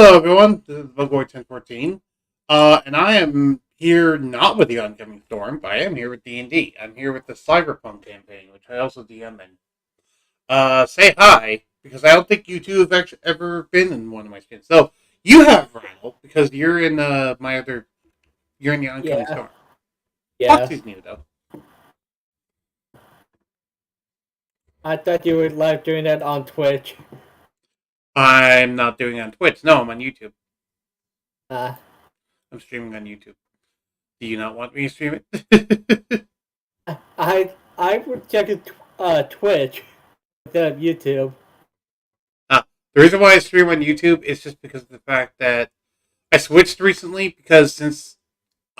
Hello, everyone. This is Bugboy1014, and I am here not with the oncoming storm, but I am here with D&D. I'm here with the Cyberpunk campaign, which I also DM in. Say hi, because I don't think you two have actually ever been in one of my skins. So, you have Rattle, because you're in you're in the oncoming Yeah, storm. yeah. Foxy's new, though. I thought you were live doing that on Twitch. I'm not doing it on Twitch. No, I'm on YouTube. Uh, I'm streaming on YouTube. Do you not want me to stream it? I would check Twitch instead of YouTube. The reason why I stream on YouTube is just because of the fact that I switched recently because since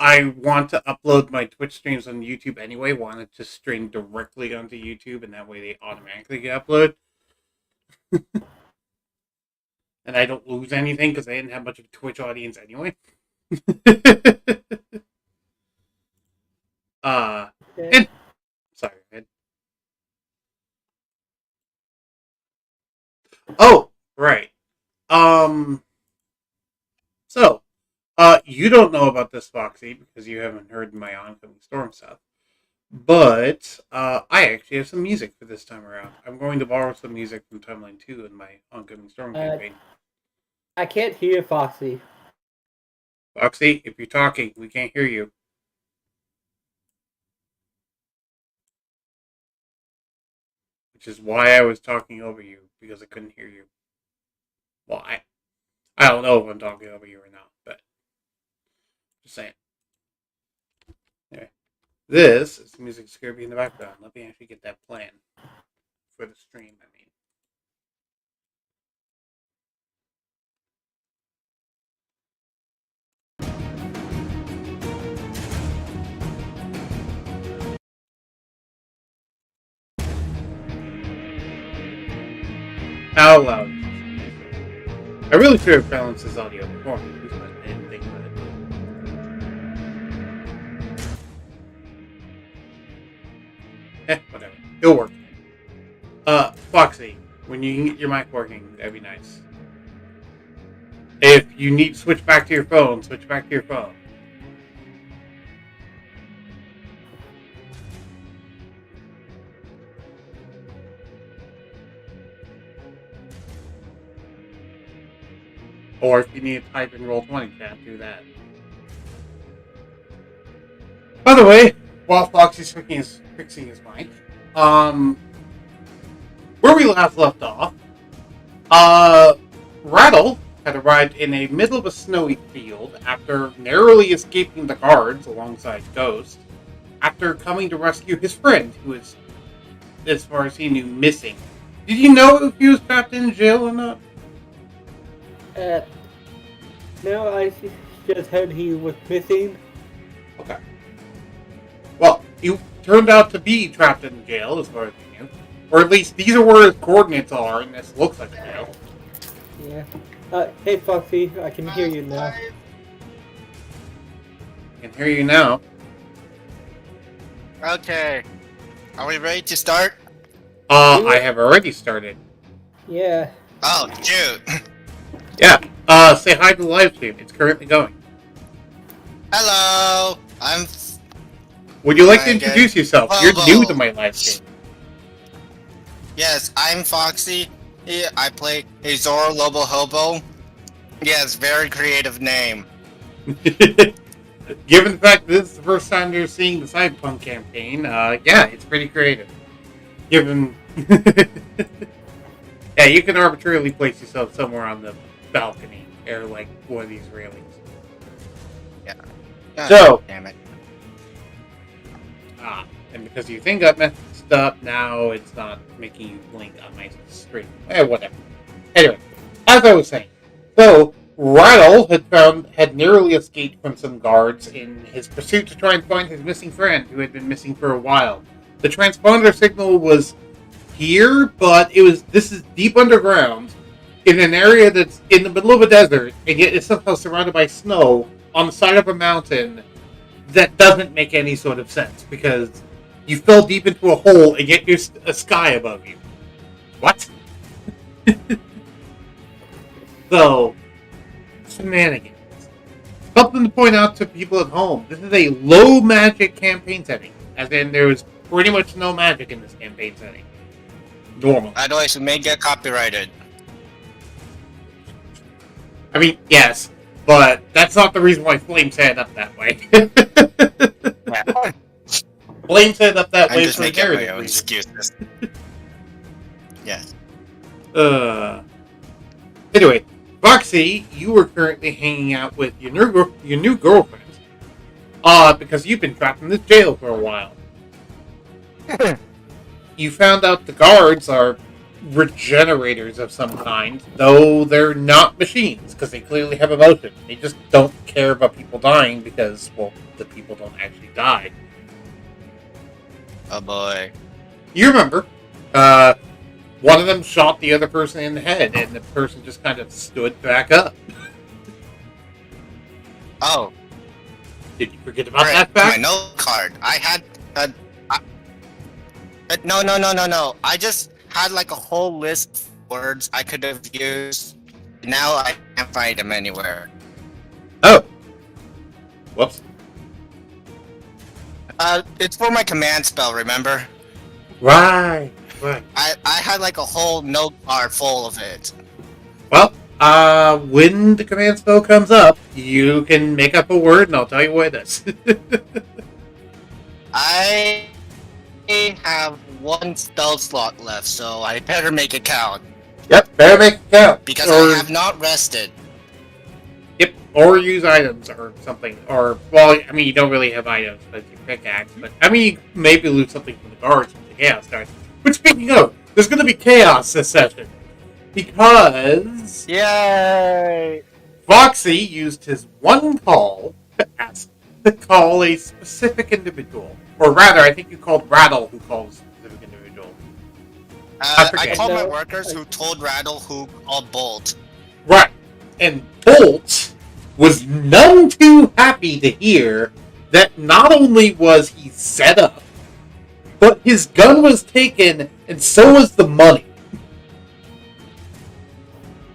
I want to upload my Twitch streams on YouTube anyway, wanted to stream directly onto YouTube and that way they automatically get uploaded. And I don't lose anything because I didn't have much of a Twitch audience anyway. And sorry, man. Oh, right. So, you don't know about this, Foxy, because you haven't heard my oncoming storm stuff. But I actually have some music for this time around. I'm going to borrow some music from Timeline 2 in my oncoming storm campaign. I can't hear Foxy. Foxy, if you're talking, we can't hear you. Which is why I was talking over you, because I couldn't hear you. Well, I don't know if I'm talking over you or not, but just saying. Anyway, this is the music that's going to be in the background. Let me actually get that plan for the stream, I mean. How loud? I really should have balanced this audio before, but I didn't think about it. Whatever. It'll work. Foxy, when you can get your mic working, that'd be nice. If you need to switch back to your phone, switch back to your phone. Or if you need to type in Roll20 chat, do that. By the way, while Foxy's fixing his mic, where we last left off, Rattle had arrived in the middle of a snowy field after narrowly escaping the guards alongside Ghost, after coming to rescue his friend, who was, as far as he knew, missing. Did you know if he was trapped in jail or not? No, I just heard he was missing. Okay. Well, he turned out to be trapped in jail, as far as we knew. Or at least these are where his coordinates are, and this looks like a jail. Yeah. Hey Foxy, I can hear you now. I can hear you now. Okay. Are we ready to start? I have already started. Yeah. Oh, shoot. Yeah. Say hi to the live stream. It's currently going. Hello. Would you like to Okay. introduce yourself? Hobo. You're new to my live stream. Yes, I'm Foxy. I play a Zoro Lobo Hobo. Yes, very creative name. Given the fact that this is the first time you're seeing the Cyberpunk campaign, yeah, it's pretty creative. Given... yeah, you can arbitrarily place yourself somewhere on the balcony, or like one of these railings. Yeah. So... Damn it. And because your thing got messed up, now it's not making you blink on my screen. Whatever. Anyway, as I was saying, so Rattle had narrowly escaped from some guards in his pursuit to try and find his missing friend, who had been missing for a while. The transponder signal was here, but this is deep underground in an area that's in the middle of a desert, and yet it's somehow surrounded by snow on the side of a mountain that doesn't make any sort of sense because you fell deep into a hole and yet there's a sky above you. What? So, shenanigans. Something to point out to people at home. This is a low magic campaign setting. As in, there's pretty much no magic in this campaign setting. Normal. Otherwise, we may get copyrighted. I mean, yes, but that's not the reason why Flame set it up that way. Yeah. Flame set it up that I'm way just for making my narrative own reasons. excuses. Yes. Anyway, Foxy, you were currently hanging out with your new girlfriend. Because you've been trapped in this jail for a while. You found out the guards are regenerators of some kind, though they're not machines, because they clearly have emotion. They just don't care about people dying because, well, the people don't actually die. Oh boy. You remember, one of them shot the other person in the head, and the person just kind of stood back up. Oh. Did you forget about Right, that fact? my note card. I had no. I just had like a whole list of words I could have used. Now I can't find them anywhere. Oh. Whoops. It's for my command spell, remember? Right. I had like a whole note card full of it. Well, when the command spell comes up, you can make up a word and I'll tell you what it is. I have one spell slot left, so I better make it count. Yep, better make it count. Because I have not rested. Yep, or use items or something. Or, well, I mean, you don't really have items, but you pickaxe. But, I mean, you maybe loot something from the guards from the chaos starts. Which, speaking of, there's going to be chaos this session. Because Yay! Foxy used his one call to call a specific individual. Or rather, I think you called Rattle who calls a specific individual. I called my workers who told Rattle who called Bolt. Right. And Bolt was none too happy to hear that not only was he set up, but his gun was taken, and so was the money.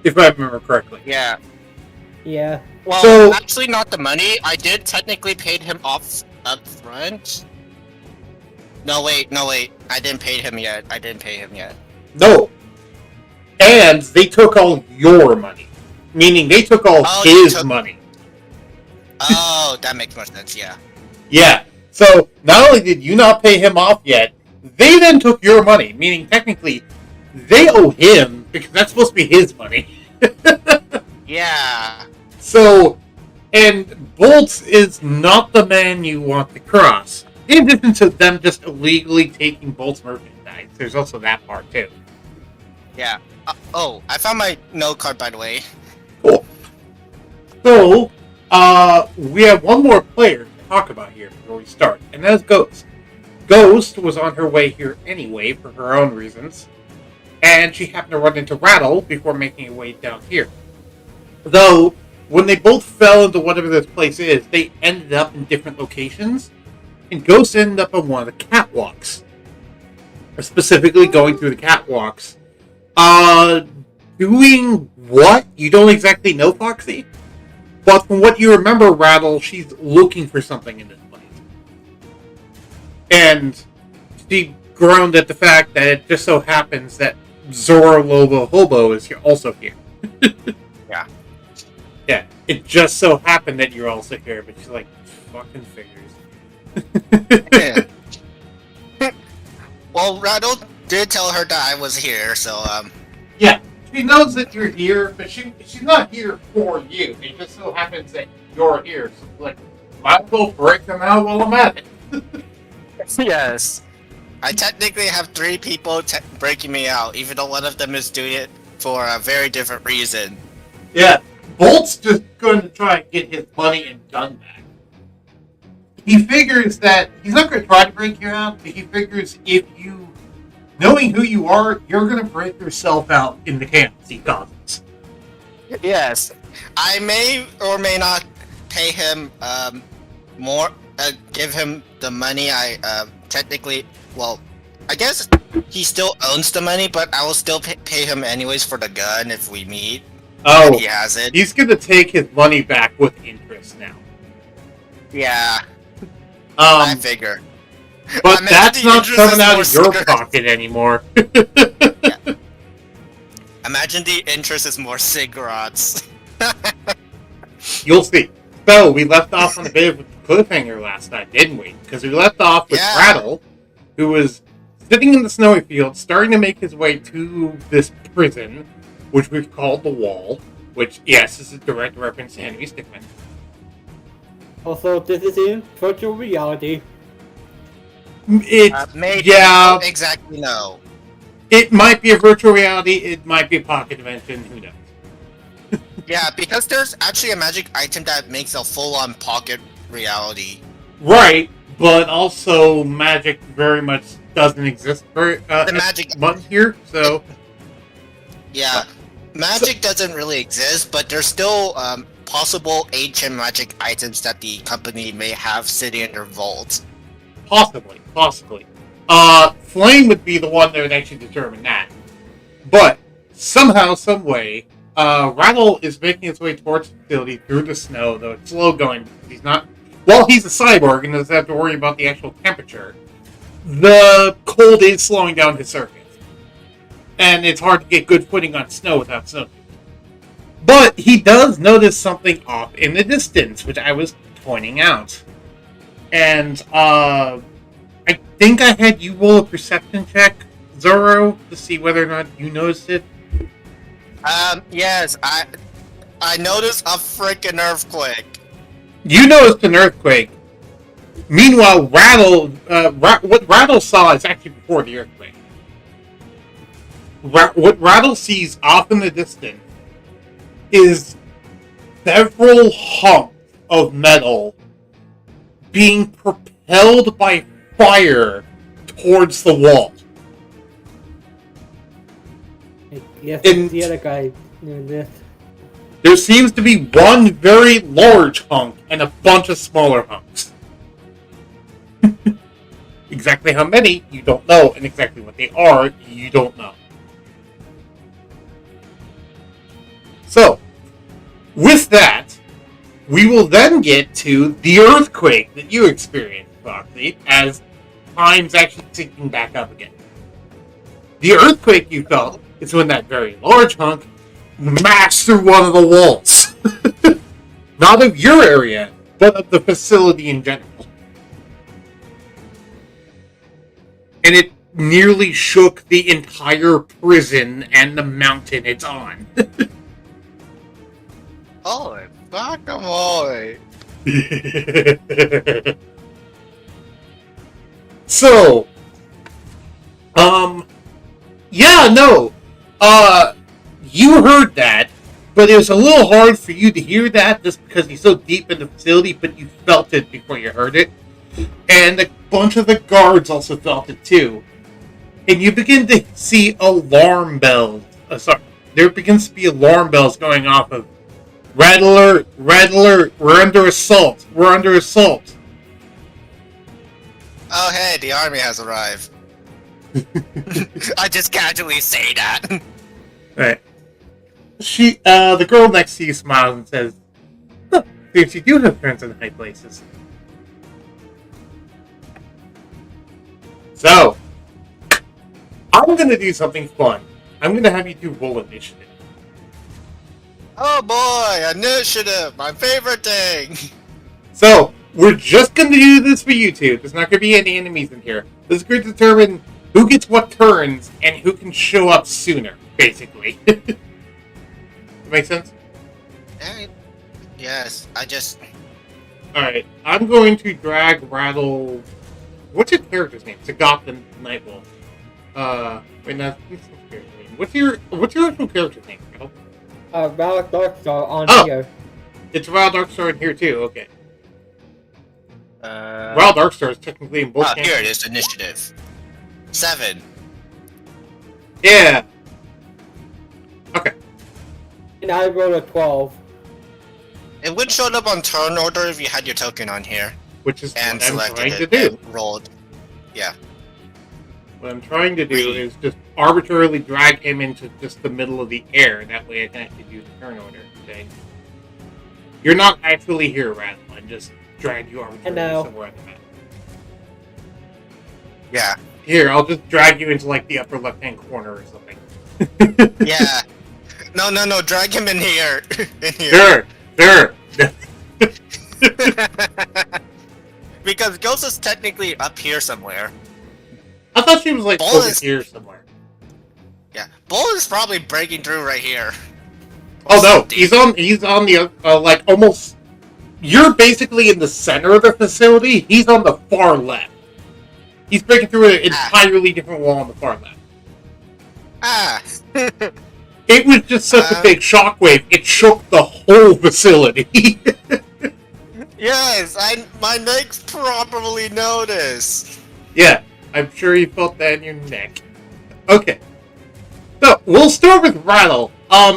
If I remember correctly. Yeah. Yeah. Well, So- actually not the money. I did technically pay him off up front. No, wait. I didn't pay him yet. No. And they took all your money. Meaning they took all his money. Oh, that makes more sense, yeah. Yeah. So, not only did you not pay him off yet, they then took your money. Meaning, technically, they owe him, because that's supposed to be his money. Yeah. So, and Bolt is not the man you want to cross. In addition to them just illegally taking Bolt's merchandise, there's also that part too. Yeah. I found my note card, by the way. Cool. So, we have one more player to talk about here before we start, and that's Ghost. Ghost was on her way here anyway for her own reasons, and she happened to run into Rattle before making her way down here. Though, when they both fell into whatever this place is, they ended up in different locations, and Ghost ended up on one of the catwalks. Specifically going through the catwalks. Doing what? You don't exactly know, Foxy? But from what you remember, Rattle, she's looking for something in this place. And she groaned at the fact that it just so happens that Zora Lobo Hobo is here, also here. Yeah. Yeah, it just so happened that you're also here, but she's like, fucking figures. Well, Rattle did tell her that I was here, so, Yeah, she knows that you're here, but she's not here for you. It just so happens that you're here, so like, might as well break them out while I'm at it. Yes. I technically have 3 people breaking me out, even though one of them is doing it for a very different reason. Yeah, Bolt's just going to try and get his money and gun back. He figures that he's not going to try to break you out, but he figures if you, knowing who you are, you're going to break yourself out in the chaos he causes. Yes. I may or may not pay him more, give him the money I technically, well, I guess he still owns the money, but I will still pay him anyways for the gun if we meet. Oh, he has it. he's gonna take his money back with interest now. Yeah, I figure. But Imagine that's the not interest coming is out more of your cigarettes. pocket anymore. Imagine the interest is more cigarettes. You'll see. So, we left off on a bit of a cliffhanger last night, didn't we? Because we left off with Yeah. Rattle, who was sitting in the snowy field, starting to make his way to this prison, which we've called the Wall, which, yes, is a direct reference to Henry Stickmin. Also, this is in virtual reality. It's, Maybe. yeah, Don't exactly know. it might be a virtual reality, it might be a pocket dimension, who knows? Yeah, because there's actually a magic item that makes a full-on pocket reality. Right, but also magic very much doesn't exist very magic- much here, so... Yeah, magic doesn't really exist, but there's still possible ancient magic items that the company may have sitting in their vault. Possibly. Flame would be the one that would actually determine that. But, somehow, some way, Rattle is making his way towards the facility through the snow, though it's slow going because he's not... Well, he's a cyborg and doesn't have to worry about the actual temperature. The cold is slowing down his circuit. And it's hard to get good footing on snow without snow. But he does notice something off in the distance, which I was pointing out. And, I think I had you roll a perception check, Zoro, to see whether or not you noticed it. Yes, I noticed a freaking earthquake. You noticed an earthquake. Meanwhile, what Rattle saw is actually before the earthquake. What Rattle sees off in the distance is several hunks of metal being propelled by fire towards the wall. Yes, And- the other guy doing this. There seems to be one very large hunk and a bunch of smaller hunks. Exactly how many, you don't know, and exactly what they are, you don't know. So, with that, we will then get to the earthquake that you experienced, Foxy, as time's actually sinking back up again. The earthquake you felt is when that very large hunk mashed through one of the walls. Not of your area, but of the facility in general. And it nearly shook the entire prison and the mountain it's on. Holy guacamole! So, you heard that, but it was a little hard for you to hear that just because you're so deep in the facility, but you felt it before you heard it. And a bunch of the guards also felt it too. And you begin to see alarm bells. There begins to be alarm bells going off of red alert, we're under assault, Oh hey, the army has arrived. I just casually say that. Right. The girl next to you smiles and says, "Huh, seems you do have friends in high places." So, I'm gonna do something fun. I'm gonna have you do roll initiative. Oh boy, initiative, my favorite thing. So, we're just gonna do this for you two. There's not gonna be any enemies in here. This is going to determine who gets what turns and who can show up sooner, basically. Make sense? Alright. Yes, I just... Alright, I'm going to drag Rattle... What's your character's name? Sagat the Nightwolf. Wait, no, that's not character's name. What's your actual character's name, Rattle? Valak Darkstar on here. It's Wild Darkstar in here too, okay. Uh... Wild Darkstar is technically in both here it is, initiative. 7. Yeah. Okay. And I rolled a 12. It would show up on turn order if you had your token on here. Which is And what I'm selected trying to it do. and rolled. Yeah. What I'm trying to do is just arbitrarily drag him into just the middle of the air. That way I can actually do the turn order. Okay. You're not actually here, Rattle. I just dragged you arbitrarily somewhere on the map. Yeah. Here, I'll just drag you into like the upper left-hand corner or something. Yeah. No, drag him in here. In here. Sure. Because Ghost is technically up here somewhere. I thought she was like Bull over is- here somewhere. Yeah. Bull is probably breaking through right here. Oh no, he's on the like almost. You're basically in the center of the facility. He's on the far left. He's breaking through an entirely different wall on the far left. Ah. It was just such a big shockwave. It shook the whole facility. Yes, my legs probably noticed. Yeah, I'm sure you felt that in your neck. Okay. So, we'll start with Rattle.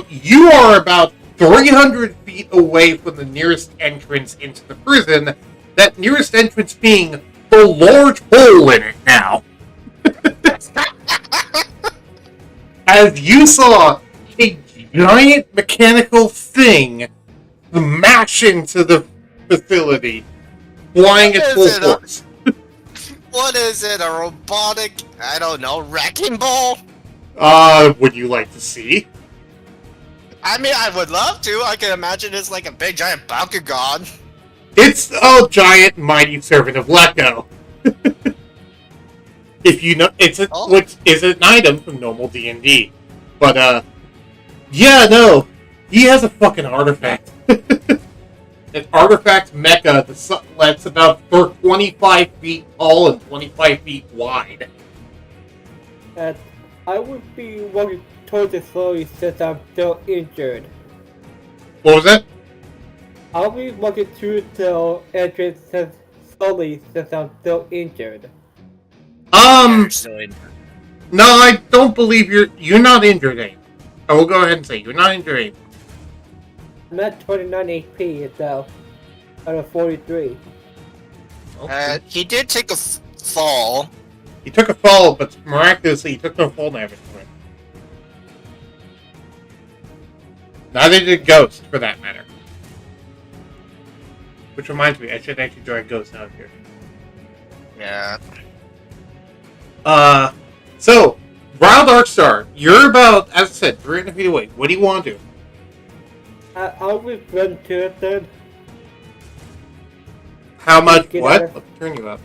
You are about 300 feet away from the nearest entrance into the prison. That nearest entrance being the large hole in it now. As you saw a giant mechanical thing smash into the facility, flying at full force. What is it? A robotic, I don't know, wrecking ball? Would you like to see? I mean, I would love to. I can imagine it's like a big giant Bakugan. It's a giant mighty servant of Lecco. If you know, which is an item from normal D&D. But, yeah, no. He has a fucking artifact. An artifact mecha that's about 25 feet tall and 25 feet wide. And I would be walking towards it slowly since I'm still injured. What was that? I'll be walking through the entrance slowly since I'm still injured. No, I don't believe you're not injured, Abe. I will go ahead and say you're not injured, Abe. I'm at 29 HP now, out of 43. He did take a fall. He took a fall, but miraculously he took no fall damage from it. Neither did Ghost, for that matter. Which reminds me, I should actually drag Ghost out here. Yeah. So, Wild Arcstar, you're about, as I said, 300 feet away. What do you want to do? I'll just run to it then. How much? Get What? out of- Let me turn you up.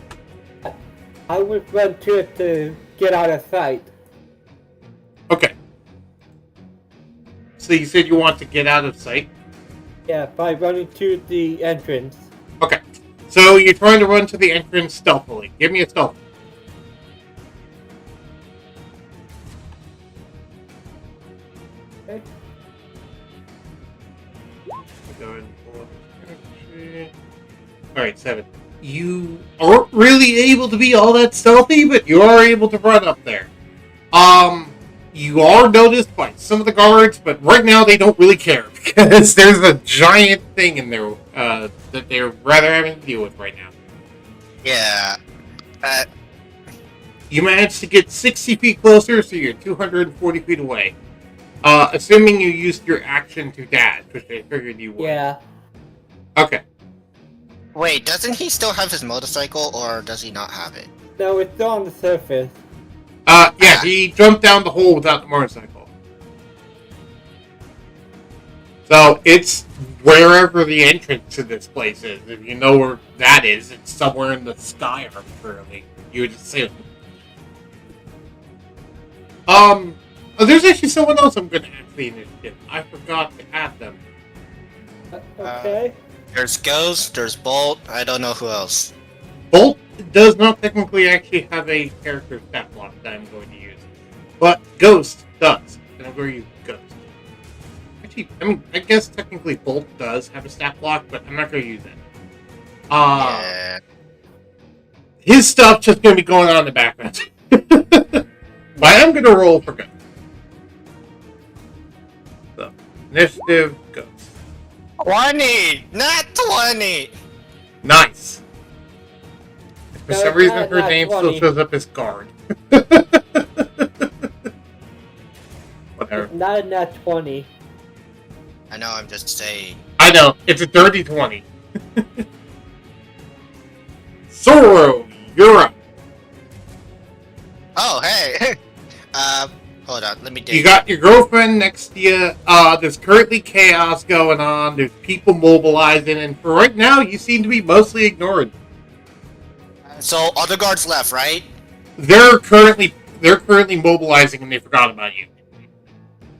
I would run to it to get out of sight. Okay. So you said you want to get out of sight? Yeah, by running to the entrance. Okay. So you're trying to run to the entrance stealthily. Give me a stealth. Okay. Go ahead and pull up this. Alright, 7. You aren't really able to be all that stealthy, but you are able to run up there. You are noticed by some of the guards, but right now they don't really care because there's a giant thing in there that they're rather having to deal with right now. Yeah. You managed to get 60 feet closer, so you're 240 feet away. Assuming you used your action to dash, which I figured you would. Yeah. Okay. Wait, doesn't he still have his motorcycle, or does he not have it? No, it's still on the surface. Yeah, he jumped down the hole without the motorcycle. So, it's wherever the entrance to this place is. If you know where that is, it's somewhere in the sky arbitrarily. You would assume. There's actually someone else I'm going to add to the initiative. I forgot to add them. Okay. There's Ghost, there's Bolt, I don't know who else. Bolt does not technically actually have a character stat block that I'm going to use. But Ghost does. And I'm going to use Ghost. Actually, I mean, I guess technically Bolt does have a stat block, but I'm not going to use it. Yeah. His stuff's just going to be going on in the background. But I am going to roll for Ghost. So, initiative, Ghost. 20! Not 20! Nice. For No, some reason, not her name 20. still shows up as guard. not a nat 20. I know, I'm just saying. I know, it's a dirty 20. Zoro, you're up. Oh, hey! Hold on, let me do. You got your girlfriend next to you. There's currently chaos going on. There's people mobilizing, and for right now, you seem to be mostly ignored. So, all the guards left, right? They're currently mobilizing, and they forgot about you.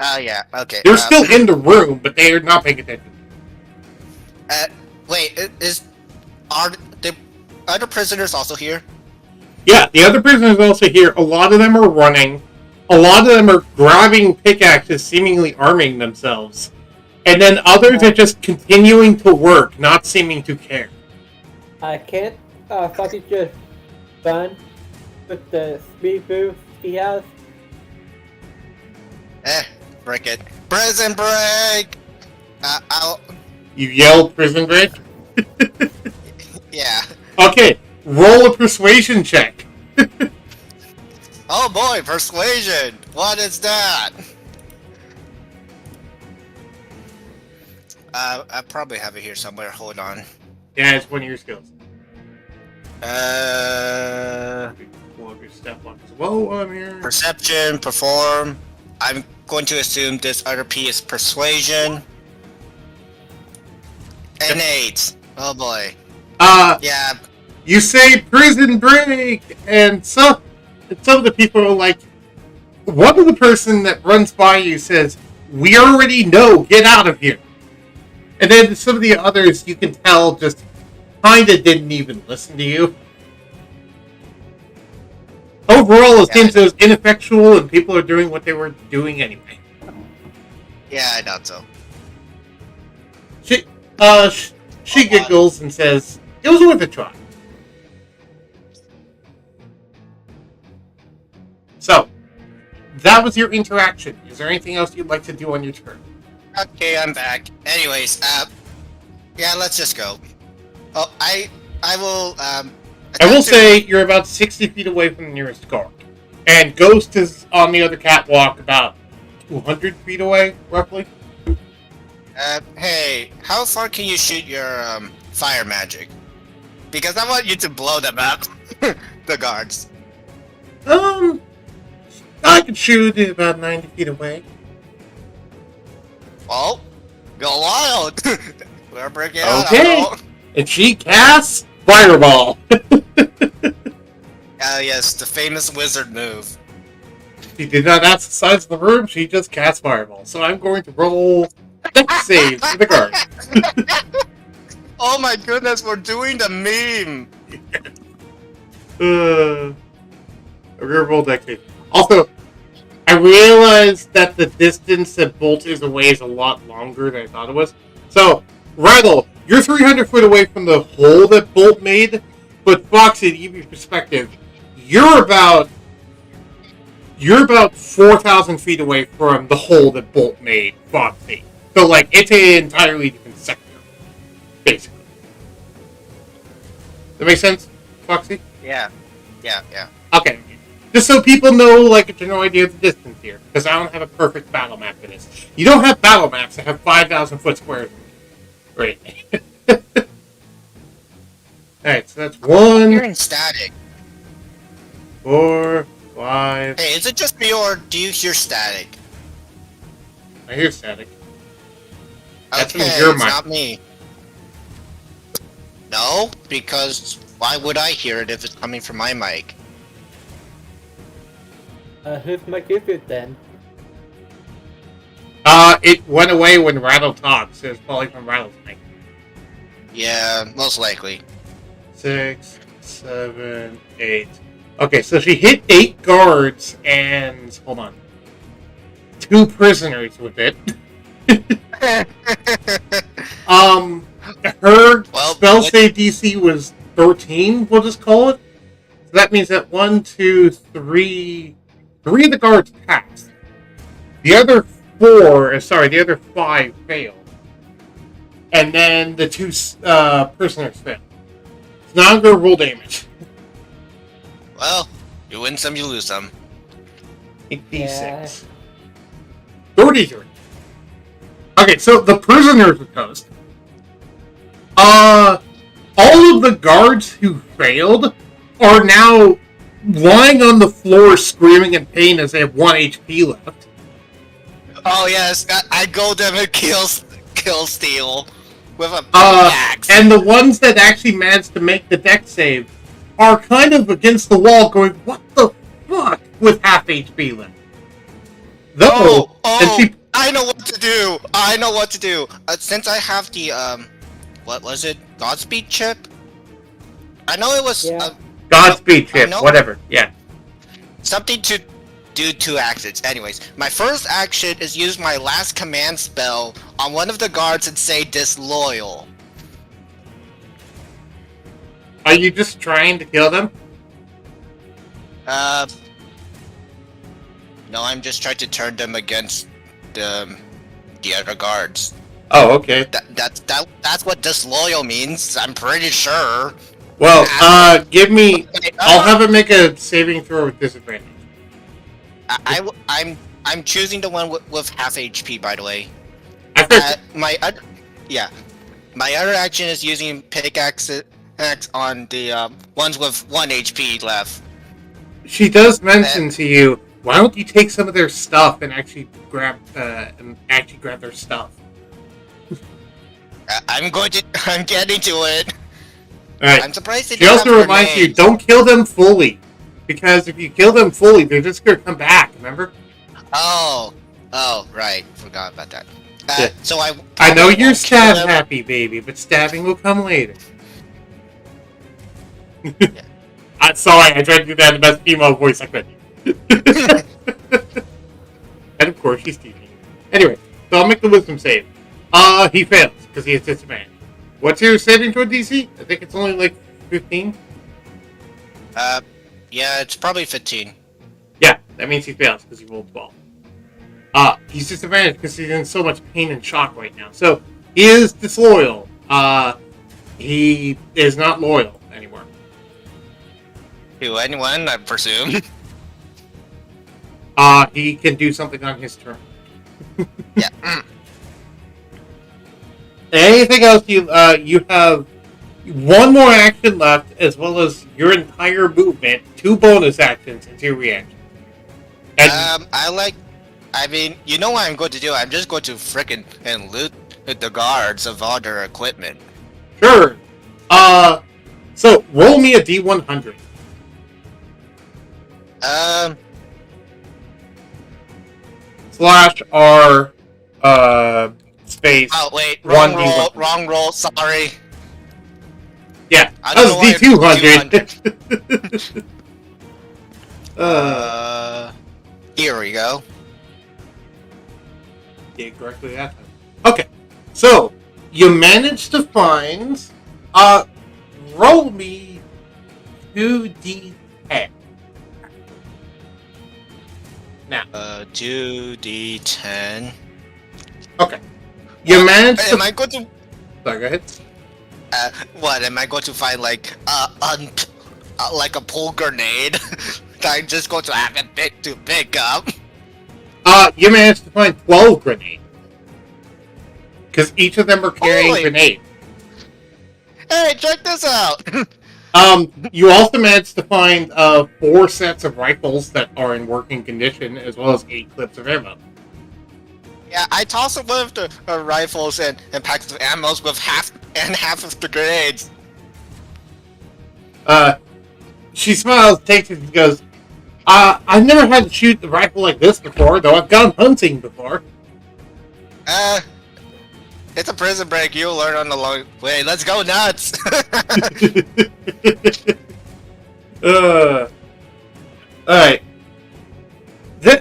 Oh, yeah, okay. They're still in the room, but they are not paying attention. Wait, are the other prisoners also here? Yeah, the other prisoners are also here. A lot of them are running. A lot of them are grabbing pickaxes, seemingly arming themselves. And then others are just continuing to work, not seeming to care. I can't fucking just run with the speed boost he has. Break it. Prison break! I'll... You yelled prison break? Yeah. Okay, roll a persuasion check. Oh boy, persuasion! What is that? I probably have it here somewhere. Hold on. Yeah, it's one of your skills. Uh, Pull up your step on as well while I'm here. Perception, perform. I'm going to assume this other P is persuasion. And 8. Oh boy. Yeah. You say prison break, and some of the people are like, one of the person that runs by you says, "We already know, get out of here." And then some of the others, you can tell, just kinda didn't even listen to you. Overall, it seems it was ineffectual, and people are doing what they were doing anyway. Yeah, I doubt so. She giggles and says, "It was worth a try." So, that was your interaction. Is there anything else you'd like to do on your turn? Okay, I'm back. Anyways, yeah, let's just go. Oh, I will, I will say you're about 60 feet away from the nearest guard. And Ghost is on the other catwalk about 200 feet away, roughly. Hey, how far can you shoot your, fire magic? Because I want you to blow them up. The guards. I could shoot it about 90 feet away. Well, go wild! We're breaking out. Okay. And she casts Fireball. Yes, the famous wizard move. She did not ask the size of the room, she just cast Fireball. So I'm going to roll dex saves for the guard. Oh my goodness, we're doing the meme! I'm gonna roll dex saves. Also, I realized that the distance that Bolt is away is a lot longer than I thought it was. So, Rattle, you're 300 foot away from the hole that Bolt made, but Foxy, to give you perspective, you're about 4,000 feet away from the hole that Bolt made, Foxy. So, like, it's an entirely different sector, basically. That make sense, Foxy? Yeah. Okay. Just so people know, like, a general idea of the distance here, because I don't have a perfect battle map for this. You don't have battle maps that have 5,000 foot squares. Great. Alright, so that's 1, Hearing static. 4, 5. Hey, is it just me or do you hear static? I hear static. That's Okay, from your it's mic. not me. No, because why would I hear it if it's coming from my mic? Whose mic is it then? It went away when Rattle talked, so it's probably from Rattle's mic. Yeah, most likely. 6, 7, 8. Okay, so she hit 8 guards and, hold on, 2 prisoners with it. Her spell save DC was 13, we'll just call it. So that means that 1, 2, 3 of the guards passed. The other 5 failed. And then the 2 prisoners failed. So now I'm going to roll damage. Well, you win some, you lose some. 8d6. 33. Okay, so the prisoners are toast. All of the guards who failed are now lying on the floor screaming in pain as they have 1 HP left. Oh yes, I go them and kill Steel with a pickaxe. And the ones that actually managed to make the deck save are kind of against the wall going, what the fuck, with half HP left. Though, I know what to do. I know what to do. Since I have the what was it? Godspeed chip. I know it was Godspeed chip, whatever. Yeah. Something to do 2 actions. Anyways, my first action is use my last command spell on one of the guards and say disloyal. Are you just trying to kill them? No, I'm just trying to turn them against the other guards. Oh, okay. That's what disloyal means. I'm pretty sure. Well, give me. I'll have it make a saving throw with disadvantage. I'm choosing the one with half HP. By the way. My other action is using pickaxe on the ones with 1 HP left. She does mention to you, why don't you take some of their stuff and actually grab their stuff? I'm getting to it. All right. I'm surprised. She also reminds you, don't kill them fully, because if you kill them fully, they're just gonna come back. Remember? Oh, right. Forgot about that. Yeah. So I know you're stab happy, baby, but stabbing will come later. I'm sorry, I tried to do that in the best female voice I could. And of course, she's teaching. Anyway, so I'll make the wisdom save. He fails, because he has disadvantage. What's your saving throw DC? I think it's only like 15? Yeah, it's probably 15. Yeah, that means he fails, because he rolled 12. He's disadvantaged because he's in so much pain and shock right now. So, he is disloyal. He is not loyal anymore. To anyone, I presume. He can do something on his turn. Yeah. Anything else? You have 1 more action left, as well as your entire movement, 2 bonus actions, and 2 reactions. And you know what I'm going to do? I'm just going to frickin' and loot the guards of all their equipment. Sure. So roll me a D100. Slash R, space. Oh wait, wrong roll. 1D100. Wrong roll. Sorry. Yeah, I that don't was D200. Here we go. Yeah, correctly that time. Okay, so you managed to find. Roll me 2D10. Now. 2D10. Okay. You managed to. Am I going to? Sorry, go ahead. What am I going to find? Like like a pull grenade that I'm just going to have it pick up. You managed to find 12 grenades. Because each of them are carrying grenades. Hey, check this out! You also managed to find 4 sets of rifles that are in working condition, as well as 8 clips of ammo. Yeah, I toss it with the rifles and packs of ammo with half of the grenades. She smiles, takes it, and goes, I've never had to shoot the rifle like this before, though I've gone hunting before. It's a prison break, you'll learn on the long way. Let's go nuts! Alright.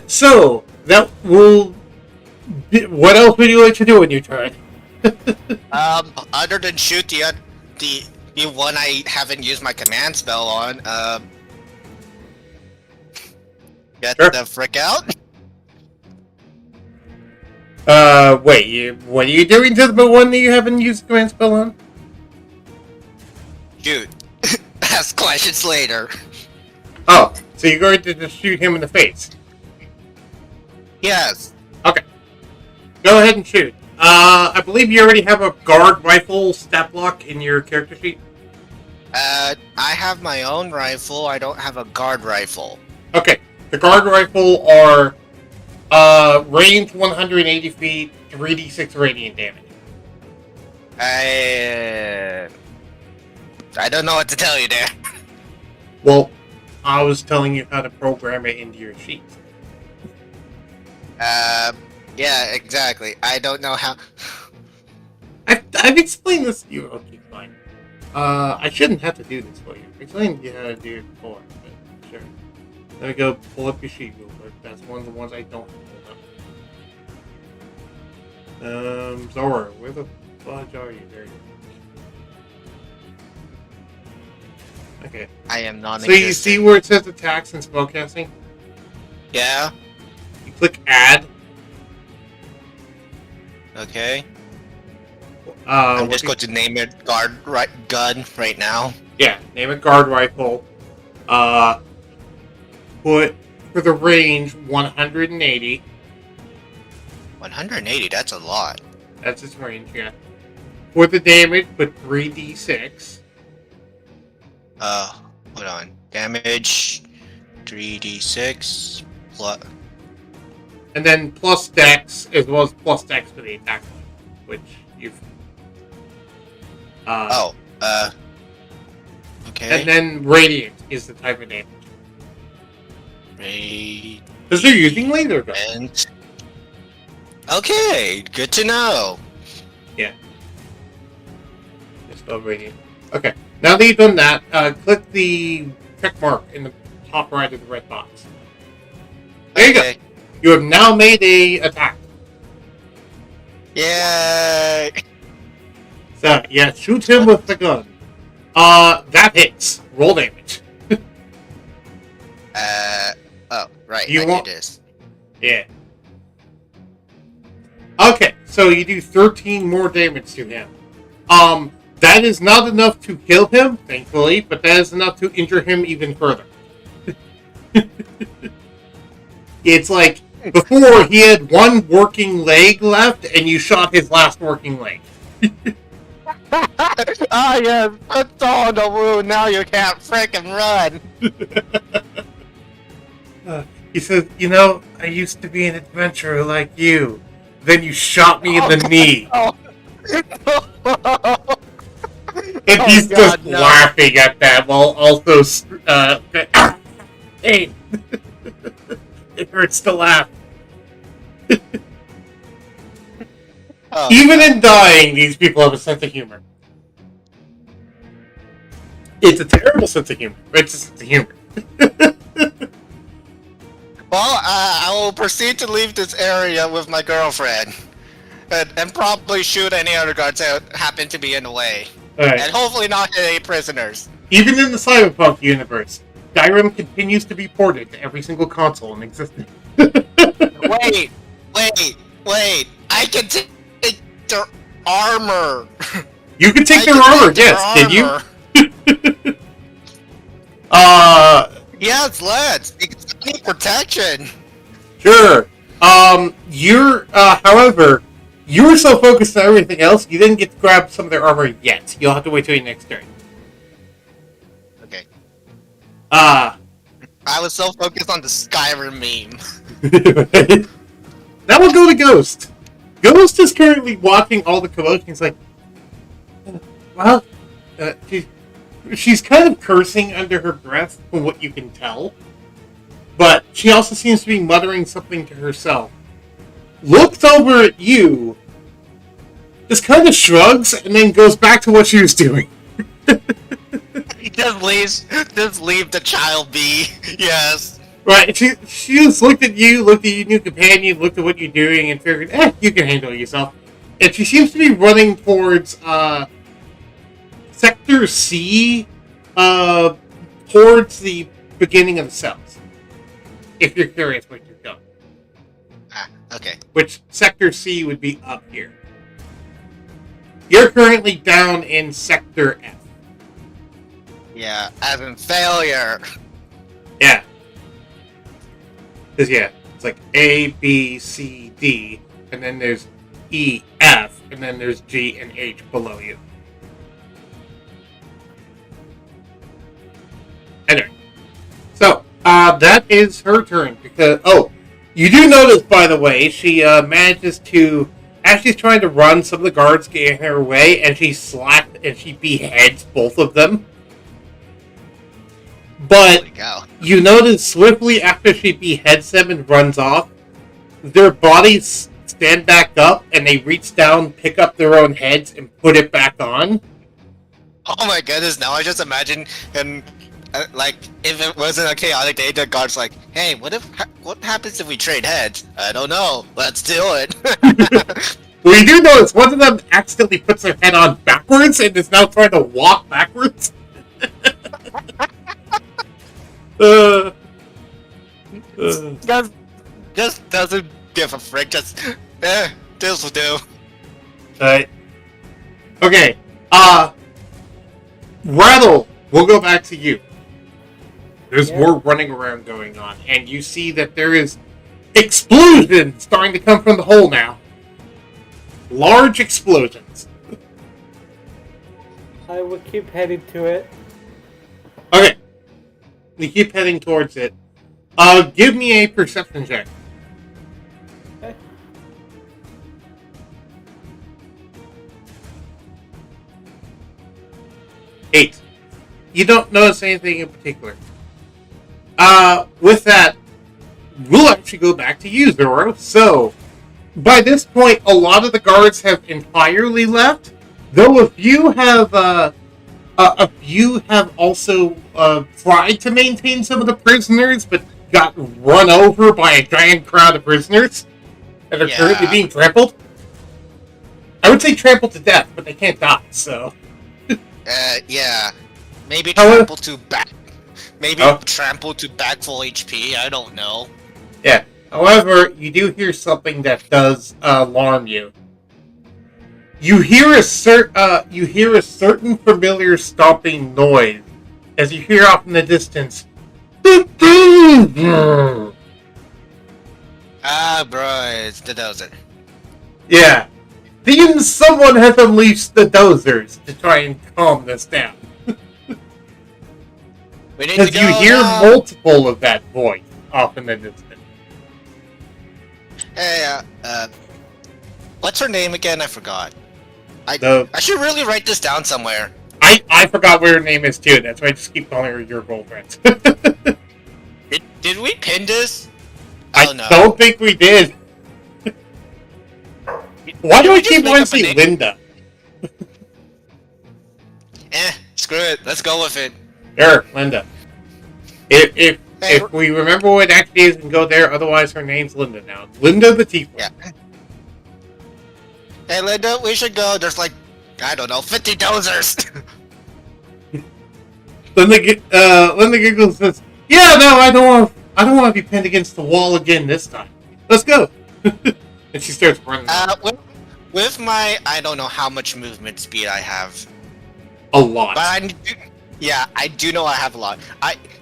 So, that will... What else would you like to do in your turn? Other than shoot the one I haven't used my command spell on, get the frick out. Wait, what are you doing to the one that you haven't used the command spell on? Shoot. Ask questions later. Oh, so you're going to just shoot him in the face? Yes. Okay. Go ahead and shoot. I believe you already have a guard rifle stat block in your character sheet. I have my own rifle. I don't have a guard rifle. Okay. The guard rifle are range 180 feet, 3d6 radiant damage. I don't know what to tell you there. Well, I was telling you how to program it into your sheet. Yeah, exactly. I don't know how. I've explained this to you. Okay, fine. I shouldn't have to do this for you. I explained to you how to do it before, but sure. Let me go pull up your sheet real quick. That's one of the ones I don't pull up. Zora, where the fudge are you? There you go. Okay. I am non. So you see where it says attacks and spellcasting? Yeah. You click add. Okay. I'm just going to name it gun right now. Yeah, name it guard rifle. Put for the range 180. 180. That's a lot. That's its range, yeah. For the damage, put 3d6. Hold on. Damage 3d6 plus. And then plus dex, as well as plus dex for the attack, which you've. Okay. And then radiant is the type of damage. Because they're using laser guns. Okay, good to know. Yeah. Just spell radiant. Okay. Now that you've done that, click the check mark in the top right of the red box. There you go. You have now made a attack. Yay! So, yeah, shoot him with the gun. That hits. Roll damage. Oh, right. You I want did this. Yeah. Okay, so you do 13 more damage to him. That is not enough to kill him, thankfully, but that is enough to injure him even further. It's like, before he had one working leg left, and you shot his last working leg. Yeah, put on the wound, now you can't frickin' run! He says, you know, I used to be an adventurer like you. Then you shot me in the knee. And he's just laughing at that while also, hey, it hurts to laugh. Even in dying, these people have a sense of humor. It's a terrible sense of humor, but it's a sense of humor. Well, I will proceed to leave this area with my girlfriend. And probably shoot any other guards that happen to be in the way. Right. And hopefully not hit any prisoners. Even in the Cyberpunk universe, Skyrim continues to be ported to every single console in existence. Wait! I can take their armor! You can take their armor, yes, can you? Yes, let's! It's need protection! Sure. However, you were so focused on everything else, you didn't get to grab some of their armor yet. You'll have to wait till your next turn. Okay. I was so focused on the Skyrim meme. That will go to Ghost. Ghost is currently watching all the commotion. He's like, well, she's kind of cursing under her breath from what you can tell. But she also seems to be muttering something to herself. Looks over at you, just kind of shrugs, and then goes back to what she was doing. Just leave the child be. Yes. Right, she just looked at your new companion, looked at what you're doing, and figured, you can handle yourself. And she seems to be running towards, Sector C, towards the beginning of the cells. If you're curious what you're doing. Okay. Which Sector C would be up here. You're currently down in Sector F. Yeah, as in failure. Yeah. Because, it's like A, B, C, D. and then there's E, F, and then there's G and H below you. Anyway, so that is her turn because you do notice, by the way, she manages to, as she's trying to run, some of the guards get in her way, and she beheads both of them. But you notice swiftly after she beheads them and runs off, their bodies stand back up, and they reach down, pick up their own heads, and put it back on. Oh my goodness! Now I just imagine and. Like, if it wasn't a chaotic day, the guard's like, hey, what happens if we trade heads? I don't know. Let's do it. Well, you do notice one of them accidentally puts their head on backwards and is now trying to walk backwards. Just doesn't give a frick. Just, this will do. Alright. Okay, Rattle, we'll go back to you. There's more running around going on, and you see that there is explosions starting to come from the hole now. Large explosions. I will keep heading to it. Okay. You keep heading towards it. Give me a perception check. Okay. 8. You don't notice anything in particular. With that, we'll actually go back to you, Zoro. So, by this point, a lot of the guards have entirely left, though a few have also tried to maintain some of the prisoners, but got run over by a giant crowd of prisoners that are currently being trampled. I would say trampled to death, but they can't die, so... Yeah. Maybe trample to back. Maybe trample to back full HP. I don't know. Yeah. However, you do hear something that does alarm you. You hear a certain familiar stomping noise as you hear off in the distance. Bro, it's the dozer. Yeah. Someone has unleashed the dozers to try and calm this down. Because you hear multiple of that voice off in the distance. Hey, what's her name again? I forgot. I should really write this down somewhere. I forgot what her name is too. That's why I just keep calling her your girlfriend. Did we pin this? I don't think we did. Why do I keep wanting to say Linda? Screw it. Let's go with it. Sure, Linda. If we remember what it actually is, and go there. Otherwise, her name's Linda now. Linda the Tiefling. Yeah. Hey, Linda, we should go. There's like, I don't know, 50 dozers. Linda giggles and says, "Yeah, no, I don't want to be pinned against the wall again this time. Let's go." And she starts running. With my, I don't know how much movement speed I have. A lot. But I do know I have a lot.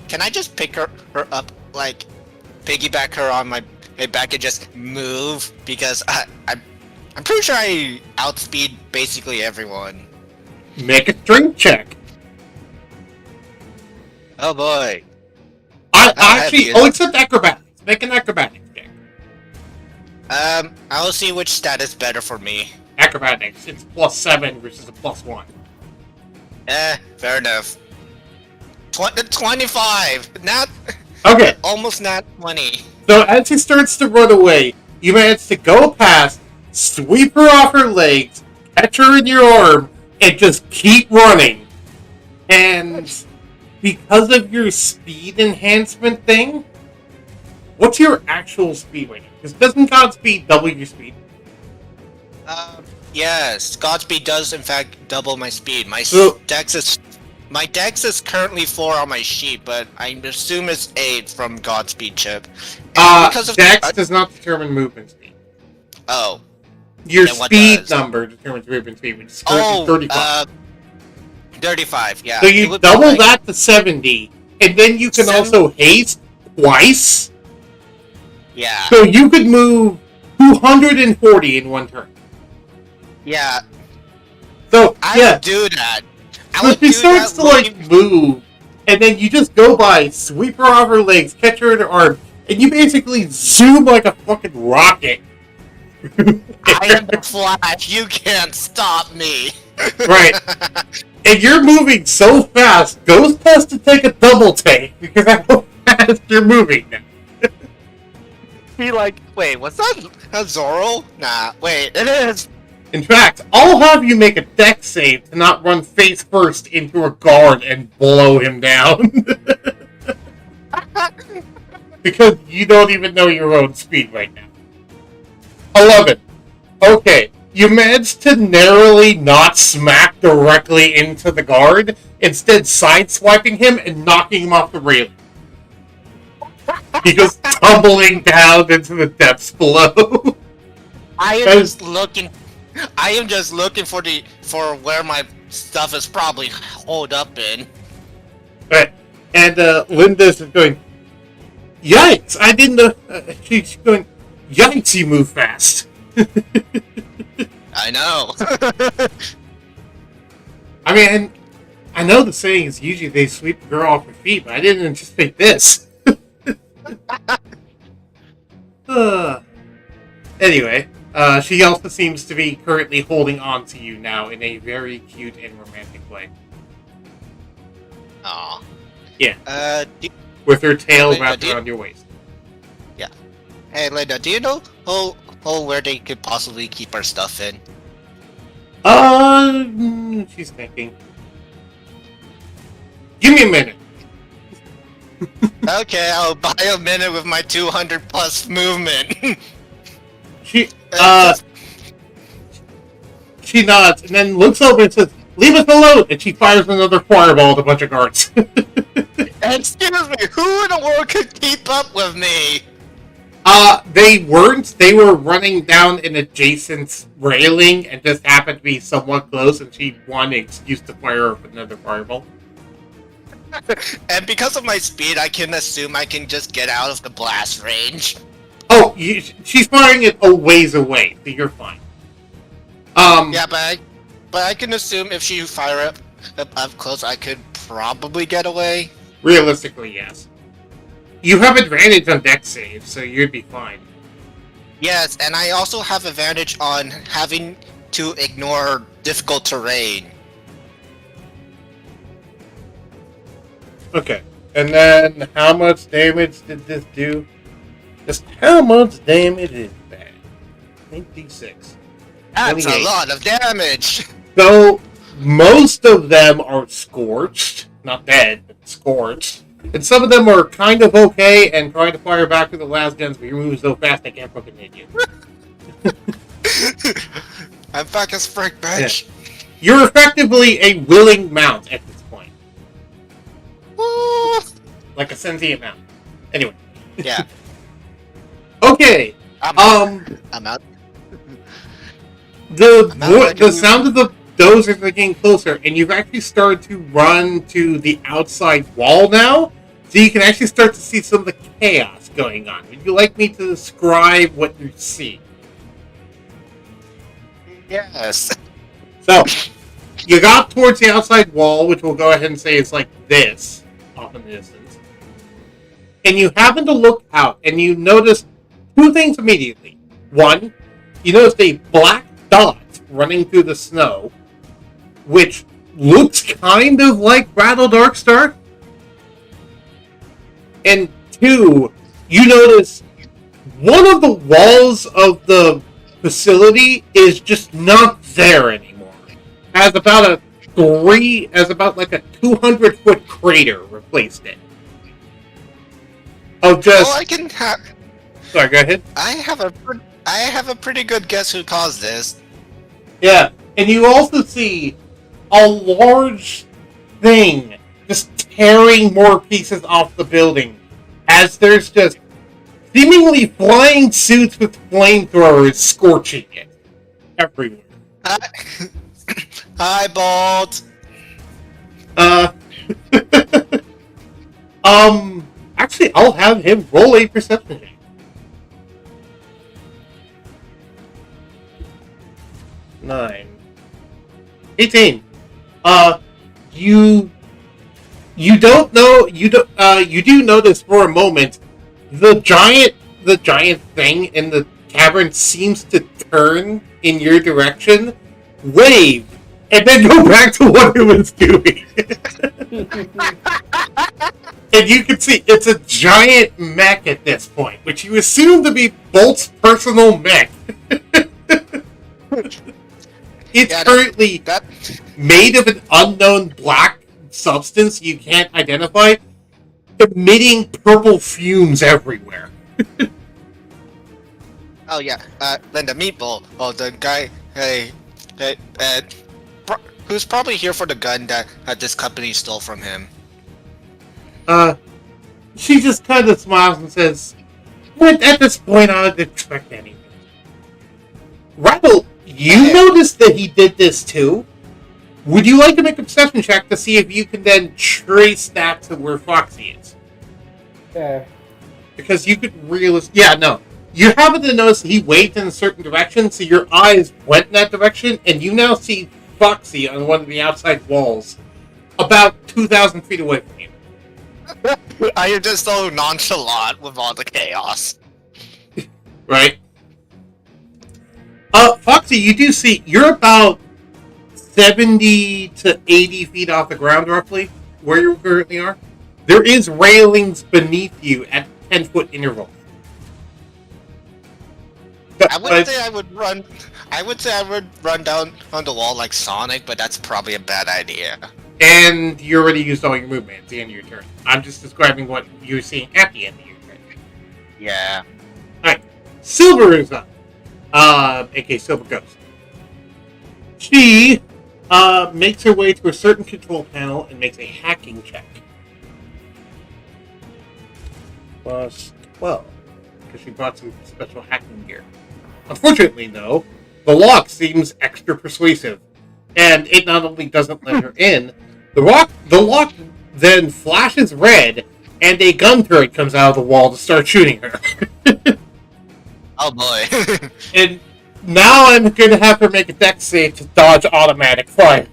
Can I just pick her up, like, piggyback her on my back and just move? Because I'm pretty sure I outspeed basically everyone. Make a strength check. Oh boy. Except acrobatics. Make an acrobatics check. I'll see which stat is better for me. Acrobatics. It's +7 versus a +1. Fair enough. 25! Not... Okay. Almost not 20. So as he starts to run away, you manage to go past, sweep her off her legs, catch her in your arm, and just keep running. And because of your speed enhancement thing, what's your actual speed rating? Because doesn't Godspeed double your speed? Yes, Godspeed does in fact double my speed. My dex is currently 4 on my sheet, but I assume it's 8 from Godspeed chip. Dex does not determine movement speed. Oh. Your speed number determines movement speed, which is currently 35. 35, yeah. So you double that to 70, and then you can also haste twice. Yeah. So you could move 240 in one turn. Yeah, So, I would do that. I So would she do starts that to, like, move, and then you just go by, sweep her off her legs, catch her in her arm, and you basically zoom like a fucking rocket. I am the Flash. You can't stop me. Right. And you're moving so fast, Ghost has to take a double take, because that's how fast you're moving now. Be like, wait, was that a Zoro? Nah, wait, it is. In fact, I'll have you make a dex save to not run face first into a guard and blow him down. Because you don't even know your own speed right now. 11. Okay, you managed to narrowly not smack directly into the guard, instead sideswiping him and knocking him off the railing. He goes tumbling down into the depths below. I am just looking for where my stuff is probably holed up in. Right. And Linda's going, yikes, I didn't know. She's going, yikes, you move fast. I know. I mean, I know the saying is usually they sweep the girl off her feet, but I didn't anticipate this. Anyway, she also seems to be currently holding on to you now in a very cute and romantic way. Aw. Yeah. With her tail Linda, wrapped around your waist. Yeah. Hey, Linda, do you know where they could possibly keep our stuff in? She's thinking. Give me a minute. Okay, I'll buy a minute with my 200 plus movement. She nods and then looks over and says, "Leave us alone!" And she fires another fireball at a bunch of guards. Excuse me, who in the world could keep up with me? They weren't. They were running down an adjacent railing and just happened to be somewhat close, and she wanted an excuse to fire up another fireball. And because of my speed, I can assume I can just get out of the blast range. Oh, she's firing it a ways away, so you're fine. Yeah, but I can assume if she fire up close, I could probably get away. Realistically, yes. You have advantage on dex saves, so you'd be fine. Yes, and I also have advantage on having to ignore difficult terrain. Okay, and then how much damage did this do? Just how much damage is that? 26. That's 28. a lot of damage! So, most of them are scorched. Not dead, but scorched. And some of them are kind of okay and trying to fire back with the last gens, but you're moving so fast they can't fucking hit you. I'm back as frick, bitch. Yeah. You're effectively a willing mount at this point. Woo! Like a sentient mount. Anyway. Yeah. Okay. I'm out. The sound of the dozers are getting closer, and you've actually started to run to the outside wall now, so you can actually start to see some of the chaos going on. Would you like me to describe what you see? Yes. So, you got towards the outside wall, which we'll go ahead and say is like this, off in the distance. And you happen to look out, and you notice two things immediately. One, you notice a black dot running through the snow, which looks kind of like Rattle Darkstar. And two, you notice one of the walls of the facility is just not there anymore. Has about like a 200-foot crater replaced it. Of just. Oh, I can have. Sorry, go ahead. I have a pretty good guess who caused this. Yeah, and you also see a large thing just tearing more pieces off the building as there's just seemingly flying suits with flamethrowers scorching it everywhere. Hi, Bolt. Actually, I'll have him roll a perception check. 9, 18. You don't know you do notice for a moment the giant thing in the cavern seems to turn in your direction, wave, and then go back to what it was doing. And you can see it's a giant mech at this point, which you assume to be Bolt's personal mech. It's currently made of an unknown black substance you can't identify, emitting purple fumes everywhere. Oh yeah, then the meatball. Oh, the guy, who's probably here for the gun that this company stole from him. She just kind of smiles and says, "But at this point, I would expect anything." Rattle, you noticed that he did this too. Would you like to make a perception check to see if you can then trace that to where Foxy is? Yeah. Because you could you happen to notice he waved in a certain direction, so your eyes went in that direction, and you now see Foxy on one of the outside walls, about 2,000 feet away from you. I am just so nonchalant with all the chaos. Right? Foxy, you do see, you're about 70 to 80 feet off the ground, roughly, where you currently are. There is railings beneath you at 10-foot intervals. I would say I would run down on the wall like Sonic, but that's probably a bad idea. And you already used all your movement at the end of your turn. I'm just describing what you're seeing at the end of your turn. Yeah. Alright. Silver is up. aka Silver Ghost. She makes her way to a certain control panel and makes a hacking check. Plus 12. Because she brought some special hacking gear. Unfortunately, though, the lock seems extra persuasive. And it not only doesn't let her in, the lock then flashes red, and a gun turret comes out of the wall to start shooting her. Oh boy. And now I'm going to have her make a dex save to dodge automatic fire.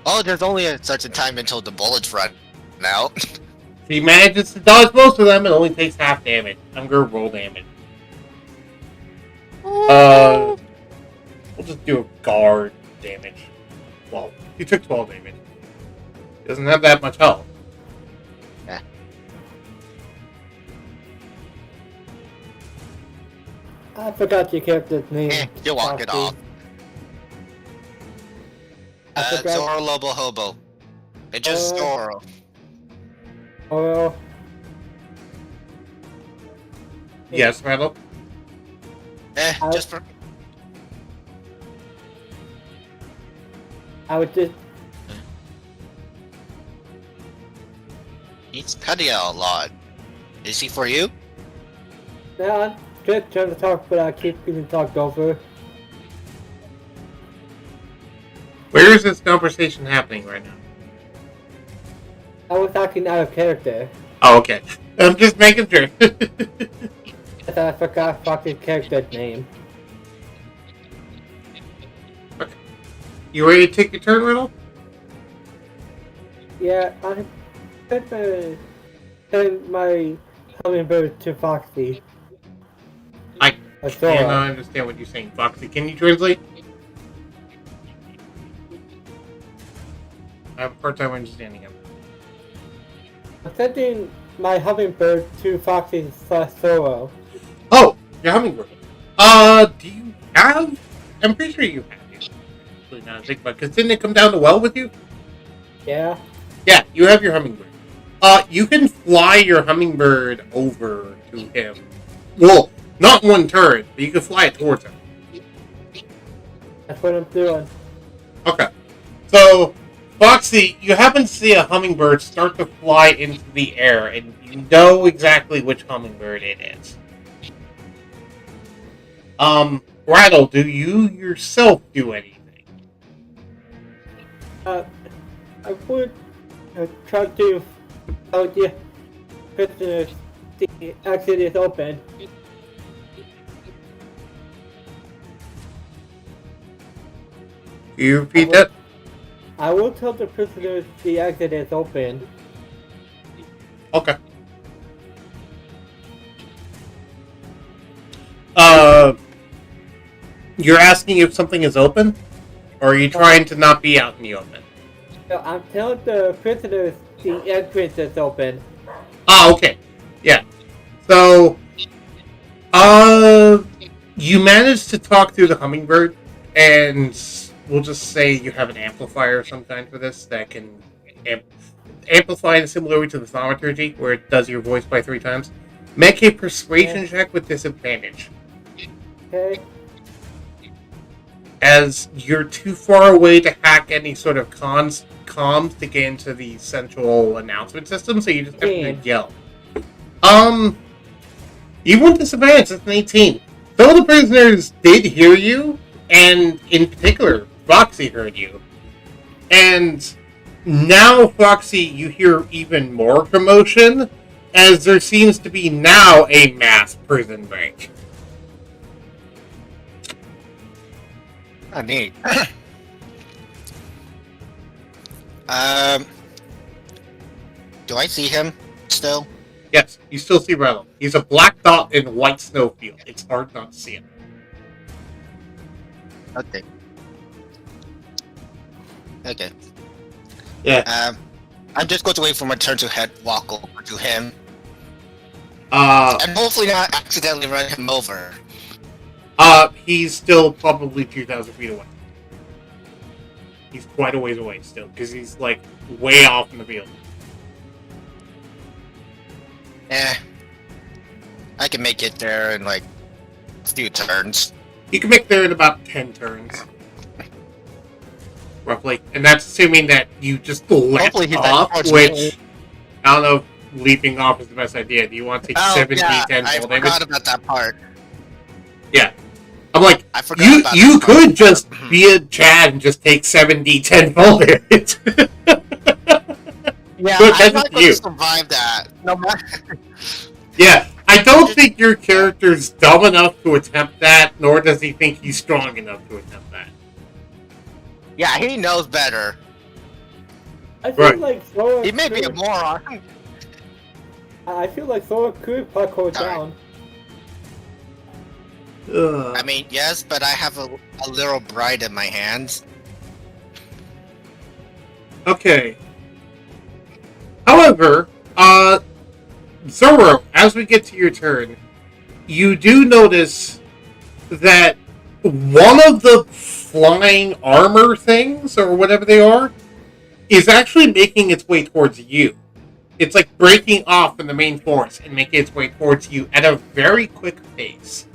Oh, there's only a certain time until the bullets run out. She manages to dodge most of them and only takes half damage. I'm going to roll damage. We'll just do a guard damage. Well, he took 12 damage. He doesn't have that much health. Yeah. I forgot your character's name. You walk it off. Zoro Lobo Hobo. It's just Zoro. Oh. Yes, Randall? Just for... I would just... He's cutting out a lot. Is he for you? No, I'm just trying to talk, but I keep getting talked over. Where is this conversation happening right now? I was talking out of character. Oh, okay. I'm just making sure. I forgot fucking character's name. Okay. You ready to take your turn, Riddle? Yeah, I'm gonna send my hummingbird to Foxy. I cannot understand what you're saying, Foxy. Can you translate? I have a hard time understanding him. I'm sending my hummingbird to Foxy/Zoro. Oh, your hummingbird. Do you have? I'm pretty sure you have it. Actually, now I think about it, because didn't it come down the well with you? Yeah. Yeah, you have your hummingbird. You can fly your hummingbird over to him. Well, not one turn, but you can fly it towards him. That's what I'm doing. Okay. So, Foxy, you happen to see a hummingbird start to fly into the air, and you know exactly which hummingbird it is. Rattle, do you yourself do anything? I would try to out the prisoners. The exit is open. Can you repeat that? I will tell the prisoners the exit is open. Okay. Uh, you're asking if something is open? Or are you trying to not be out in the open? So I'm telling the prisoners the entrance is open. Ah, okay. Yeah. So, uh, you managed to talk through the hummingbird, and we'll just say you have an amplifier of some kind for this that can amplify in a similar way to the thaumaturgy, where it does your voice by 3 times. Make a persuasion check with disadvantage, Okay. as you're too far away to hack any sort of comms to get into the central announcement system, so you just have to yell. You won disadvantage, it's an 18. Some of the prisoners did hear you, and in particular, Foxy heard you. And now, Foxy, you hear even more commotion, as there seems to be now a mass prison break. Oh, neat. Do I see him still? Yes, you still see Rello. He's a black dot in a white snowfield. It's hard not to see him. Okay. Okay. Yeah. I'm just going to wait for my turn to walk over to him. And hopefully not accidentally run him over. He's still probably 2,000 feet away. He's quite a ways away still, because he's, like, way off in the field. I can make it there in, like, a few turns. You can make there in about 10 turns. Roughly. And that's assuming that you just leap off, which, I don't know if leaping off is the best idea. Do you want to take 7 D10 I fall damage? forgot about that part. Yeah. I'm like, I forgot you could just be a Chad and just take 7 D10 fall damage. Yeah, but I'm not going to survive that. No matter. Yeah, I don't think your character's dumb enough to attempt that, nor does he think he's strong enough to attempt that. Yeah, he knows better. I feel like Sora he may be a moron. I feel like Sora could parkour down. I mean, yes, but I have a little bride in my hands. Okay. However, Zoro, as we get to your turn, you do notice that one of the flying armor things, or whatever they are, is actually making its way towards you. It's like breaking off from the main force and making its way towards you at a very quick pace.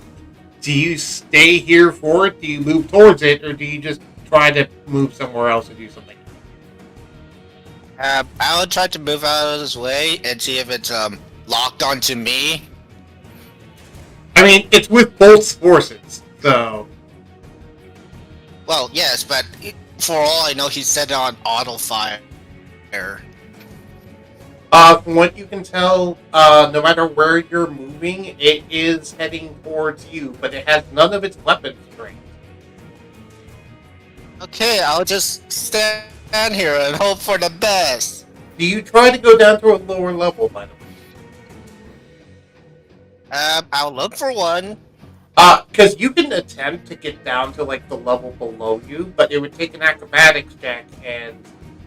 Do you stay here for it? Do you move towards it? Or do you just try to move somewhere else or do something? I'll try to move out of his way and see if it's locked onto me. I mean, it's with both forces, so... Well, yes, but for all I know, he's set it on auto fire. From what you can tell, no matter where you're moving, it is heading towards you, but it has none of its weapons trained. Okay, I'll just stand here and hope for the best. Do you try to go down to a lower level, by the way? I'll look for one. Because you can attempt to get down to, like, the level below you, but it would take an acrobatics check and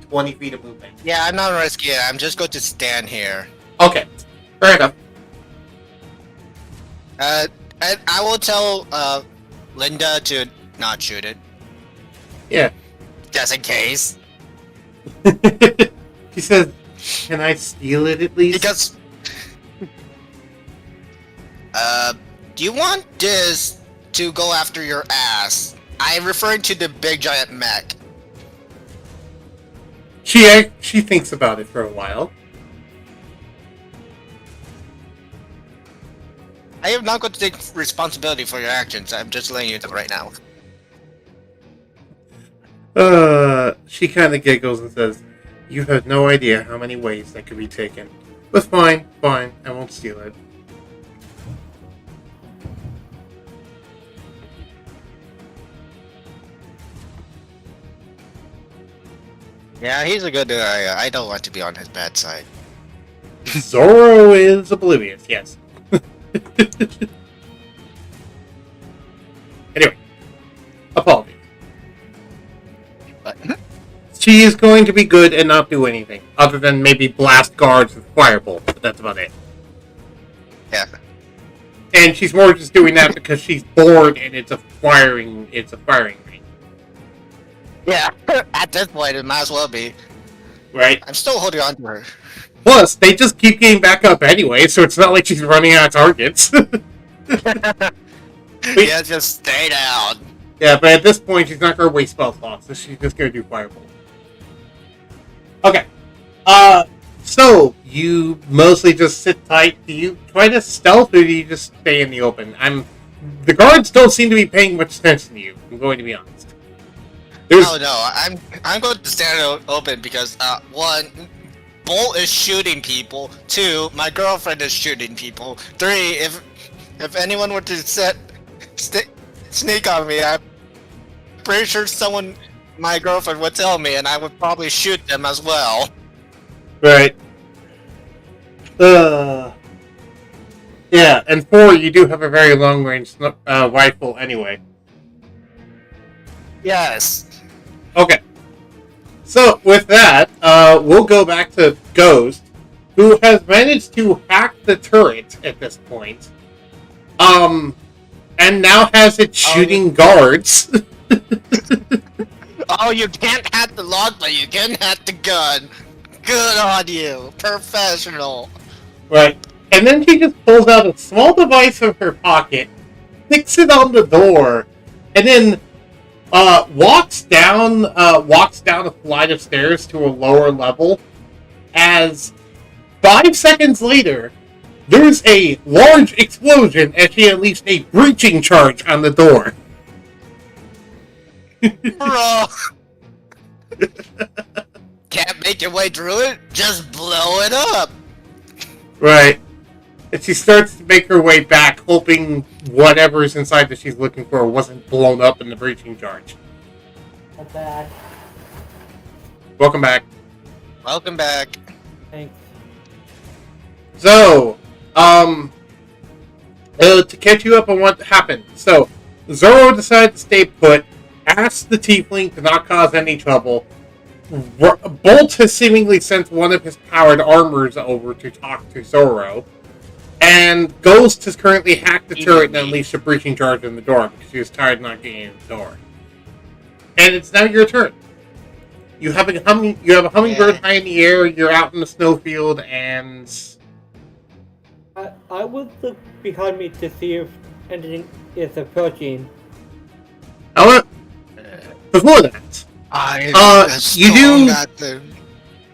20 feet of movement. Yeah, I'm not risking it. I'm just going to stand here. Okay, fair enough. And I will tell, Linda to not shoot it. Yeah. Just in case. She says, can I steal it at least? Because... do you want this to go after your ass? I'm referring to the big giant mech. She thinks about it for a while. I am not going to take responsibility for your actions. I'm just letting you know right now. She kind of giggles and says, you have no idea how many ways that could be taken. But fine, I won't steal it. Yeah, he's a good guy. I don't want to be on his bad side. Zoro is oblivious, yes. Anyway, apologies. But She is going to be good and not do anything, other than maybe blast guards with firebolt, but that's about it. yeah, And she's more just doing that because she's bored and it's a firing range. yeah. At this point, it might as well be. Right? I'm still holding on to her. Plus, they just keep getting back up anyway, so it's not like she's running out of targets. Yeah, just stay down. Yeah, but at this point, she's not going to waste spell slots, so she's just going to do firebolt. Okay. So, you mostly just sit tight. Do you try to stealth, or do you just stay in the open? The guards don't seem to be paying much attention to you, I'm going to be honest. Oh no, I'm going to stand open because one, Bolt is shooting people. Two, my girlfriend is shooting people. Three, if anyone were to sneak on me, I'm pretty sure my girlfriend would tell me, and I would probably shoot them as well. Right. Yeah, and 4, you do have a very long-range rifle anyway. Yes. Okay. So, with that, we'll go back to Ghost, who has managed to hack the turret at this point. And now has it shooting guards. Oh, you can't hack the lock, but you can hack the gun. Good on you. Professional. Right. And then she just pulls out a small device from her pocket, sticks it on the door, and then walks down a flight of stairs to a lower level. As 5 seconds later, there's a large explosion as she unleashed a breaching charge on the door. Bro. Can't make your way through it? Just blow it up. Right. And she starts to make her way back, hoping whatever's inside that she's looking for wasn't blown up in the breaching charge. I'm back. Welcome back. Welcome back. Thanks. So, to catch you up on what happened. So, Zoro decided to stay put, asked the Tiefling to not cause any trouble. Bolt has seemingly sent one of his powered armors over to talk to Zoro. And Ghost has currently hacked the turret and unleashed a breaching charge on the door because she was tired of not getting in the door. And it's now your turn. You have a hummingbird high in the air, you're out in the snowfield, and... I would look behind me to see if anything is approaching. Before that, you do...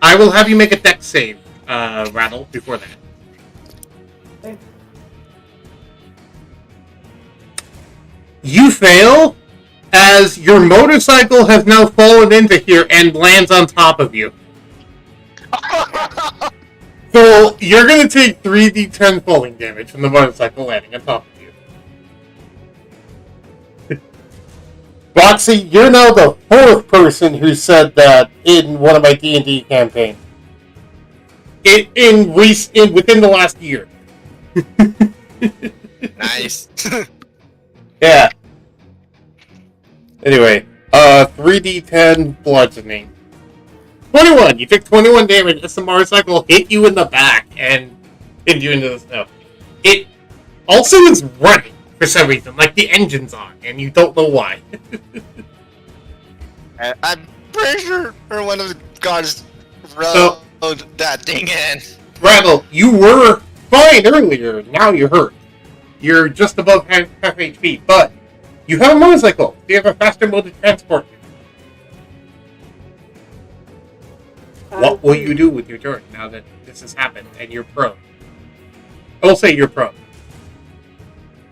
I will have you make a dex save, Rattle, before that. Okay. You fail, as your motorcycle has now fallen into here and lands on top of you. So, you're going to take 3d10 falling damage from the motorcycle landing on top of you. Roxy, you're now the 4th person who said that in one of my D&D campaigns. Within the last year. Nice. Yeah. Anyway, 3d10 bludgeoning. 21! You took 21 damage as the motorcycle hit you in the back and pinned you into the snow. It also is running for some reason, like the engine's on, and you don't know why. I'm pretty sure one of the guards rode that thing in. Rattle, you were fine earlier, now you're hurt. You're just above half HP, but you have a motorcycle. You have a faster mode of transport. What will you do with your turn now that this has happened and you're prone? I will say you're prone.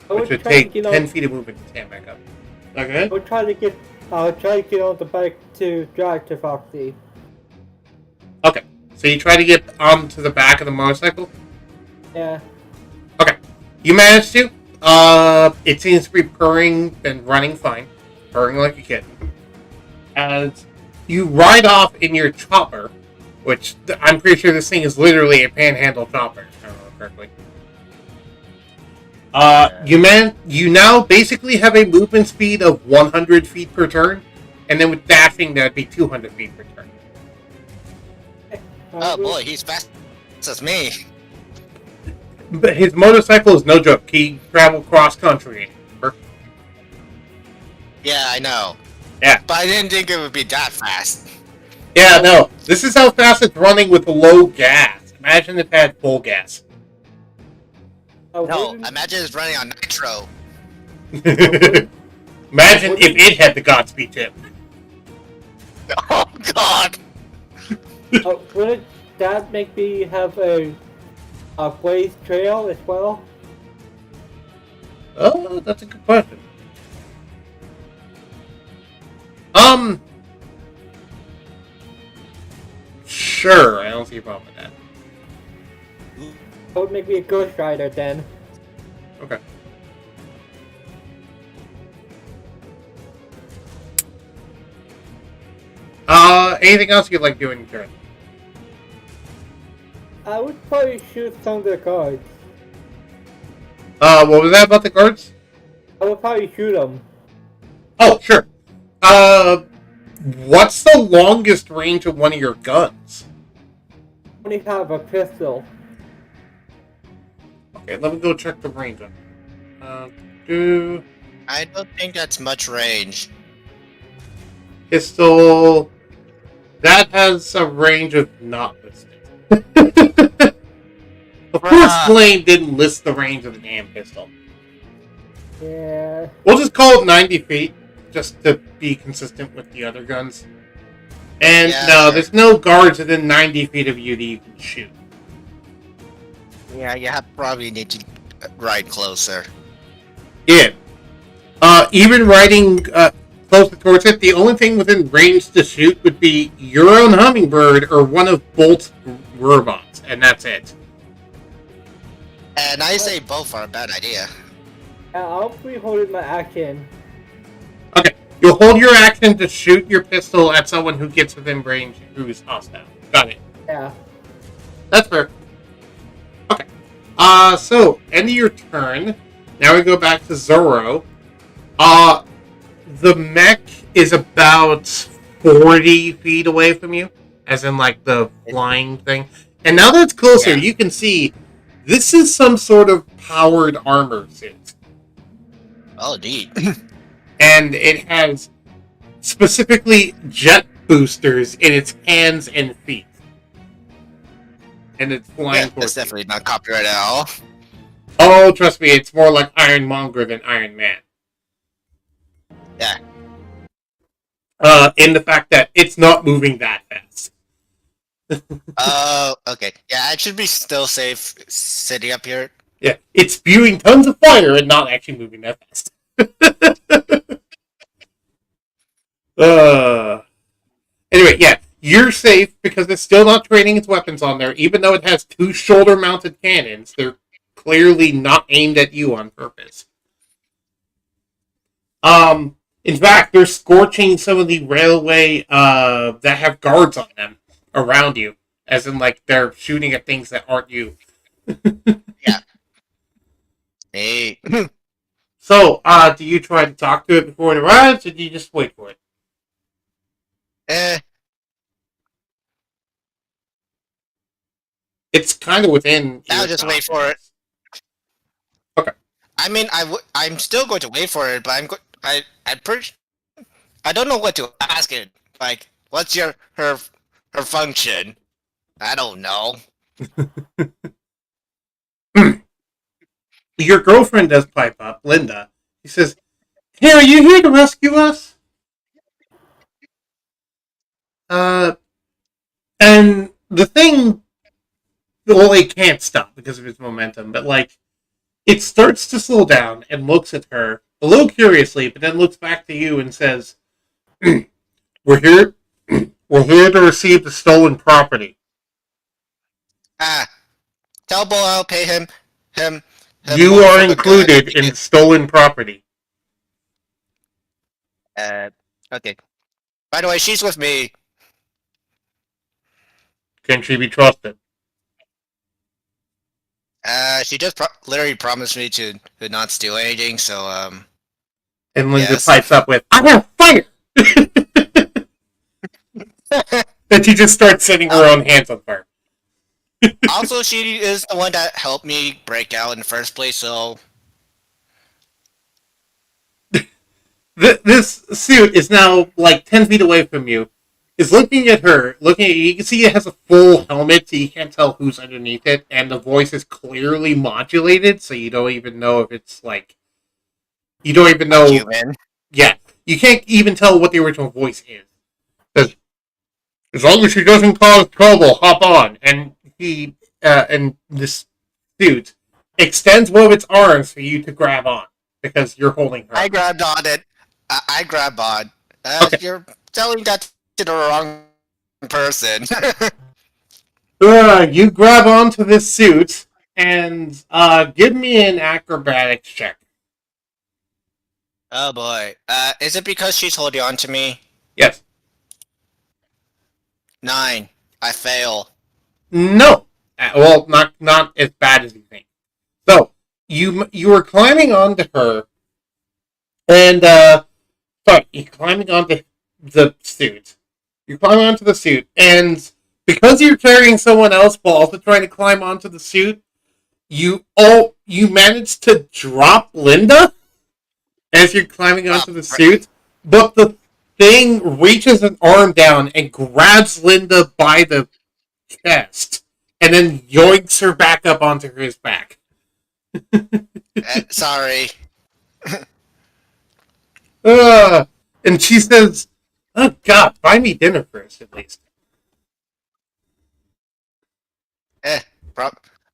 Which would take 10 feet of movement to stand back up. Okay? I'll try to get on the bike to drive to Foxy. Okay. So you try to get onto the back of the motorcycle? Yeah. Okay. You managed to. It seems to be purring and running fine. Purring like a kid. And you ride off in your chopper, which I'm pretty sure this thing is literally a panhandle chopper, if I remember correctly. You now basically have a movement speed of 100 feet per turn, and then with dashing, that'd be 200 feet per turn. Oh boy, he's fast as me. But his motorcycle is no joke. He traveled cross country. Yeah, I know. Yeah. But I didn't think it would be that fast. Yeah, no. This is how fast it's running with low gas. Imagine if it had full gas. No, imagine it's running on nitro. Imagine if it had the Godspeed tip. Oh god! Wouldn't that make me have a blaze trail as well? Oh, that's a good question. Sure, I don't see a problem with that. That would make me a Ghost Rider then. Okay. Anything else you'd like doing, turn? I would probably shoot some of the guards. What was that about the guards? I would probably shoot them. Oh, sure. What's the longest range of one of your guns? I only have a pistol. Okay, let me go check the range on it. I don't think that's much range. Pistol. That has a range of not listed. Of course, Blaine didn't list the range of the damn pistol. Yeah. We'll just call it 90 feet, just to be consistent with the other guns. And Yeah, no, sure. there's no guards within 90 feet of you that you can shoot. Yeah, you probably need to ride closer. Yeah. Even riding closer towards it, the only thing within range to shoot would be your own hummingbird or one of Bolt's robots, and that's it. And I say both are a bad idea. I'll be holding my action. Okay, you'll hold your action to shoot your pistol at someone who gets within range who's hostile. Got it. Yeah. That's fair. Okay. So, end of your turn. Now we go back to Zoro. The mech is about 40 feet away from you, as in, like, the flying thing. And now that it's closer, you can see this is some sort of powered armor suit. Oh, neat. And it has specifically jet boosters in its hands and feet. And it's flying Yeah, towards that's you. definitely not copyright at all. Oh, trust me, it's more like Ironmonger than Iron Man. Yeah. In the fact that it's not moving that fast. Oh, okay. Yeah, I should be still safe sitting up here. Yeah, it's spewing tons of fire and not actually moving that fast. Anyway, yeah, you're safe because it's still not training its weapons on there, even though it has two shoulder-mounted cannons. They're clearly not aimed at you on purpose. In fact, they're scorching some of the railway that have guards on them around you, as in, like, they're shooting at things that aren't you. Yeah. Hey. So, do you try to talk to it before it arrives, or do you just wait for it? It's kind of within. I'll just wait for it. Okay. I mean, I'm still going to wait for it, but I'm pretty. I don't know what to ask it. Like, what's her function? I don't know. Your girlfriend does pipe up, Linda. He says, "Hey, are you here to rescue us?" And the thing, well, it can't stop because of its momentum, but, like, it starts to slow down and looks at her a little curiously, but then looks back to you and says, we're here to receive the stolen property. Tell Bo I'll pay him You more are for the included gun. in stolen property. Okay. By the way, she's with me. Can she be trusted? She just literally promised me to not steal anything, so, And Linda yes. pipes up with, "I have fire!" Then she just starts setting her own hands on fire. Also, she is the one that helped me break out in the first place, so... This suit is now like 10 feet away from you. Is looking at her, looking at you. You can see it has a full helmet, so you can't tell who's underneath it, and the voice is clearly modulated, so you don't even know if it's like. You don't even know. Human. Yeah, you can't even tell what the original voice is. As long as she doesn't cause trouble, hop on. And and this suit extends one of its arms for you to grab on because you're holding her. I grabbed on it. I grabbed on. Okay. You're telling that to the wrong person. You grab onto this suit and give me an acrobatics check. Oh boy. Is it because she's holding on to me? Yes. 9. I fail. No. Well, not as bad as you think. So you were climbing onto her, and sorry, you're climbing onto the suit. You're climbing onto the suit, and because you're carrying someone else while also trying to climb onto the suit, you managed to drop Linda as you're climbing onto the suit, but the thing reaches an arm down and grabs Linda by the chest, and then yoinks her back up onto his back. Sorry. And she says, "Oh God, buy me dinner first, at least."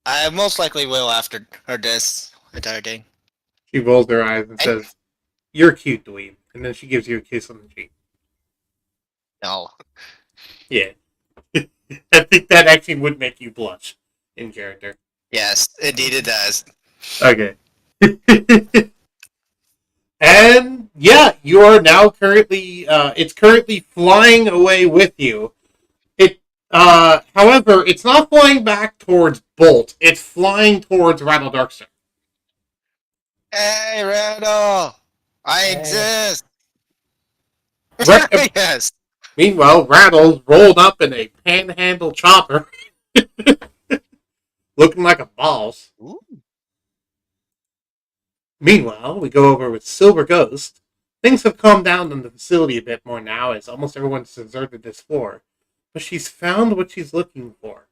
I most likely will after this entire thing. She rolls her eyes and says, "You're cute, dweeb." And then she gives you a kiss on the cheek. No. Yeah. I think that actually would make you blush in character. Yes, indeed it does. Okay. And yeah, you are now currently it's currently flying away with you. However, it's not flying back towards Bolt. It's flying towards Rattle Darkstar. Hey, Randall! I exist! Right. Yes! Meanwhile, Rattle's rolled up in a panhandle chopper. Looking like a boss. Ooh. Meanwhile, we go over with Silver Ghost. Things have calmed down in the facility a bit more now as almost everyone's deserted this floor. But she's found what she's looking for.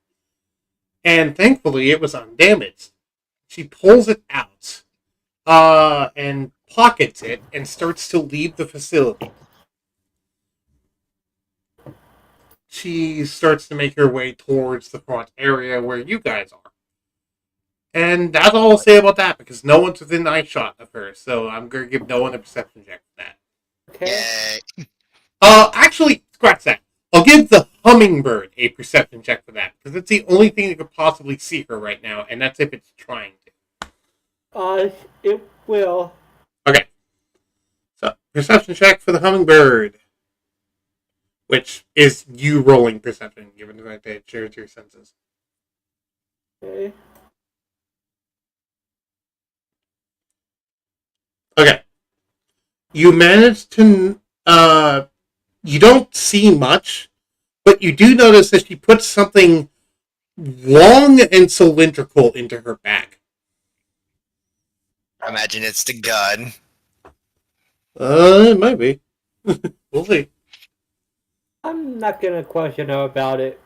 And thankfully, it was undamaged. She pulls it out, and pockets it, and starts to leave the facility. She starts to make her way towards the front area where you guys are. And that's all I'll say about that, because no one's within eyeshot of her, so I'm going to give no one a perception check for that. Okay. Yay. Actually, scratch that. I'll give the hummingbird a perception check for that, because it's the only thing that could possibly see her right now, and that's if it's trying to. It will. Okay. So, perception check for the hummingbird. Which is you rolling perception, given the fact that it shares your senses. Okay. Okay. You manage to, you don't see much, but you do notice that she puts something long and cylindrical into her bag. I imagine it's the gun. It might be. We'll see. I'm not gonna question her about it.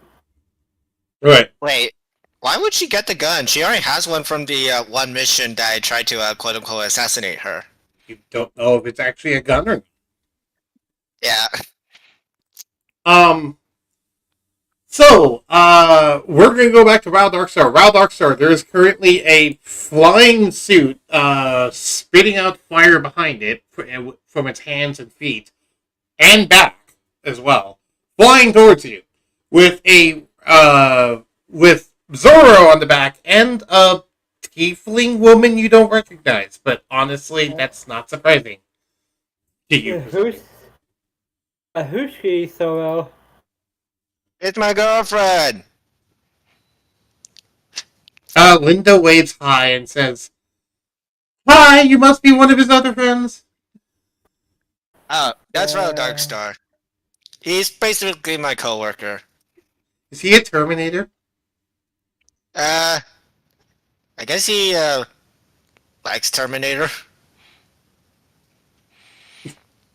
Right. Wait, why would she get the gun? She already has one from the one mission that I tried to quote-unquote assassinate her. You don't know if it's actually a gun or not. Yeah. So, we're going to go back to Ral Darkstar. Ral Darkstar, there is currently a flying suit, spitting out fire behind it from its hands and feet, and back as well, flying towards you with with Zoro on the back and a tiefling woman you don't recognize. But honestly, that's not surprising to you. Who's she, Solo? It's my girlfriend. Linda waves hi and says, "Hi, you must be one of his other friends." Oh, that's Ro Uh, Darkstar. He's basically my coworker. Is he a Terminator? Uh, I guess he likes Terminator.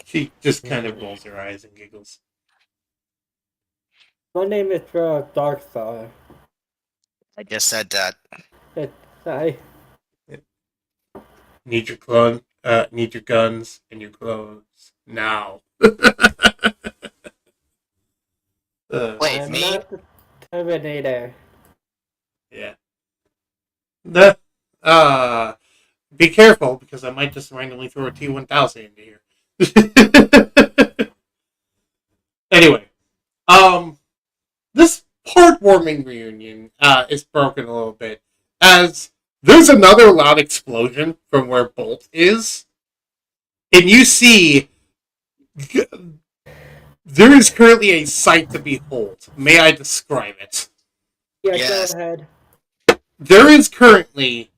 She just kind of rolls her eyes and giggles. my name is Darkstar. I just said that. It's I. Need need your guns and your clothes now. Wait, I'm me? not the Terminator. Yeah. The be careful because I might just randomly throw a T-1000 into here. Anyway, this heartwarming reunion is broken a little bit as there's another loud explosion from where Bolt is, and you see there is currently a sight to behold. May I describe it? Yeah, Yes. go ahead. There is currently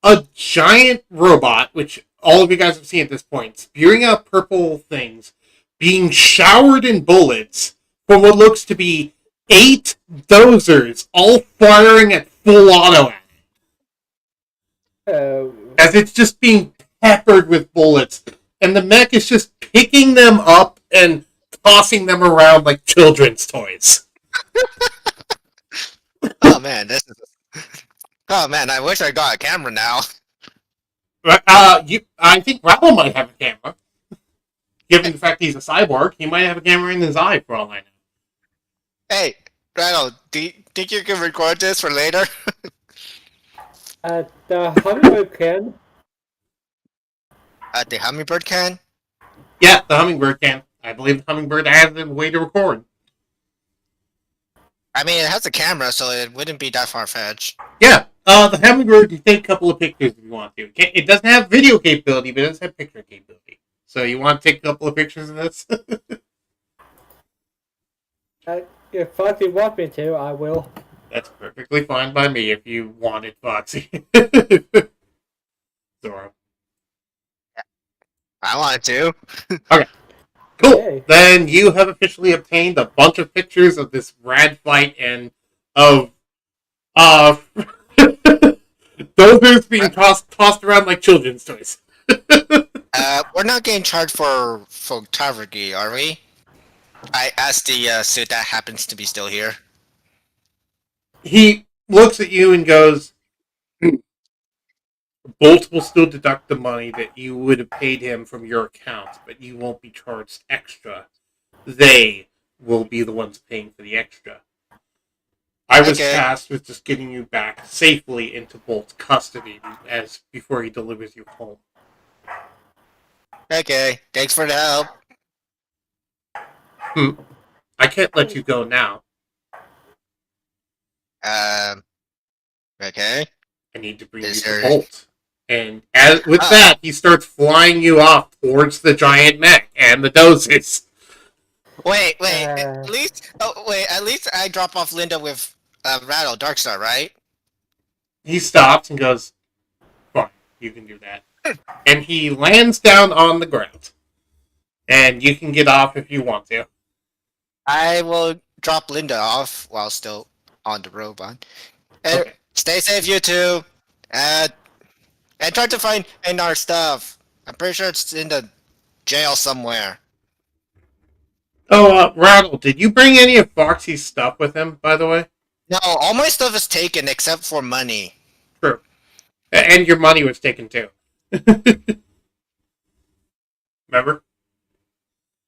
a giant robot, which all of you guys have seen at this point, spewing out purple things, being showered in bullets from what looks to be 8 dozers, all firing at full auto at it, Oh. as it's just being peppered with bullets, and the mech is just picking them up and tossing them around like children's toys. Oh man, this is. Oh man, I wish I got a camera now. I think Rattle might have a camera. Given the fact he's a cyborg, he might have a camera in his eye for all I know. Hey, Randall, do you think you can record this for later? The Hummingbird can. The hummingbird can? Yeah, the hummingbird can. I believe the hummingbird has a way to record. I mean, it has a camera, so it wouldn't be that far-fetched. Yeah, the hummingbird can take a couple of pictures if you want to. It doesn't have video capability, but it does have picture capability. So you want to take a couple of pictures of this? If Foxy wants me to, I will. That's perfectly fine by me if you wanted Foxy. Zoro. I wanted to. Cool. Okay. Then you have officially obtained a bunch of pictures of this rad fight and of those being tossed around like children's toys. We're not getting charged for photography, are we? I asked the suit that happens to be still here. He looks at you and goes, Bolt will still deduct the money that you would have paid him from your account, but you won't be charged extra. They will be the ones paying for the extra. I was tasked with just getting you back safely into Bolt's custody as before he delivers you home. Okay, thanks for the help. I can't let you go now. Okay. I need to bring you to Bolt. And with that, he starts flying you off towards the giant mech and the doses. Wait. At least I drop off Linda with Rattle Darkstar, right? He stops and goes, "Fine, you can do that." And he lands down on the ground. And you can get off if you want to. I will drop Linda off while still on the robot. And Okay. Stay safe, you two. And try to find our stuff. I'm pretty sure it's in the jail somewhere. Oh, Rattle, did you bring any of Foxy's stuff with him, by the way? No, all my stuff is taken except for money. True. And your money was taken too. Remember?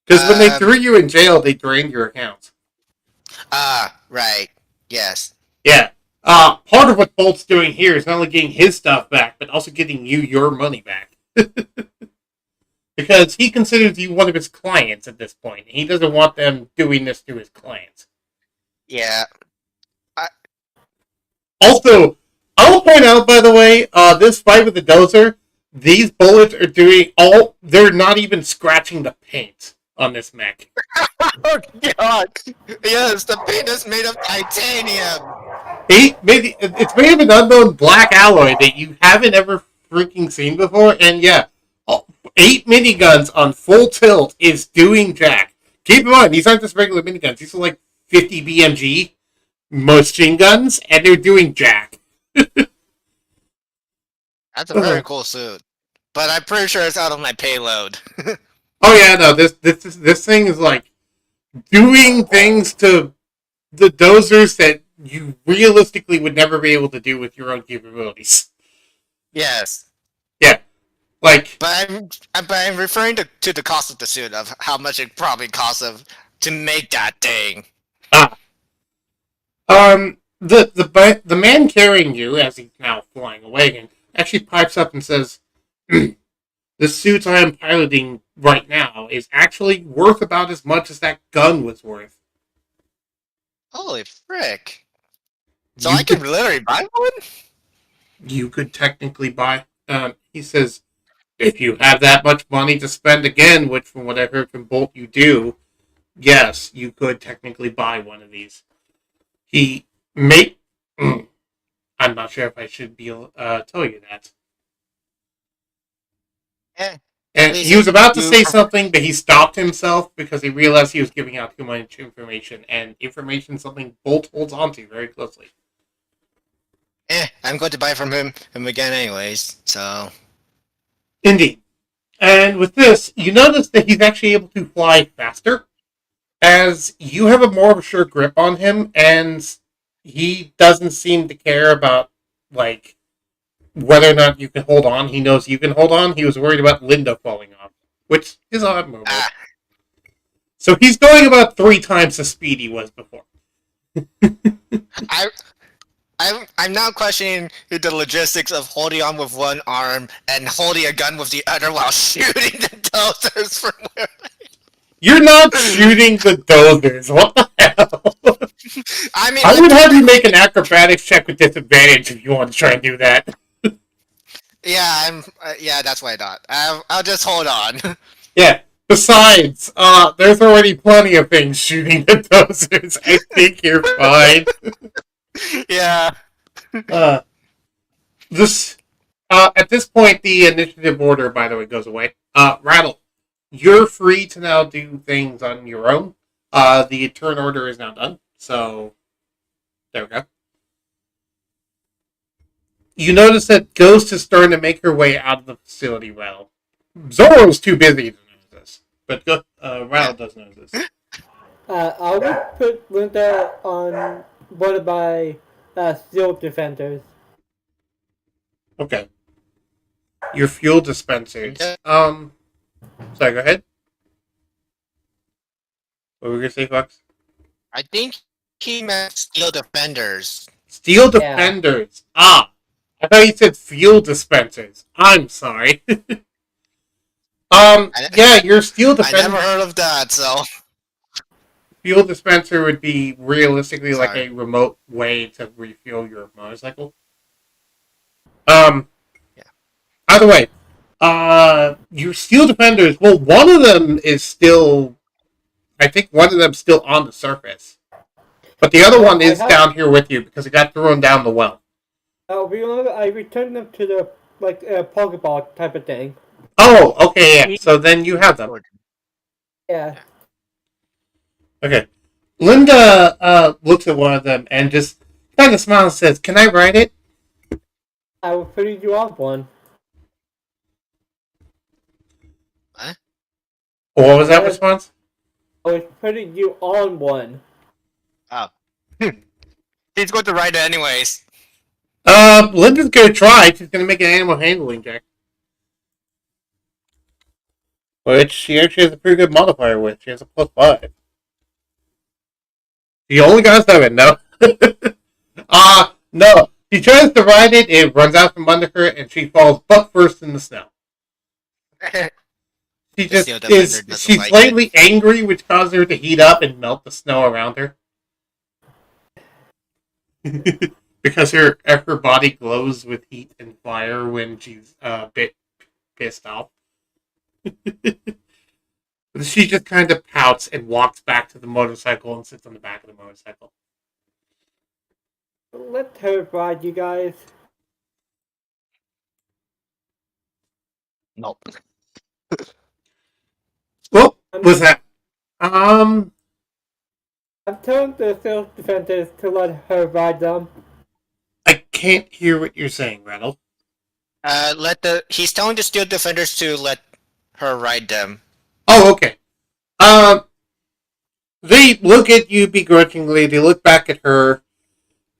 Because when they threw you in jail, they drained your account. Right. Yes. Yeah. Part of what Bolt's doing here is not only getting his stuff back, but also getting you your money back. Because he considers you one of his clients at this point. And he doesn't want them doing this to his clients. Yeah. Also, I'll point out, by the way, this fight with the dozer, these bullets are they're not even scratching the paint on this mech. Oh god! Yes, the paint is made of titanium! It's made of an unknown black alloy that you haven't ever freaking seen before, and yeah, 8 miniguns on full tilt is doing jack. Keep in mind, these aren't just regular miniguns. These are like 50 BMG machine guns, and they're doing jack. That's a very cool suit. But I'm pretty sure it's out of my payload. Oh yeah, no, this thing is like doing things to the dozers that you realistically would never be able to do with your own capabilities. Yes. Yeah, like. But I'm referring to the cost of the suit, of how much it probably costs to make that thing. The man carrying you, as he's now flying away again, actually pipes up and says, "The suit I am piloting right now is actually worth about as much as that gun was worth." Holy frick! So I can literally buy one? You could technically buy. He says, if you have that much money to spend again, which from what I heard from Bolt you do, yes, you could technically buy one of these. He may. I'm not sure if I should be tell you that. And he was about to say something, but he stopped himself because he realized he was giving out too much information, and information is something Bolt holds onto very closely. I'm going to buy from him again anyways, so... Indeed. And with this, you notice that he's actually able to fly faster, as you have a more of a sure grip on him, and he doesn't seem to care about, like, whether or not you can hold on. He knows you can hold on. He was worried about Linda falling off, which is admirable. So he's going about 3 times the speed he was before. I'm now questioning the logistics of holding on with one arm and holding a gun with the other while shooting the dozers from where... You're not shooting the dozers. What the hell? I mean, I would have you make an acrobatics check with disadvantage if you want to try and do that. Yeah, yeah, that's what I thought. I'll just hold on. Yeah. Besides, there's already plenty of things shooting the dozers. I think you're fine. Yeah. At this point, the initiative order, by the way, goes away. Rattle, you're free to now do things on your own. The turn order is now done, so there we go. You notice that Ghost is starting to make her way out of the facility, Rattle. Zoro's too busy to notice this, but Rattle does notice this. I would put Linda on one of my steel defenders. Okay. Your fuel dispensers. Sorry, go ahead. What were you going to say, Fox? I think he meant steel defenders. Steel defenders. Yeah. I thought you said fuel dispensers. I'm sorry. Yeah, your steel dispenser. I never heard of that, so... Fuel dispenser would be realistically like a remote way to refuel your motorcycle. Yeah. Either way, your steel defenders, well, one of them is still... I think one of them's still on the surface. But the other one is down here with you because it got thrown down the well. I returned them to the, Pokeball type of thing. Oh, okay, yeah. So then you have them. Yeah. Okay. Linda looks at one of them and just kind of smiles and says, "Can I ride it?" I will put you on one. What? What was that response? I was putting you on one. Oh. He's going to ride it anyways. Linda's gonna try. She's gonna make an animal handling check. Which she actually has a pretty good modifier with. She has a +5. The only guys have it, no. No. She tries to ride it, it runs out from under her, and she falls butt first in the snow. She just she's slightly angry, which causes her to heat up and melt the snow around her. Because her body glows with heat and fire when she's a bit pissed off. She just kind of pouts and walks back to the motorcycle and sits on the back of the motorcycle. Let her ride, you guys. Nope. Well, was that? I'm telling the self-defenders to let her ride them. I can't hear what you're saying, Rattle. He's telling the steel defenders to let her ride them. Oh, okay. They look at you begrudgingly. They look back at her,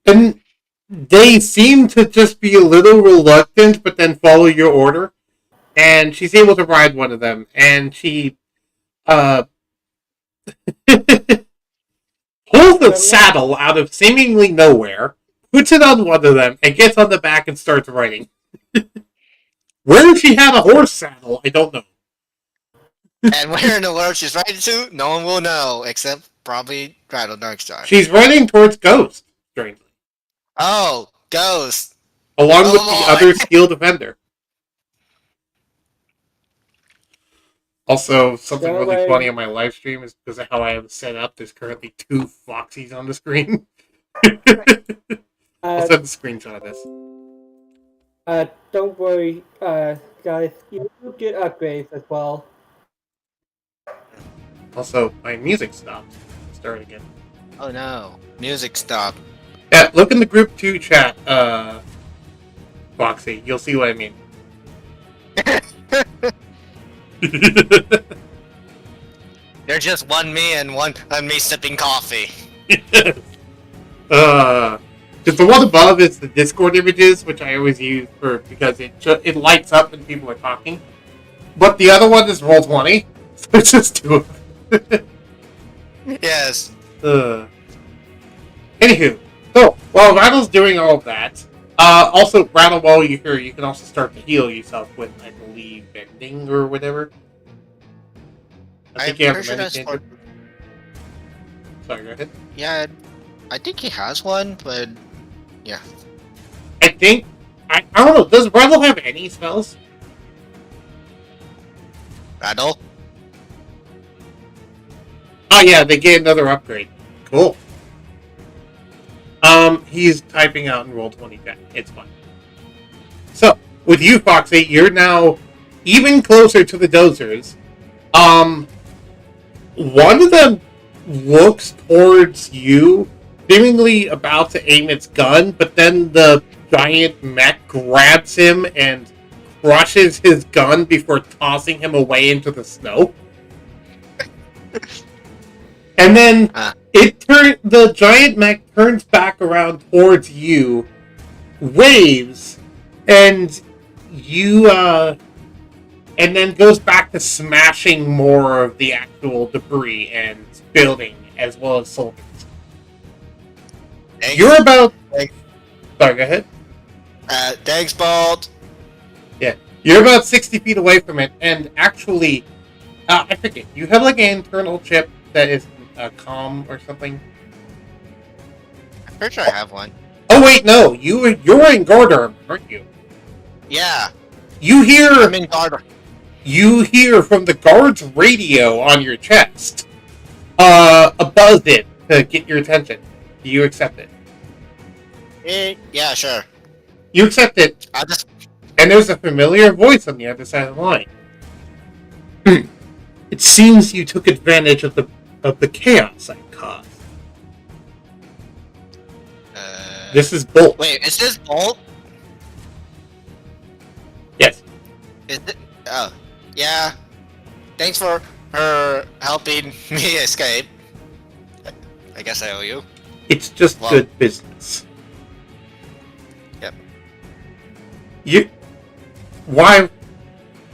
and they seem to just be a little reluctant, but then follow your order. And she's able to ride one of them, and she pulls the saddle out of seemingly nowhere, puts it on one of them, and gets on the back and starts riding. Where she had a horse saddle, I don't know. And where in the world she's riding to, no one will know, except probably Rattle Darkstar. She's running towards Ghost, strangely. Oh, Ghost. Along with the other steel defender. Also, something really funny on my live stream is because of how I have it set up, there's currently 2 Foxies on the screen. I'll send a screenshot of this. Don't worry, guys. You will get upgrades as well. Also, my music stopped. Start again. Oh no. Music stopped. Yeah, look in the group 2 chat, Foxy. You'll see what I mean. There's just one me and one me sipping coffee. Because the one above is the Discord images, which I always use because it lights up when people are talking. But the other one is Roll20, so it's just 2 of them. Yes. Anywho, so while Rattle's doing all of that, also Rattle, while you're here, you can also start to heal yourself with, I believe, bending or whatever. I think you have a medicine. Sorry, go ahead. Yeah, I think he has one, but yeah. I don't know. Does Rattle have any spells? Rattle? Oh yeah, they get another upgrade. Cool. He's typing out in Roll20 chat. It's fine. So, with you, Foxy, you're now even closer to the dozers. One of them looks towards you, seemingly about to aim its gun, but then the giant mech grabs him and crushes his gun before tossing him away into the snow. And then the giant mech turns back around towards you, waves, and you and then goes back to smashing more of the actual debris and building as well as soldiers. Thanks. You're about. Sorry, go ahead. Thanks, Bald. Yeah, you're about 60 feet away from it, and actually, I forget. You have like an internal chip that is calm or something. I'm pretty sure I have one. Oh wait, no, you're in guard armor, aren't you? Yeah. I'm in guard armor. You hear from the guard's radio on your chest a buzz in to get your attention. Do you accept it? Yeah, sure. You accept it. And there's a familiar voice on the other side of the line. It seems you took advantage of the chaos I caused. This is Bolt. Wait, is this Bolt? Yes. Is it? Oh, yeah. Thanks for helping me escape. I guess I owe you. It's just good business. Yep. Why?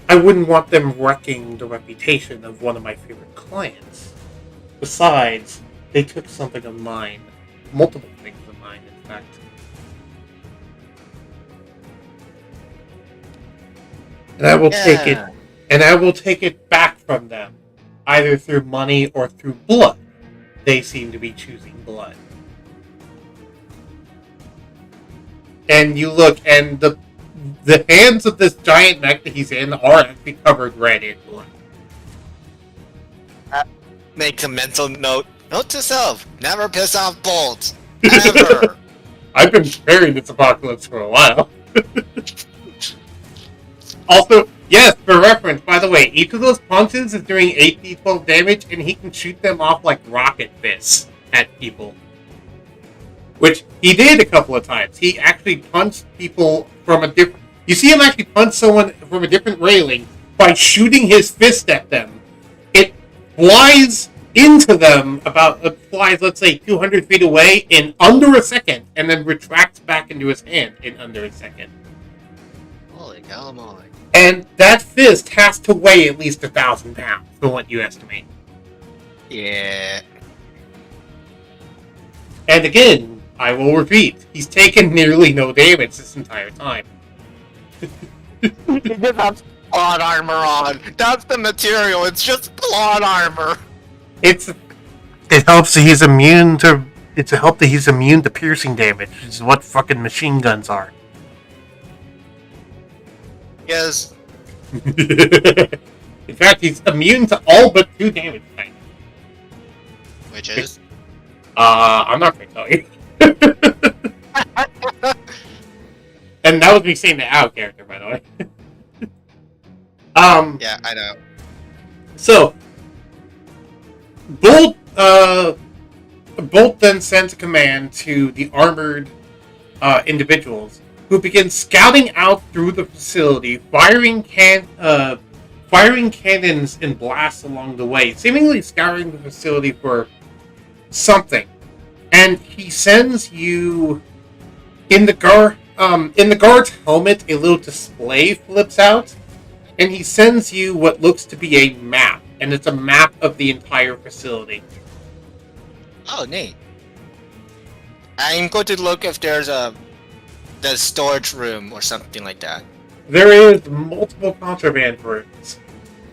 I wouldn't want them wrecking the reputation of one of my favorite clients. Besides, they took something of mine. Multiple things of mine, in fact. And I will take it. And I will take it back from them, either through money or through blood. They seem to be choosing blood. And you look, and the hands of this giant mech that he's in are actually covered red in blood. Make a mental note. Note to self: never piss off Bolt. Ever. I've been preparing this apocalypse for a while. Also, yes, for reference, by the way, each of those punches is doing 8d12 damage, and he can shoot them off like rocket fists at people. Which he did a couple of times. He actually punched people from a different... You see him actually punch someone from a different railing by shooting his fist at them. It flies into them flies, let's say, 200 feet away in under a second, and then retracts back into his hand in under a second. Holy calamari. And that fist has to weigh at least 1,000 pounds, from what you estimate. Yeah. And again, I will repeat, he's taken nearly no damage this entire time. He just has plot armor on. That's the material. It's just plot armor. It helps that he's immune to... It's a help that he's immune to piercing damage, which is what fucking machine guns are. Yes. In fact, he's immune to all but 2 damage types. Which is? I'm not going to tell you. And that was me saying the OW character, by the way. Yeah, I know. So, Bolt then sends a command to the armored individuals, who begin scouting out through the facility, firing cannons and blasts along the way, seemingly scouring the facility for something. And he sends you in the guard's helmet. A little display flips out, and he sends you what looks to be a map, and it's a map of the entire facility. Oh, neat. I'm going to look if there's the storage room or something like that. There is multiple contraband rooms,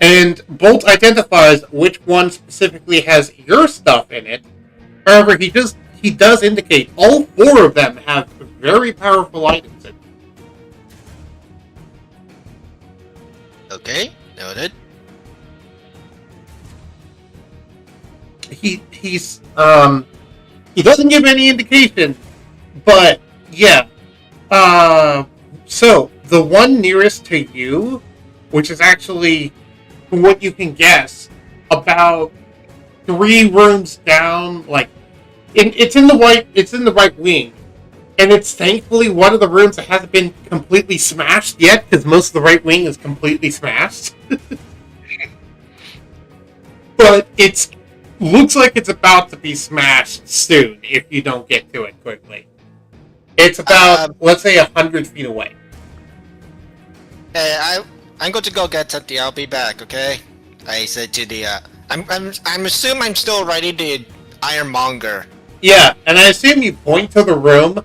and Bolt identifies which one specifically has your stuff in it. However, he does indicate all 4 of them have very powerful items in it. Okay, noted. He doesn't give any indication, but yeah. So the one nearest to you, which is actually, from what you can guess, about 3 rooms down, like it's in the right wing, and it's thankfully one of the rooms that hasn't been completely smashed yet, because most of the right wing is completely smashed. But it's looks like it's about to be smashed soon if you don't get to it quickly. It's about, let's say, 100 feet away. Hey, I'm going to go get something. I'll be back. Okay. I said to the. I'm assuming I'm still writing the Ironmonger. Yeah, and I assume you point to the room,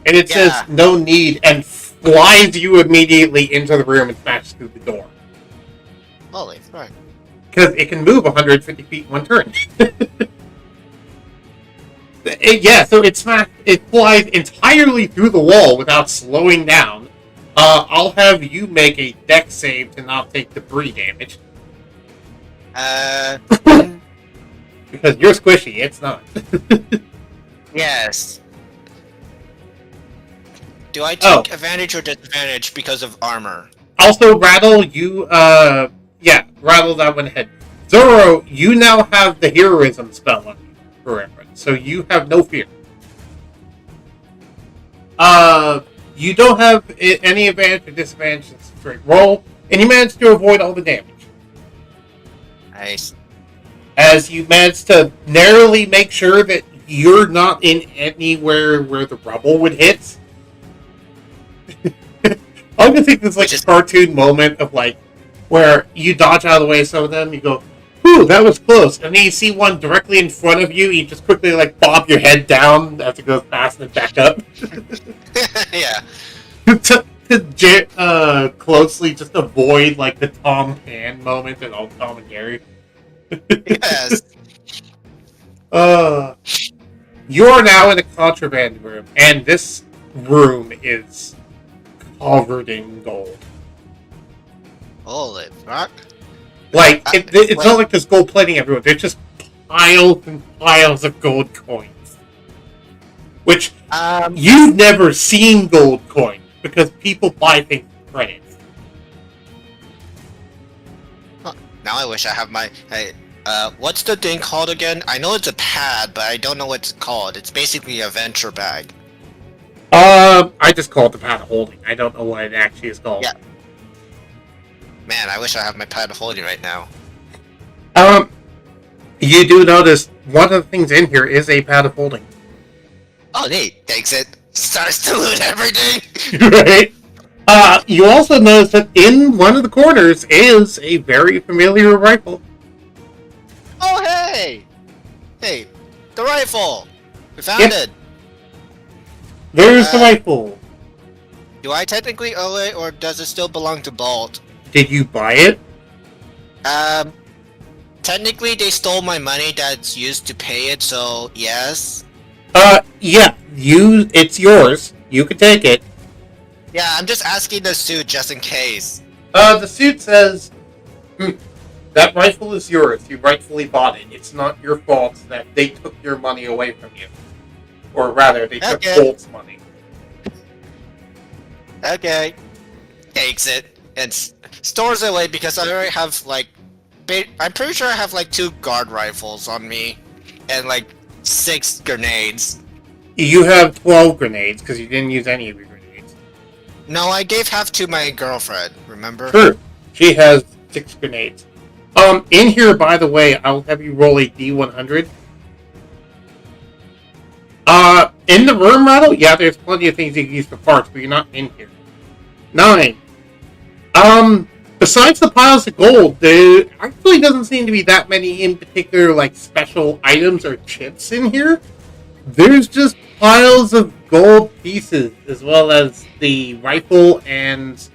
and it says no need, and flies you immediately into the room and smashes through the door. Holy fuck. Because it can move 150 feet in one turn. Yeah, so it flies entirely through the wall without slowing down. I'll have you make a dex save to not take debris damage. Because you're squishy, it's not. Yes. Do I take advantage or disadvantage because of armor? Also, Rattle, Rattle that went ahead. Zoro, you now have the heroism spell on you, for reference, so you have no fear. You don't have any advantage or disadvantage in straight roll, and you managed to avoid all the damage. Nice. As you managed to narrowly make sure that you're not in anywhere where the rubble would hit. I'm gonna think this cartoon moment of where you dodge out of the way of some of them, you go, "Ooh, that was close," and then you see one directly in front of you, you just quickly bob your head down as it goes past and then back up. Yeah. to closely just avoid the Tom Hand moment in old Tom and Jerry. Yes. You are now in a contraband room, and this room is covered in gold. Holy fuck. Like, it's not like there's gold plating everywhere. There's just piles and piles of gold coins. Which, you've never seen gold coins, because people buy things for credits. Now I wish I have my... what's the thing called again? I know it's a pad, but I don't know what it's called. It's basically a venture bag. I just call it the pad of holding. I don't know what it actually is called. Yeah. Man, I wish I have my pad of holding right now. You do notice one of the things in here is a pad of holding. Oh, neat. Takes it. Starts to loot everything. Right? You also notice that in one of the corners is a very familiar rifle. Oh, hey! Hey, the rifle! We found it! There's the rifle. Do I technically owe it, or does it still belong to Bolt? Did you buy it? Technically they stole my money that's used to pay it, so yes. Yeah. It's yours. You can take it. Yeah, I'm just asking the suit just in case. The suit says, that rifle is yours. You rightfully bought it. It's not your fault that they took your money away from you. Or rather, they took Bolt's money. Okay. Takes it and stores it away because I already have, like... I'm pretty sure I have, like, 2 guard rifles on me. And, like, 6 grenades. You have 12 grenades, because you didn't use any of your grenades. No, I gave half to my girlfriend, remember? Sure. She has 6 grenades. In here, by the way, I'll have you roll a D100. In the room, Rattle, yeah, there's plenty of things you can use for parts, but you're not in here. 9. Besides the piles of gold, there actually doesn't seem to be that many in particular, like, special items or chips in here. There's just piles of gold pieces, as well as the rifle and,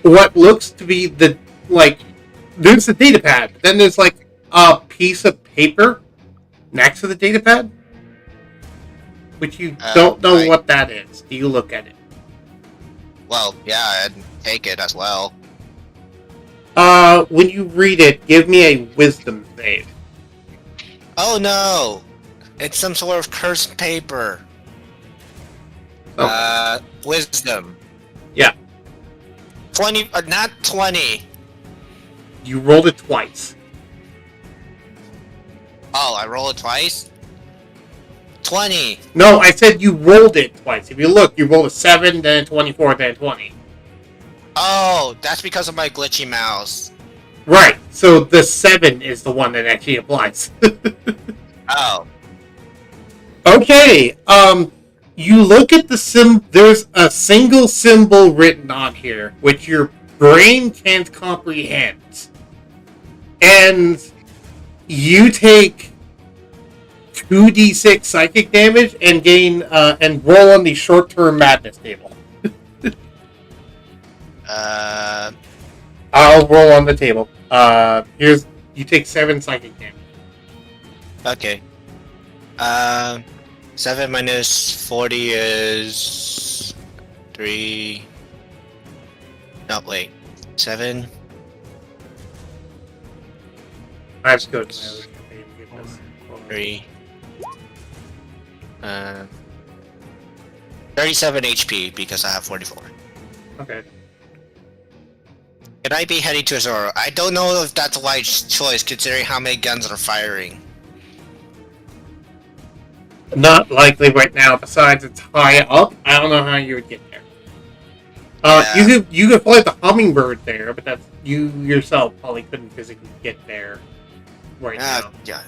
what looks to be the, like, there's the data pad, but then there's, like, a piece of paper next to the data pad, which you don't know what that is. Do you look at it? Well, yeah, I'd take it as well. When you read it, give me a wisdom save. Oh no! It's some sort of cursed paper. Oh. Wisdom. Yeah. 20, not 20. You rolled it twice. Oh, I roll it twice? 20. No, I said you rolled it twice. If you look, you rolled a 7, then a 24, then a 20. Oh, that's because of my glitchy mouse. Right, so the 7 is the one that actually applies. Oh. Okay, you look at the there's a single symbol written on here, which your brain can't comprehend. And you take 2d6 psychic damage and gain, and roll on the short-term madness table. I'll roll on the table. You take 7 psychic damage. Okay. 7 minus 40 is 3. No, wait. 7. I have to go to my other campaign to get this. 3. 37 HP because I have 44. Okay. Can I be heading to Azora? I don't know if that's a wise choice considering how many guns are firing. Not likely right now. Besides, it's high up. I don't know how you would get there. Yeah. You could fly the hummingbird there, but that's you yourself probably couldn't physically get there right now. Yeah.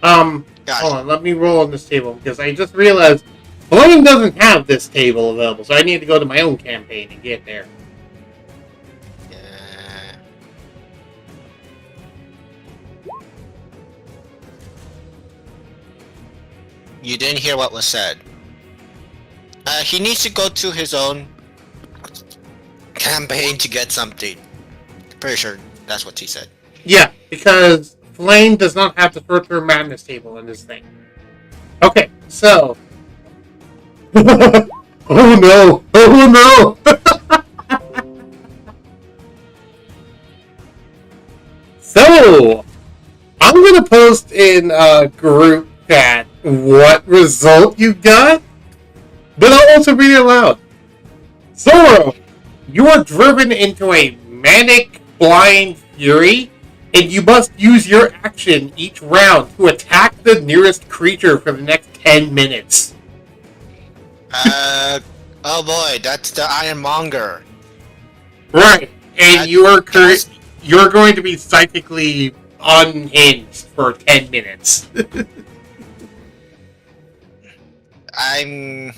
Hold on. Let me roll on this table because I just realized Blaine doesn't have this table available, so I need to go to my own campaign and get there. You didn't hear what was said. He needs to go to his own campaign to get something. Pretty sure that's what he said. Yeah, because Flame does not have the short-term madness table in this thing. Okay, so... oh no! Oh no! So, I'm going to post in a group chat what result you got, but I'll also read it aloud. Zoro, you are driven into a manic, blind fury, and you must use your action each round to attack the nearest creature for the next 10 minutes. Oh boy, that's the Ironmonger. Right, and you're going to be psychically unhinged for 10 minutes. I'm...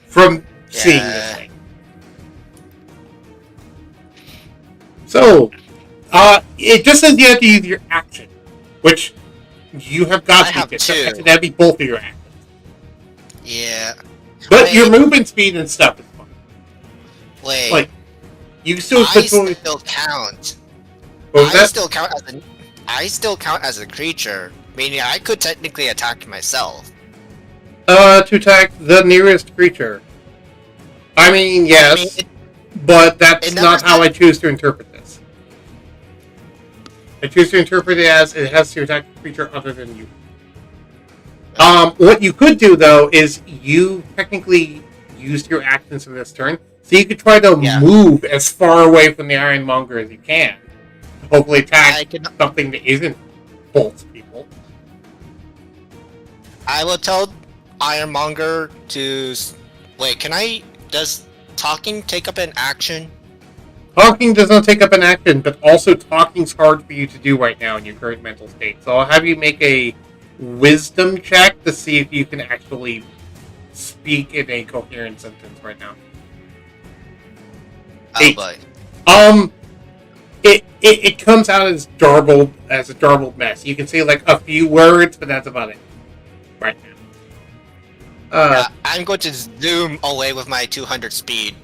From seeing this thing. So, it just says you have to use your action, which you have got I to have do. two. That'd be both of your actions. Yeah. But your movement speed and stuff is fine. Wait. Like, you still I control... still count. What was I that? still count as a creature, meaning I could technically attack myself. To attack the nearest creature. I mean, yes, but that's not how I choose to interpret this. I choose to interpret it as it has to attack a creature other than you. What you could do, though, is you technically used your actions for this turn, so you could try to move as far away from the Ironmonger as you can. Hopefully attack something that isn't both people. I will tell Ironmonger to... Wait, does talking take up an action? Talking does not take up an action, but also talking's hard for you to do right now in your current mental state. So I'll have you make a wisdom check to see if you can actually speak in a coherent sentence right now. Oh boy. It comes out as a garbled mess. You can say like a few words, but that's about it right now. I'm going to zoom away with my 200 speed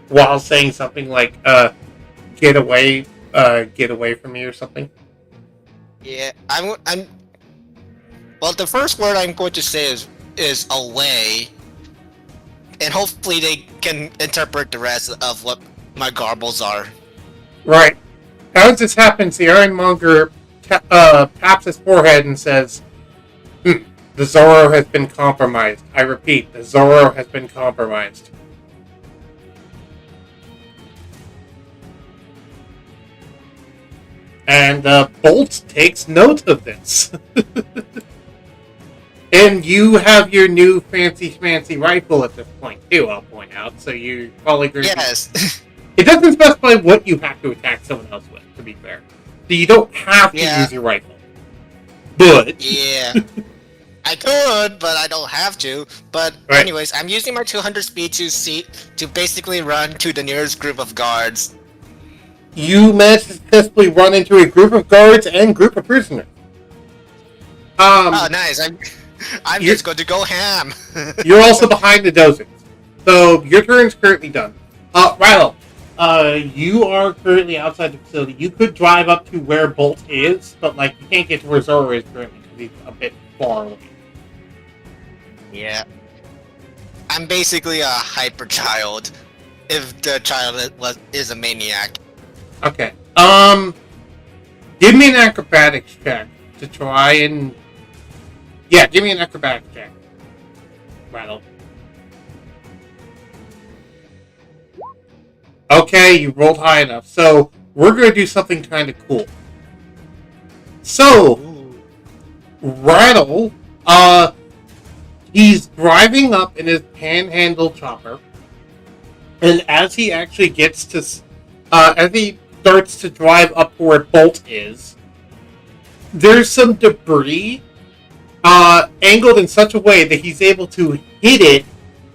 while saying something like get away from me or something. Yeah, I'm. Well, the first word I'm going to say is away, and hopefully they can interpret the rest of what my garbles are. Right. As this happens, the Ironmonger taps his forehead and says, "The Zoro has been compromised. I repeat, the Zoro has been compromised." And Bolt takes note of this. And you have your new fancy schmancy rifle at this point, too, I'll point out. So you probably agree. Yes. It doesn't specify what you have to attack someone else with, to be fair. So you don't have to use your rifle. But... Yeah. I could, but I don't have to. But anyways, I'm using my 200 speed to basically run to the nearest group of guards. You managed to successfully run into a group of guards and group of prisoners. Oh, nice. I'm just going to go ham. You're also behind the dozens. So your turn's currently done. Rattle, you are currently outside the facility. You could drive up to where Bolt is, but like you can't get to where Zoro is currently because he's a bit far away. Yeah. I'm basically a hyper child. If the child is a maniac. Okay. Give me an acrobatics check to try and... Yeah, give me an acrobatics check. Rattle. Okay, you rolled high enough. So, we're going to do something kind of cool. So, Rattle, he's driving up in his panhandle chopper, and as he actually gets to... as he starts to drive up to where Bolt is, there's some debris angled in such a way that he's able to hit it,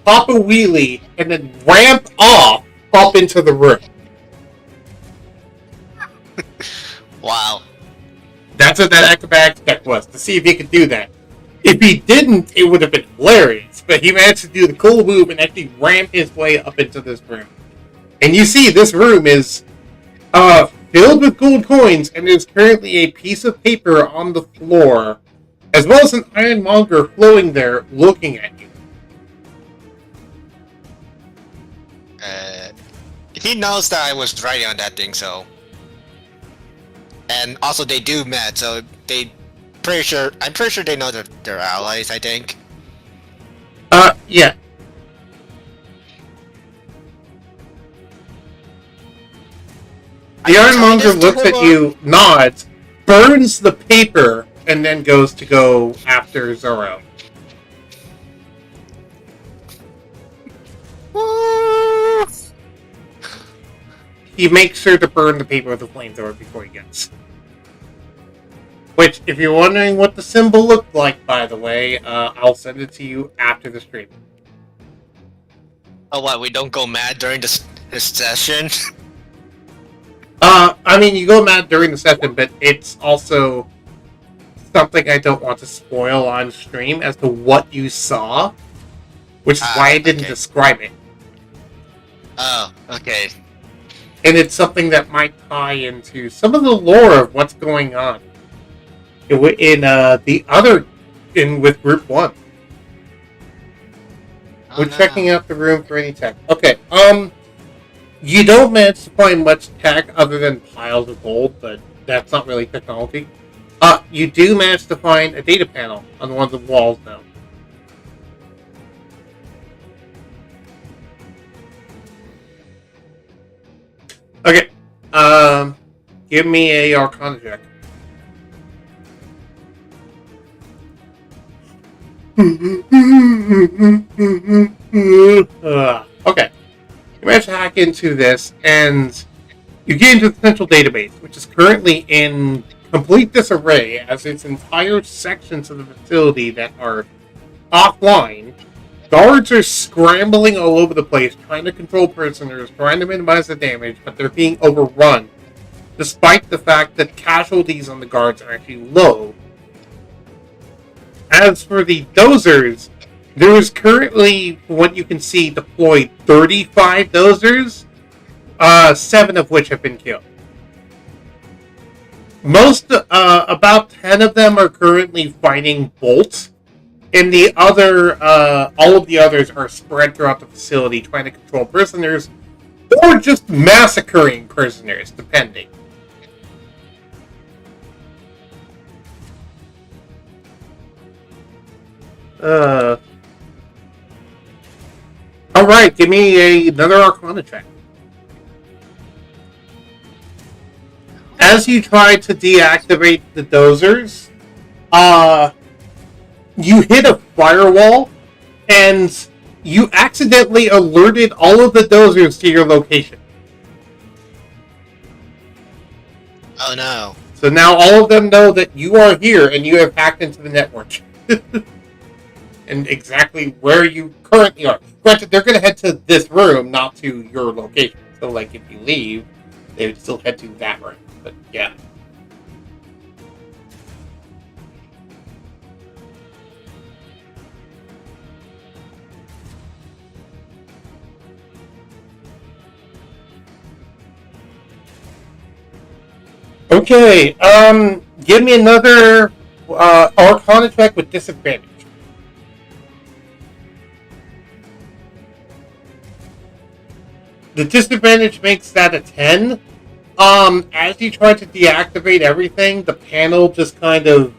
pop a wheelie, and then ramp off up into the room. Wow. That's what that acrobatics check was, to see if he could do that. If he didn't, it would have been hilarious, but he managed to do the cool move and actually ramp his way up into this room. And you see, this room is filled with gold coins, and there's currently a piece of paper on the floor, as well as an Ironmonger floating there, looking at you. He knows that I was writing on that thing, so... and also they do met, so I'm pretty sure they know that they're allies. I think. Yeah. The Ironmonger looks at you, nods, burns the paper, and then goes to go after Zoro. He makes sure to burn the paper with the flamethrower before he gets. Which, if you're wondering what the symbol looked like, by the way, I'll send it to you after the stream. Oh, what? We don't go mad during this session? I mean, you go mad during the session, but it's also something I don't want to spoil on stream as to what you saw, which is why I didn't describe it. Oh, okay. And it's something that might tie into some of the lore of what's going on in with Group 1. We're checking out the room for any tech. Okay, you don't manage to find much tech other than piles of gold, but that's not really technology. You do manage to find a data panel on one of the walls, though. Okay, give me a Arcana check. Okay. You manage to hack into this, and you get into the central database, which is currently in complete disarray, as it's entire sections of the facility that are offline. Guards are scrambling all over the place, trying to control prisoners, trying to minimize the damage, but they're being overrun, despite the fact that casualties on the guards are actually low. As for the dozers, there is currently, from what you can see, deployed 35 dozers, 7 of which have been killed. About 10 of them are currently fighting bolts, and all of the others are spread throughout the facility trying to control prisoners, or just massacring prisoners, depending. Alright, give me another Arcana check. As you try to deactivate the dozers, you hit a firewall, and you accidentally alerted all of the dozers to your location. Oh no. So now all of them know that you are here, and you have hacked into the network. And exactly where you currently are. Granted, they're going to head to this room, not to your location. So, like, if you leave, they would still head to that room. But, yeah. Okay, give me another Arcana check with disadvantage. The disadvantage makes that a 10. As you try to deactivate everything, the panel just kind of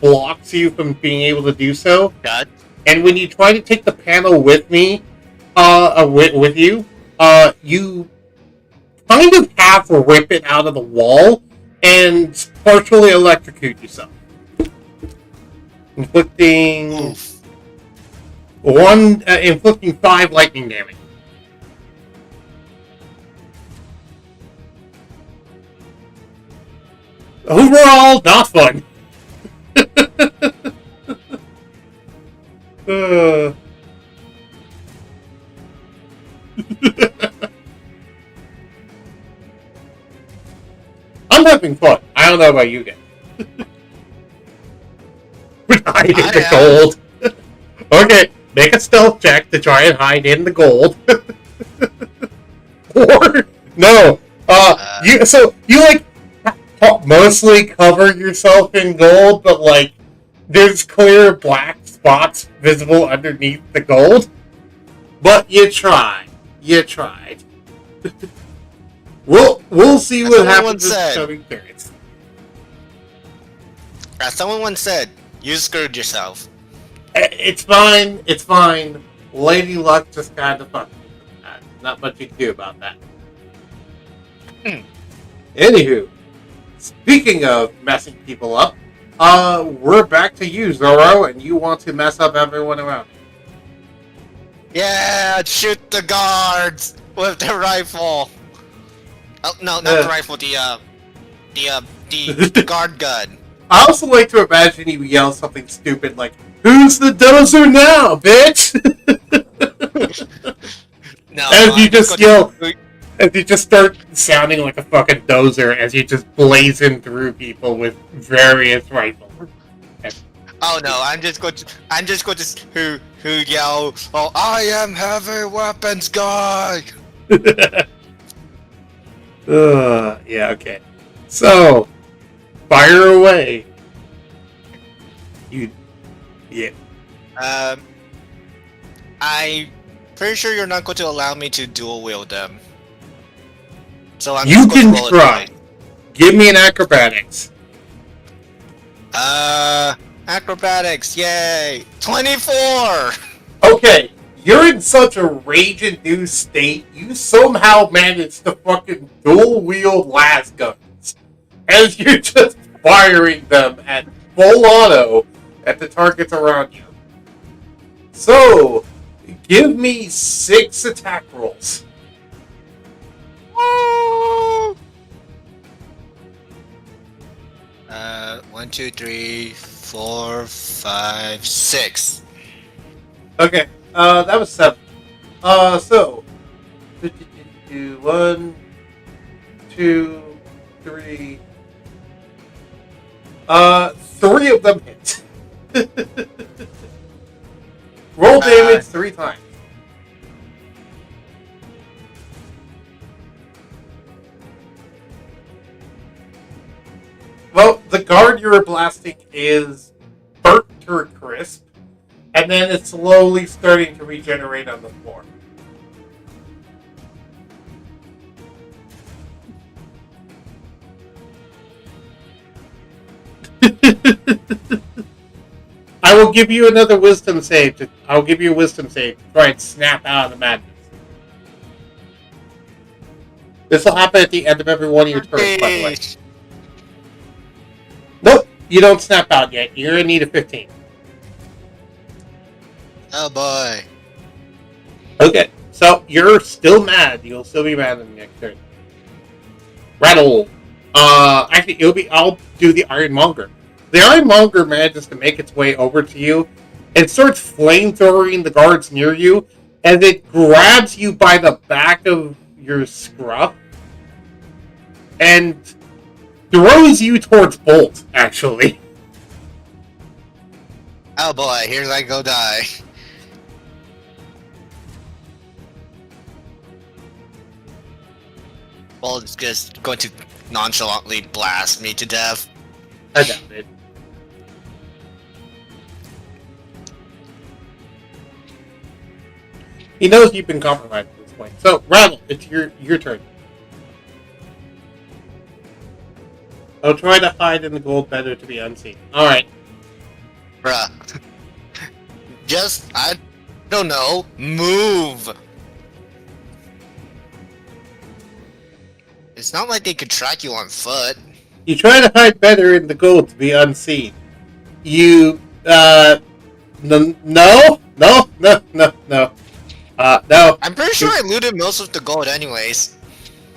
blocks you from being able to do so. God. And when you try to take the panel with me, with you, you kind of half rip it out of the wall and partially electrocute yourself, inflicting 5 lightning damage. Overall, not fun. I'm having fun. I don't know about you guys. We're hiding the gold. Okay, make a stealth check to try and hide in the gold. Or no, you like mostly cover yourself in gold, but like there's clear black spots visible underneath the gold. But you tried. You tried. We'll see As what someone happens once in the said. coming turns. As someone once said, you screwed yourself. It's fine. It's fine. Lady Luck just kind of fucked me. Not much you can do about that. Anywho, speaking of messing people up, we're back to you, Zoro, and you want to mess up everyone around. Yeah, shoot the guards with the rifle. Oh no, not the rifle. The guard gun. I also like to imagine you yell something stupid like, "Who's the dozer now, bitch?" No, As you I'm just going yell, as you just start sounding like a fucking dozer as you just blazing through people with various rifles. Oh no, I'm just going to who yell, "Oh, I am heavy weapons guy." Yeah, okay. So, fire away. Yeah. I'm pretty sure you're not going to allow me to dual wield them. So I'm You just going can to roll try. it. Give me an acrobatics. Acrobatics, yay! 24! Okay, you're in such a rage-induced state, you somehow managed to fucking dual-wield las guns. As you're just firing them at full auto at the targets around you. So, give me 6 attack rolls. Woo! 1, 2, 3, 4, 5, 6. Okay, that was 7. So, 1, 2, 3. 3 of them hit. Roll damage 3 times. Well, the guard you were blasting is burnt to a crisp, and then it's slowly starting to regenerate on the floor. I will give you another wisdom save. I'll give you a wisdom save to try and snap out of the madness. This will happen at the end of every one of your turns, by the way. Nope, you don't snap out yet. You're in need of 15. Oh boy. Okay, so you're still mad. You'll still be mad in the next turn. Rattle. Actually, I'll do the Ironmonger. The Ironmonger manages to make its way over to you and starts flamethrowing the guards near you as it grabs you by the back of your scruff and throws you towards Bolt, actually. Oh boy, here's I go die. Bolt is just going to nonchalantly blast me to death. I doubt it. He knows you've been compromised at this point. So, Rattle, it's your turn. I'll try to hide in the gold better to be unseen. Alright. Bruh. Just, I don't know, move! It's not like they could track you on foot. You try to hide better in the gold to be unseen. You, no. No. I'm pretty sure I looted most of the gold anyways.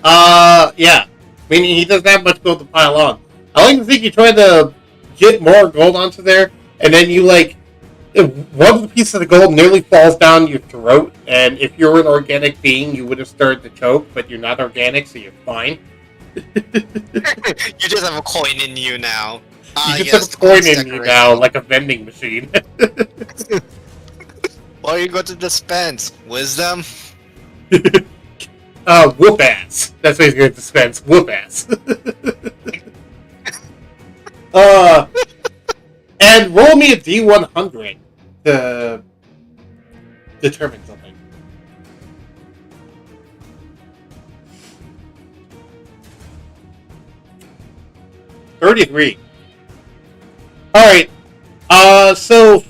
Yeah. Meaning he doesn't have much gold to pile on. I like to think you try to get more gold onto there, and then you, like, one of the pieces of the gold nearly falls down your throat, and if you're an organic being, you would have started to choke, but you're not organic, so you're fine. You just have a coin in you now. You just have a coin in you now, like a vending machine. What are you going to dispense? Wisdom? Whoop ass. That's what he's going to dispense. Whoop ass. And roll me a D100 to determine something. 33. Alright. So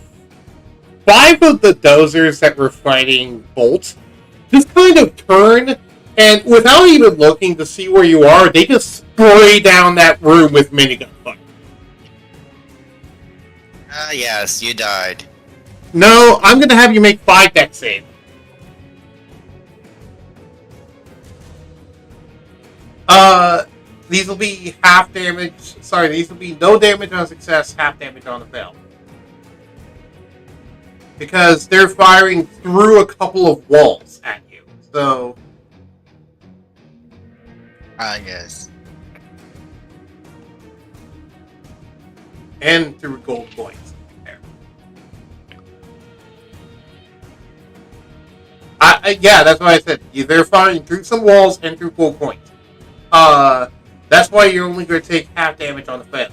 5 of the dozers that were fighting Bolt just kind of turn, and without even looking to see where you are, they just spray down that room with minigun fire. Yes, you died. No, I'm gonna have you make 5 dex save. These will be half damage. Sorry, these will be no damage on success, half damage on a fail. Because they're firing through a couple of walls at you. So. Yes. And through gold coins. There. Yeah, that's what I said. They're firing through some walls and through gold coins. That's why you're only going to take half damage on the fail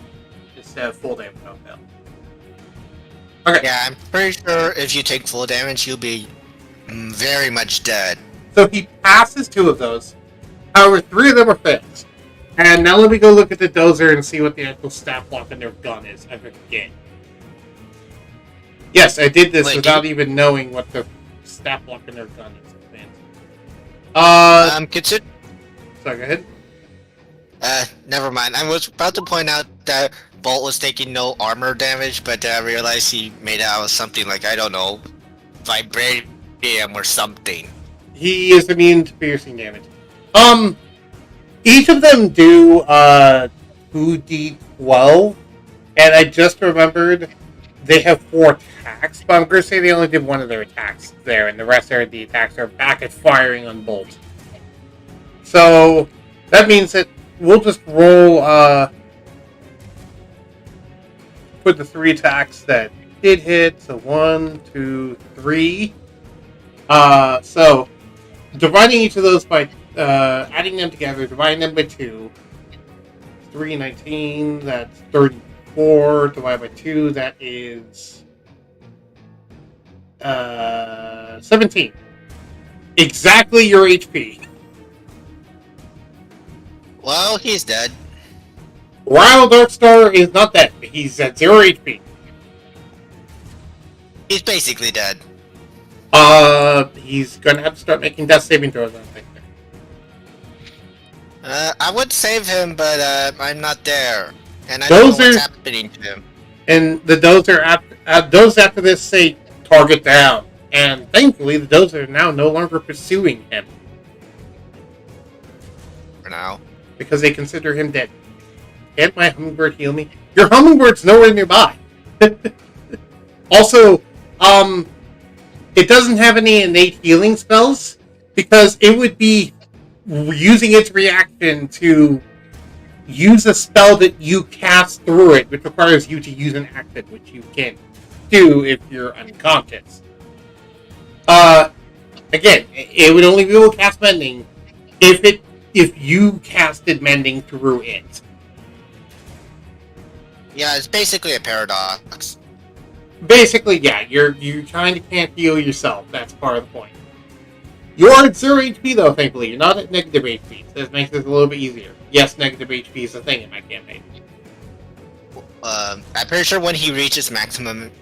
instead of full damage on the fail. Okay. Yeah, I'm pretty sure if you take full damage, you'll be very much dead. So he passes 2 of those. However, 3 of them are fails. And now let me go look at the dozer and see what the actual stat block on their gun is. I forget. Yes, I did this without even knowing what the stat block on their gun is. Consider. Sorry, go ahead. Never mind. I was about to point out that Bolt was taking no armor damage, but I realized he made it out of something like, I don't know, vibranium or something. He is immune to piercing damage. Each of them do 2d12, and I just remembered they have 4 attacks, but I'm going to say they only did 1 of their attacks there, and the rest of the attacks are back at firing on Bolt. So that means that we'll just roll for the 3 attacks that did hit. So 1, 2, 3. So dividing each of those by adding them together, dividing them by 2. 3, 19, that's 34. Divided by 2, that is 17. Exactly your HP. Well, he's dead. Wild Darkstar is not dead. He's at 0 HP. He's basically dead. He's gonna have to start making death saving throws, I think. I would save him, but I'm not there. And I don't know what's happening to him. And the dozer after this say target down. And thankfully, the dozer are now no longer pursuing him. For now. Because they consider him dead. Can't my hummingbird heal me? Your hummingbird's nowhere nearby. Also, it doesn't have any innate healing spells because it would be using its reaction to use a spell that you cast through it, which requires you to use an action, which you can't do if you're unconscious. Again, it would only be able to cast Mending if you casted Mending through it. Yeah, it's basically a paradox. Basically, yeah, you kind of can't heal yourself. That's part of the point. You are at 0 HP, though, thankfully. You're not at negative HP. So this makes this a little bit easier. Yes, negative HP is a thing in my campaign. I'm pretty sure when he reaches maximum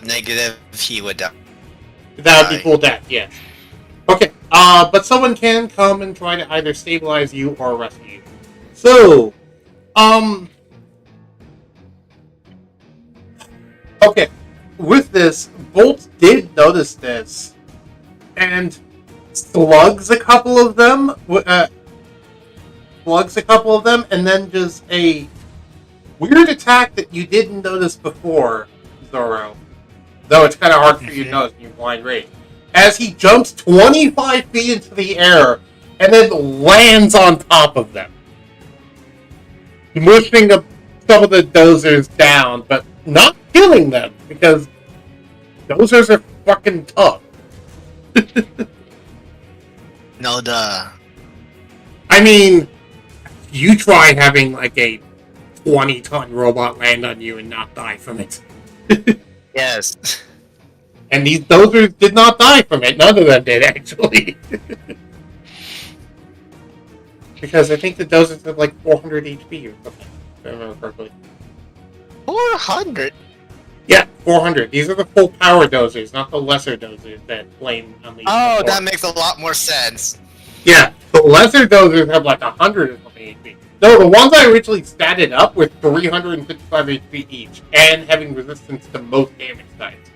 negative, he would die. That would be full death, yes. Okay, but someone can come and try to either stabilize you or rescue you. So, okay, with this, Bolt did notice this, and slugs a couple of them, and then just a weird attack that you didn't notice before, Zoro. Though it's kind of hard for you to notice in your blind rage. As he jumps 25 feet into the air and then lands on top of them. Mushing some of the dozers down, but not killing them, because dozers are fucking tough. No duh. I mean, you try having like a 20-ton robot land on you and not die from it. Yes. And these dozers did not die from it. None of them did, actually. Because I think the dozers have like 400 HP or something. I remember correctly. 400? Yeah, 400. These are the full power dozers, not the lesser dozers that Flame unleashed. Oh, before. that makes a lot more sense. Yeah, the lesser dozers have like 100 or something HP. No, the ones I originally statted up were 355 HP each, and having resistance to most damage types.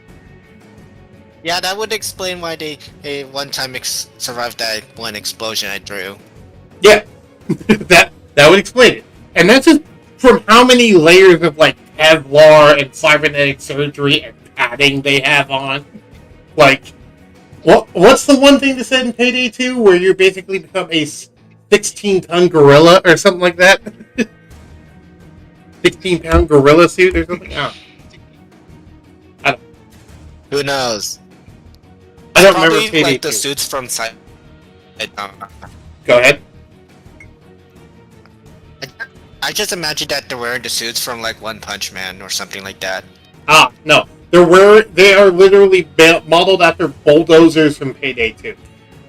Yeah, that would explain why they one time survived that one explosion I threw. Yeah, that would explain it. And that's just from how many layers of like Kevlar and cybernetic surgery and padding they have on. Like, what's the one thing they said in Payday 2 where you basically become a 16-ton gorilla or something like that? 16-pound gorilla suit or something? I don't. Who knows? I don't Probably remember Payday like the 2. suits from Go ahead. I just imagine that they're wearing the suits from like One Punch Man or something like that. Ah, no. They are literally modeled after bulldozers from Payday 2.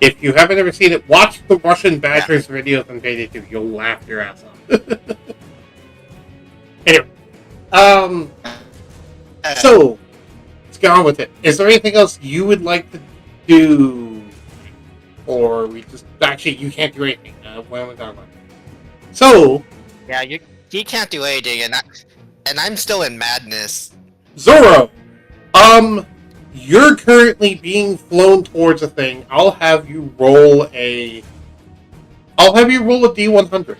If you haven't ever seen it, watch the Russian Badgers videos from Payday 2. You'll laugh your ass off. Anyway. So, let's get on with it. Is there anything else you would like to do? Or we just... Actually, you can't do anything. What am I talking about? So... Yeah, you can't do anything, and I'm still in madness. Zoro! You're currently being flown towards a thing. I'll have you roll a D100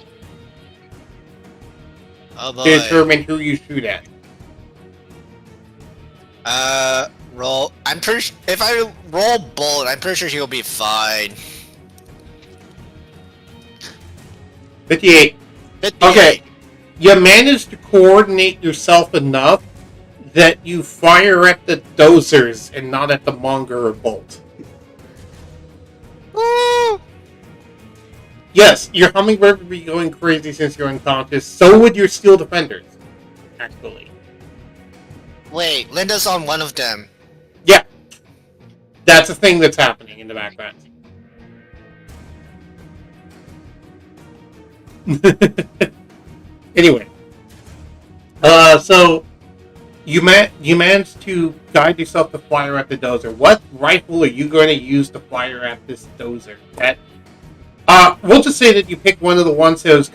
Oh boy. to determine who you shoot at. Roll. I'm pretty sure if I roll Bolt, I'm pretty sure he'll be fine. 58. 58. Okay. You managed to coordinate yourself enough that you fire at the dozers and not at the Monger or Bolt. Woo! Yes, your hummingbird would be going crazy since you're unconscious. So would your steel defenders, actually. Wait, Linda's on one of them. Yeah. That's a thing that's happening in the background. Anyway. So you managed to guide yourself to fire at the dozer. What rifle are you going to use to fire at this dozer? We'll just say that you pick one of the ones that was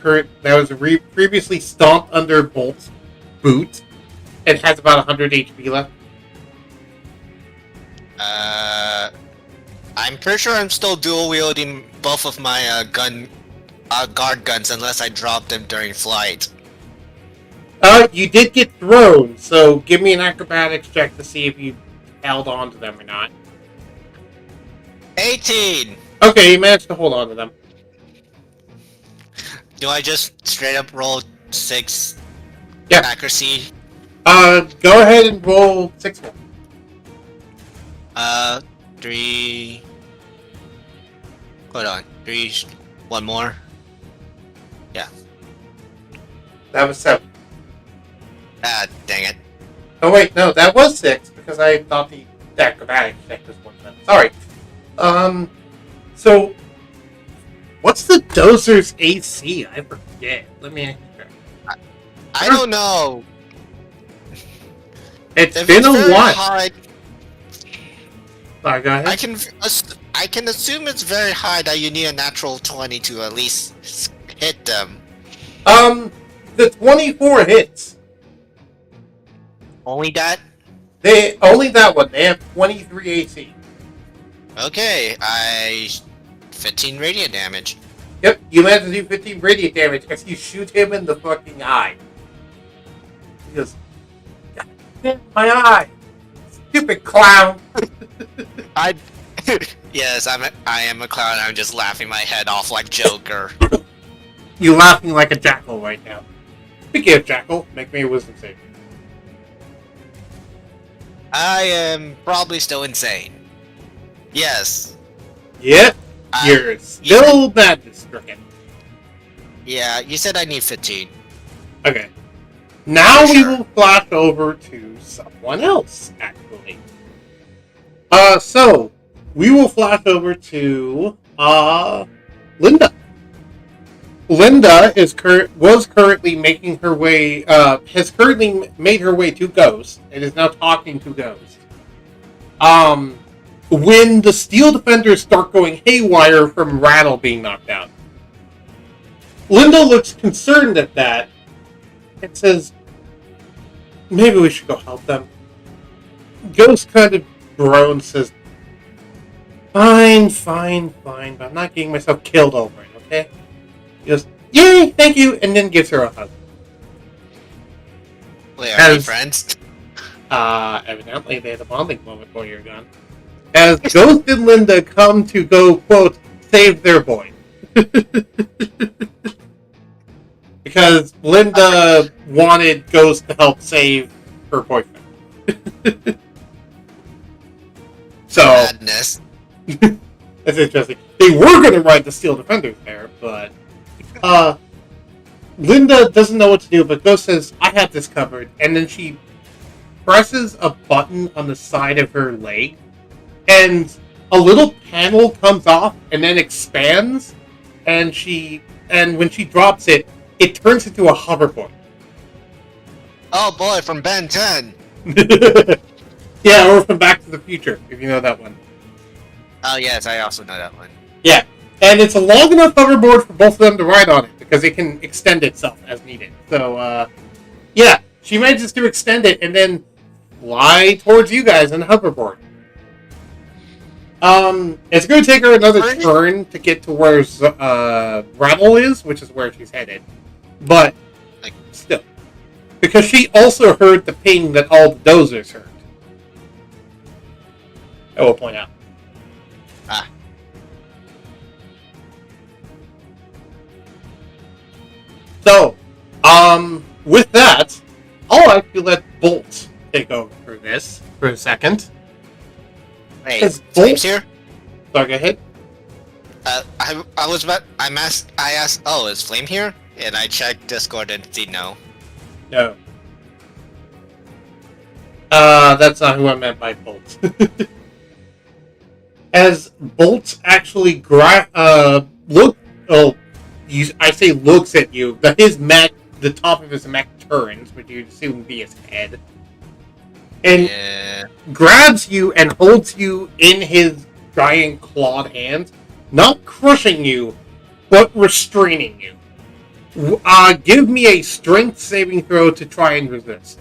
previously stomped under Bolt's boot and has about 100 HP left. I'm pretty sure I'm still dual wielding both of my guard guns unless I drop them during flight. You did get thrown, so give me an acrobatics check to see if you held on to them or not. 18! Okay, you managed to hold on to them. Do I just straight up roll 6 Yeah. accuracy? Go ahead and roll 6 more. 3... Hold on. 3... One more? Yeah. That was 7. Ah, dang it. Oh wait, no, that was 6, because I thought the acrobatics check was 1 7. Sorry. So, what's the dozer's AC? I forget. Let me check. I don't know. It's If been it's a very while. high, Sorry, go ahead. I can assume it's very high that you need a natural 20 to at least hit them. The 24 hits. Only that? Only that one. They have 23 AC. Okay, 15 radiant damage. Yep, you managed to do 15 radiant damage as you shoot him in the fucking eye. He goes, "God damn, my eye! Stupid clown!" Yes, I am a clown. I'm just laughing my head off like Joker. You're laughing like a jackal right now. Speaking of jackal, make me a wisdom save. I am probably still insane. Yes. Yep, you're still madness stricken. Yeah, you said I need 15. Okay. Now we Sure. will flash over to someone else, actually. So, we will flash over to, Linda. Linda was currently making her way, has currently made her way to Ghost, and is now talking to Ghost. When the steel defenders start going haywire from Rattle being knocked out, Linda looks concerned at that and says, maybe we should go help them. Ghost kind of groans, says, fine, but I'm not getting myself killed over it, okay? He goes, yay, thank you, and then gives her a hug. Wait, are we friends? Evidently they had a bonding moment while you're gone. As Ghost and Linda come to go, quote, save their boy. Because Linda wanted Ghost to help save her boyfriend. So, madness. That's interesting. They were going to ride the Steel Defenders there, but Linda doesn't know what to do, but Ghost says, I have this covered. And then she presses a button on the side of her leg, and a little panel comes off and then expands, and when she drops it, it turns into a hoverboard. Oh boy, from Ben 10. Yeah, or from Back to the Future, if you know that one. Oh yes, I also know that one. Yeah, and it's a long enough hoverboard for both of them to ride on it, because it can extend itself as needed. So, yeah, she manages to extend it and then fly towards you guys on the hoverboard. It's going to take her another turn to get to where Rattle is, which is where she's headed. But, still. Because she also heard the ping that all the dozers heard. I will point out. Ah. So, with that, I'll actually let Bolt take over for this for a second. Wait, Flame's here? Sorry, go ahead. I asked, oh, is Flame here? And I checked Discord and see no. No. That's not who I meant by Bolt. As Bolt actually I say looks at you, the top of his mech turns, which you'd assume would be his head, and grabs you and holds you in his giant clawed hands, not crushing you, but restraining you. Give me a strength saving throw to try and resist.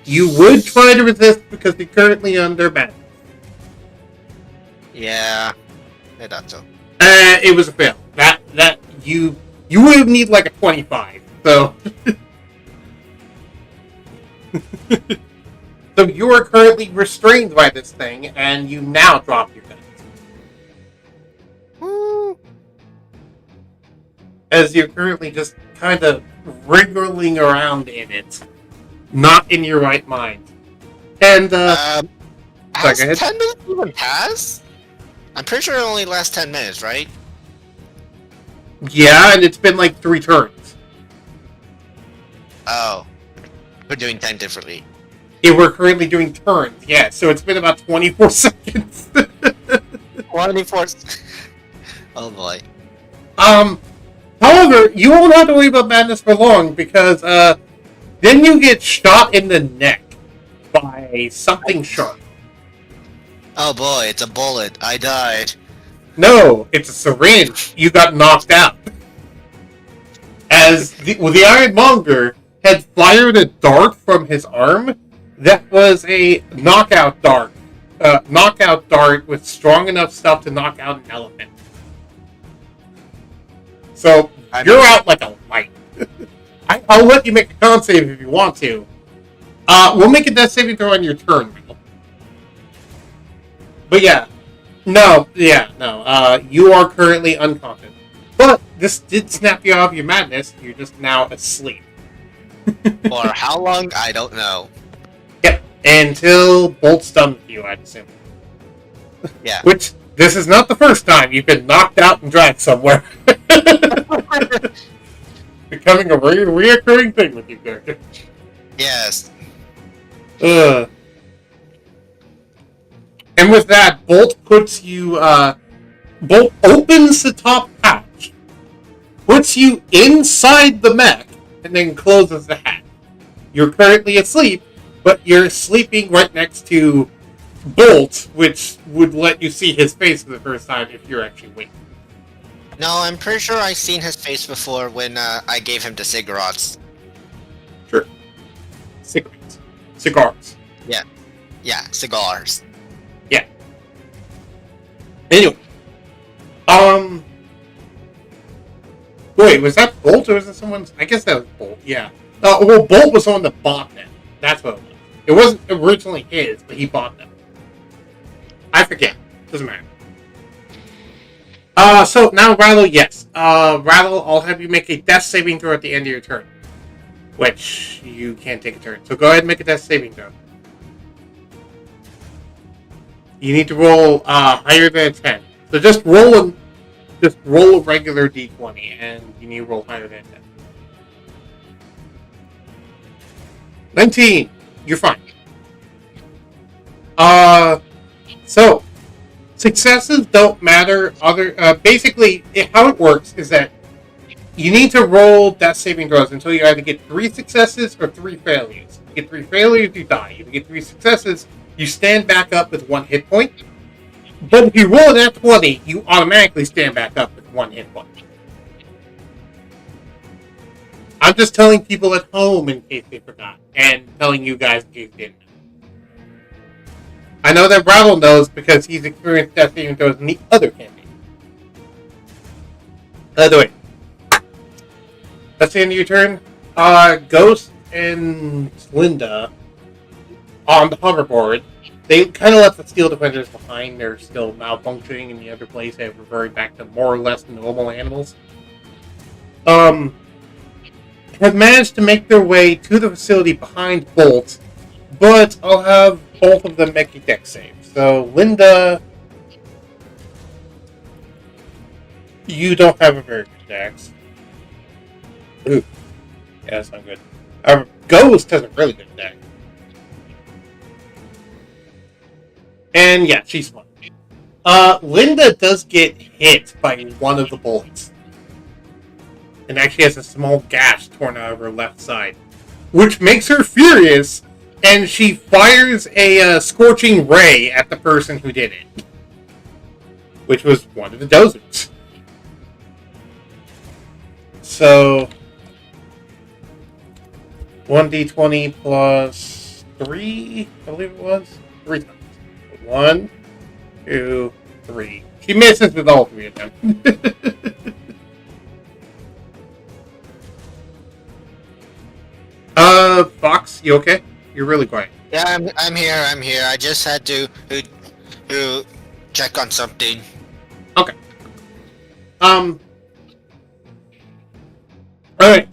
You would try to resist because you're currently under ban. Yeah, I thought so. It was a fail. That you would need like a 25. So, so you are currently restrained by this thing, and you now drop your guns. Woo. As you're currently just kind of wriggling around in it, not in your right mind. And has 10 minutes even passed? I'm pretty sure it only lasts 10 minutes, right? Yeah, and it's been like 3 turns. Oh. We're doing 10 differently. Yeah, we're currently doing turns, yeah, so it's been about 24 seconds. 24. Oh boy. However, you won't have to worry about madness for long, because, then you get shot in the neck by something sharp. Oh boy, it's a bullet. I died. No, it's a syringe. You got knocked out. As the Ironmonger had fired a dart from his arm that was a knockout dart. Knockout dart with strong enough stuff to knock out an elephant. So, you're out like a light. I'll let you make a con save if you want to. We'll make a death saving throw on your turn, Will. But yeah. No. You are currently unconscious. But this did snap you out of your madness. You're just now asleep. For how long? I don't know. Yep. Until Bolt's done with you, I'd assume. Yeah. Which, this is not the first time you've been knocked out and dragged somewhere. Becoming a reoccurring thing with you, character. Yes. And with that, Bolt puts you Bolt opens the top pouch, puts you inside the mech, and then closes the hatch. You're currently asleep, but you're sleeping right next to Bolt, which would let you see his face for the first time if you're actually awake. No, I'm pretty sure I've seen his face before when I gave him the cigarettes. Sure. Cigarettes. Cigars. Yeah, cigars. Yeah. Anyway. Wait, was that Bolt or was it someone's? I guess that was Bolt, yeah. Well, Bolt was the one that bought them. That's what it was. It wasn't originally his, but he bought them. I forget. Doesn't matter. So now Rattle, yes. Rattle, I'll have you make a death saving throw at the end of your turn. Which, you can't take a turn. So go ahead and make a death saving throw. You need to roll higher than a 10. So just roll a regular d20, and you need to roll higher than a 10. 19! You're fine. So successes don't matter. Basically, how it works is that you need to roll death saving throws until you either get 3 successes or 3 failures. You get 3 failures, you die. If you get 3 successes, you stand back up with 1 hit point. But if you roll that 20, you automatically stand back up with 1 hit point. I'm just telling people at home in case they forgot, and telling you guys in case you didn't know. I know that Rattle knows because he's experienced death saving throws in the other campaign. By the way, that's the end of your turn. Ghost and Linda on the hoverboard. They kind of left the steel defenders behind. They're still malfunctioning in the other place. They've reverted back to more or less normal animals. Have managed to make their way to the facility behind Bolt, but I'll have both of them make a dex save. So, Linda, you don't have a very good dex. Ooh. Yeah, that's not good. Ghost has a really good dex. And yeah, she's fine. Linda does get hit by one of the bullets. And actually has a small gash torn out of her left side. Which makes her furious, and she fires a scorching ray at the person who did it. Which was one of the dozers. So 1d20 plus 3, I believe it was. 3 times. 1, 2, 3. She misses with all 3 of them. Fox, you okay? You're really quiet. Yeah, I'm here. I just had to check on something. Okay. Alright,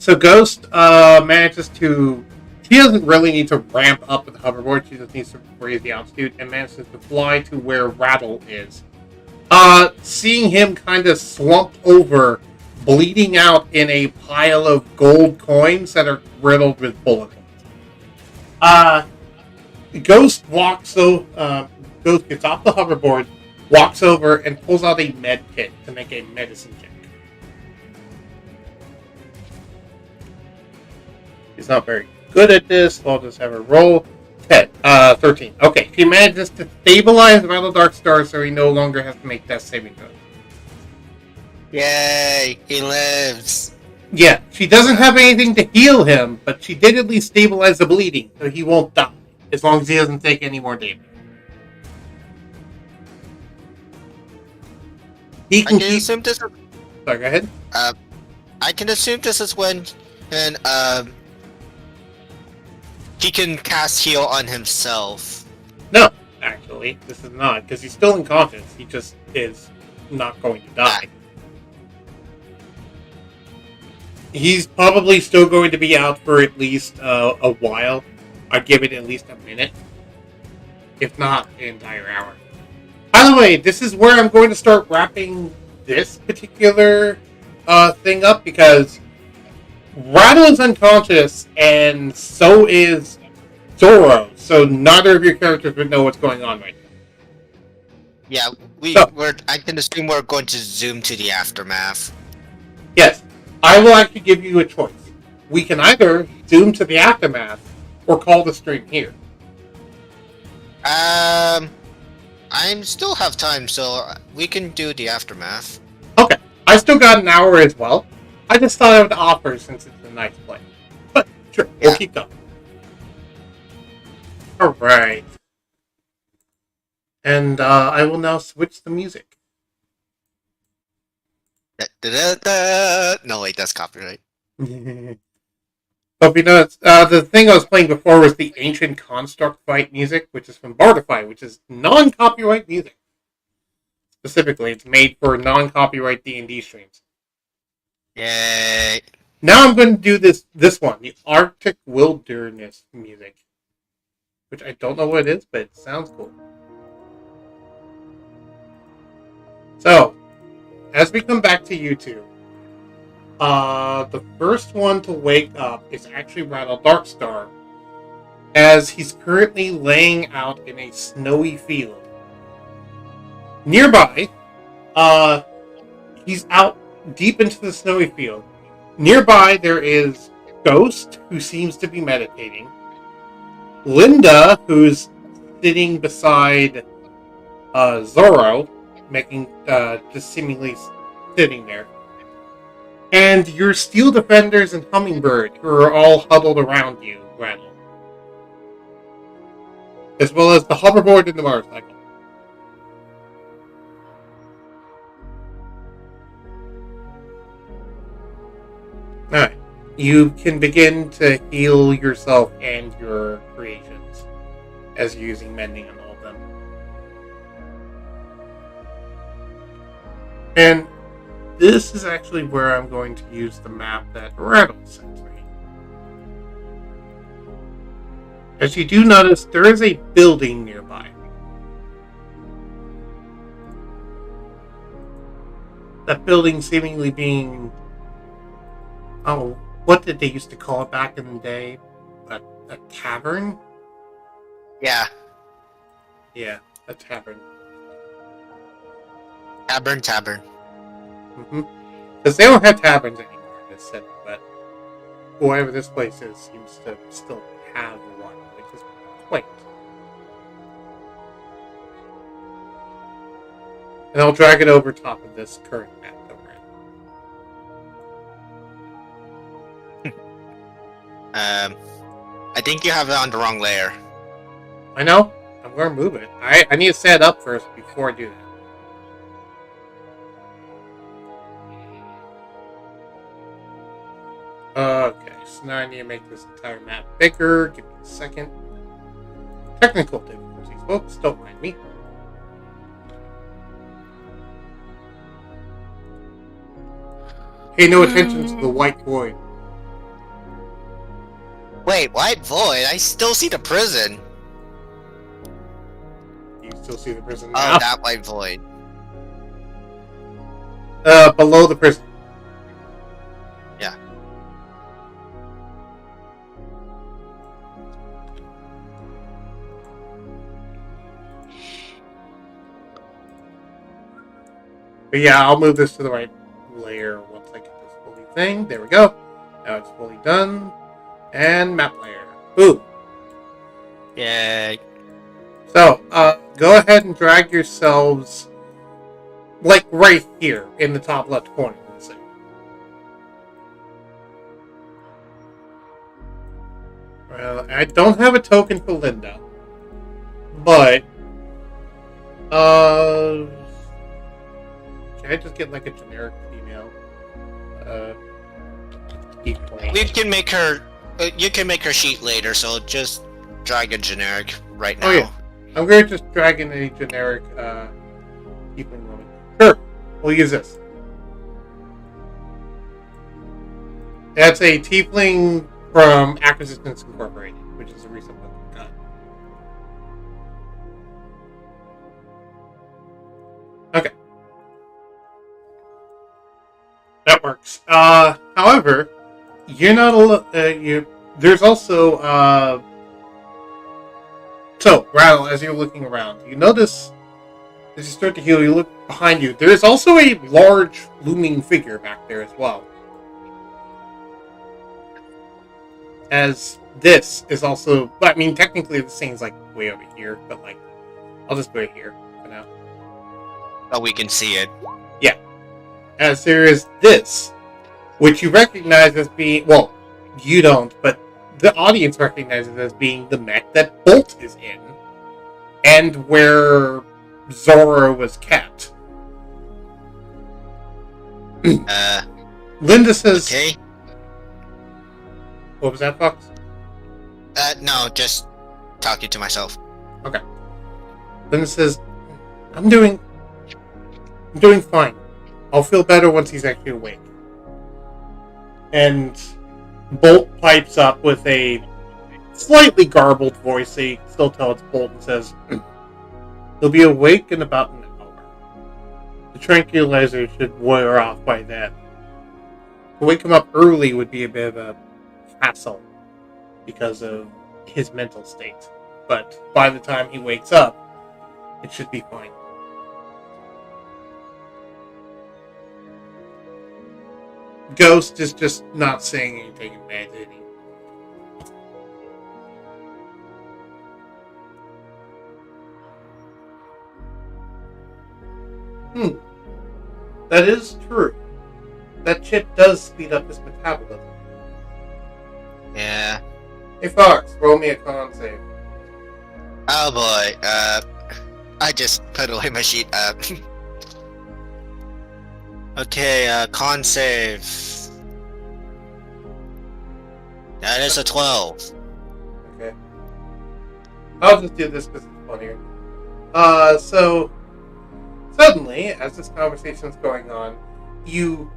so Ghost manages to... She doesn't really need to ramp up with the hoverboard, she just needs to raise the altitude, and manages to fly to where Rattle is. Seeing him kind of slumped over, bleeding out in a pile of gold coins that are riddled with bullet holes. Ghost Ghost gets off the hoverboard, walks over, and pulls out a med kit to make a medicine check. He's not very good at this, so I'll just have her roll. 13. Okay, she manages to stabilize Rattle Dark Star so he no longer has to make death saving throws. Yay, he lives. Yeah, she doesn't have anything to heal him, but she did at least stabilize the bleeding, so he won't die, as long as he doesn't take any more damage. He can assume this. Sorry, go ahead. I can assume this is when he can cast heal on himself. No, actually, this is not, because he's still unconscious. He just is not going to die. He's probably still going to be out for at least a while. I'd give it at least a minute. If not, an entire hour. By the way, this is where I'm going to start wrapping this particular thing up, because Rattle is unconscious, and so is Zoro, so neither of your characters would know what's going on right Yeah, So, I can assume we're going to zoom to the aftermath. yes, I will actually give you a choice. We can either zoom to the aftermath or call the stream here. I still have time, so we can do the aftermath. Okay, I still got an hour as well. I just thought I would offer since it's a nice place. But sure, we'll Yeah. keep going. Alright. And I will now switch the music. No, wait, that's copyright. But because the thing I was playing before was the Ancient Construct Fight music, which is from Bardify, which is non-copyright music. Specifically, it's made for non-copyright D&D streams. Yay. Now I'm going to do this one, the Arctic Wilderness music. Which I don't know what it is, but it sounds cool. So, as we come back to you two, the first one to wake up is actually Rattle Darkstar, as he's currently laying out in a snowy field. Nearby, he's out deep into the snowy field. Nearby, there is Ghost, who seems to be meditating. Linda, who's sitting beside Zorro, making just seemingly sitting there. And your Steel Defenders and Hummingbird, who are all huddled around you, Randall. As well as the hoverboard and the motorcycle. Alright. You can begin to heal yourself and your creations as you're using mending on all of them. And this is actually where I'm going to use the map that Rattle sent me. As you do notice, there is a building nearby. That building seemingly being... Oh, what did they used to call it back in the day? A tavern? Yeah. Yeah, a tavern. Tavern. Mm-hmm. Because they don't have taverns anymore in this city, but whoever this place is seems to still have one, which is quaint. And I'll drag it over top of this current map that we're in. I think you have it on the wrong layer. I know. I'm going to move it. I need to set it up first before I do that. Okay, so now I need to make this entire map bigger. Give me a second. Technical difficulties, folks. Don't mind me. Pay no attention to the white void. Wait, White Void? I still see the prison. You still see the prison now? Oh, that White Void. Below the prison. Yeah. But yeah, I'll move this to the right layer once I get this fully thing. There we go. Now it's fully done. And map layer. Boom. Yay. So, go ahead and drag yourselves, like, right here in the top left corner. Let's see. Well, I don't have a token for Linda. But, can I just get, like, a generic female? We can make her... you can make her sheet later, so just drag a generic right now. Oh, yeah. I'm going to just drag in a generic, tiefling woman. Sure. We'll use this. That's a tiefling from Acquisitions Incorporated, which is a recent book we got. Okay. That works. However, you're not there's also, so, Rattle, as you're looking around, you notice As you start to heal, you look behind you. There is also a large, looming figure back there as well. As this is also... I mean, technically this thing's, like, way over here, but, like, I'll just put it here for now. Oh, we can see it. Yeah. As there is this, which you recognize as being... Well, you don't, but the audience recognizes as being the mech that Bolt is in. And where Zora was kept. Linda says... Okay. What was that, Fox? No, just talking to myself. Okay. Linda says, I'm doing fine. I'll feel better once he's actually awake. And Bolt pipes up with a slightly garbled voice, so you can still tell it's Bolt, and says, he'll be awake in about an hour. The tranquilizer should wear off by then. To wake him up early would be a bit of a hassle because of his mental state. But by the time he wakes up, it should be fine. Ghost is just not saying anything and meditating. That is true. That chip does speed up his metabolism. Yeah. Hey Fox, roll me a con save. Oh boy. I just put away my sheet. Okay. Con save. That is a 12. Okay. I'll just do this because it's funnier. So suddenly, as this conversation's going on, you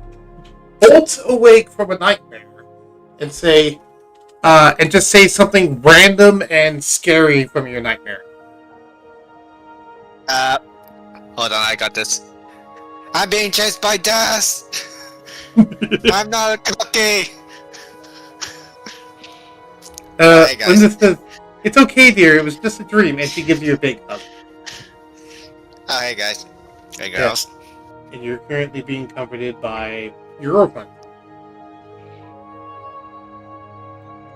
bolt awake from a nightmare and say, and just say something random and scary from your nightmare. Hold on, I got this. I'm being chased by dust! I'm not a cookie! Hey, guys. Linda says, it's okay, dear, it was just a dream, and she gives you a big hug. Oh, hey guys. Hey girls. Yeah. And you're currently being comforted by your girlfriend.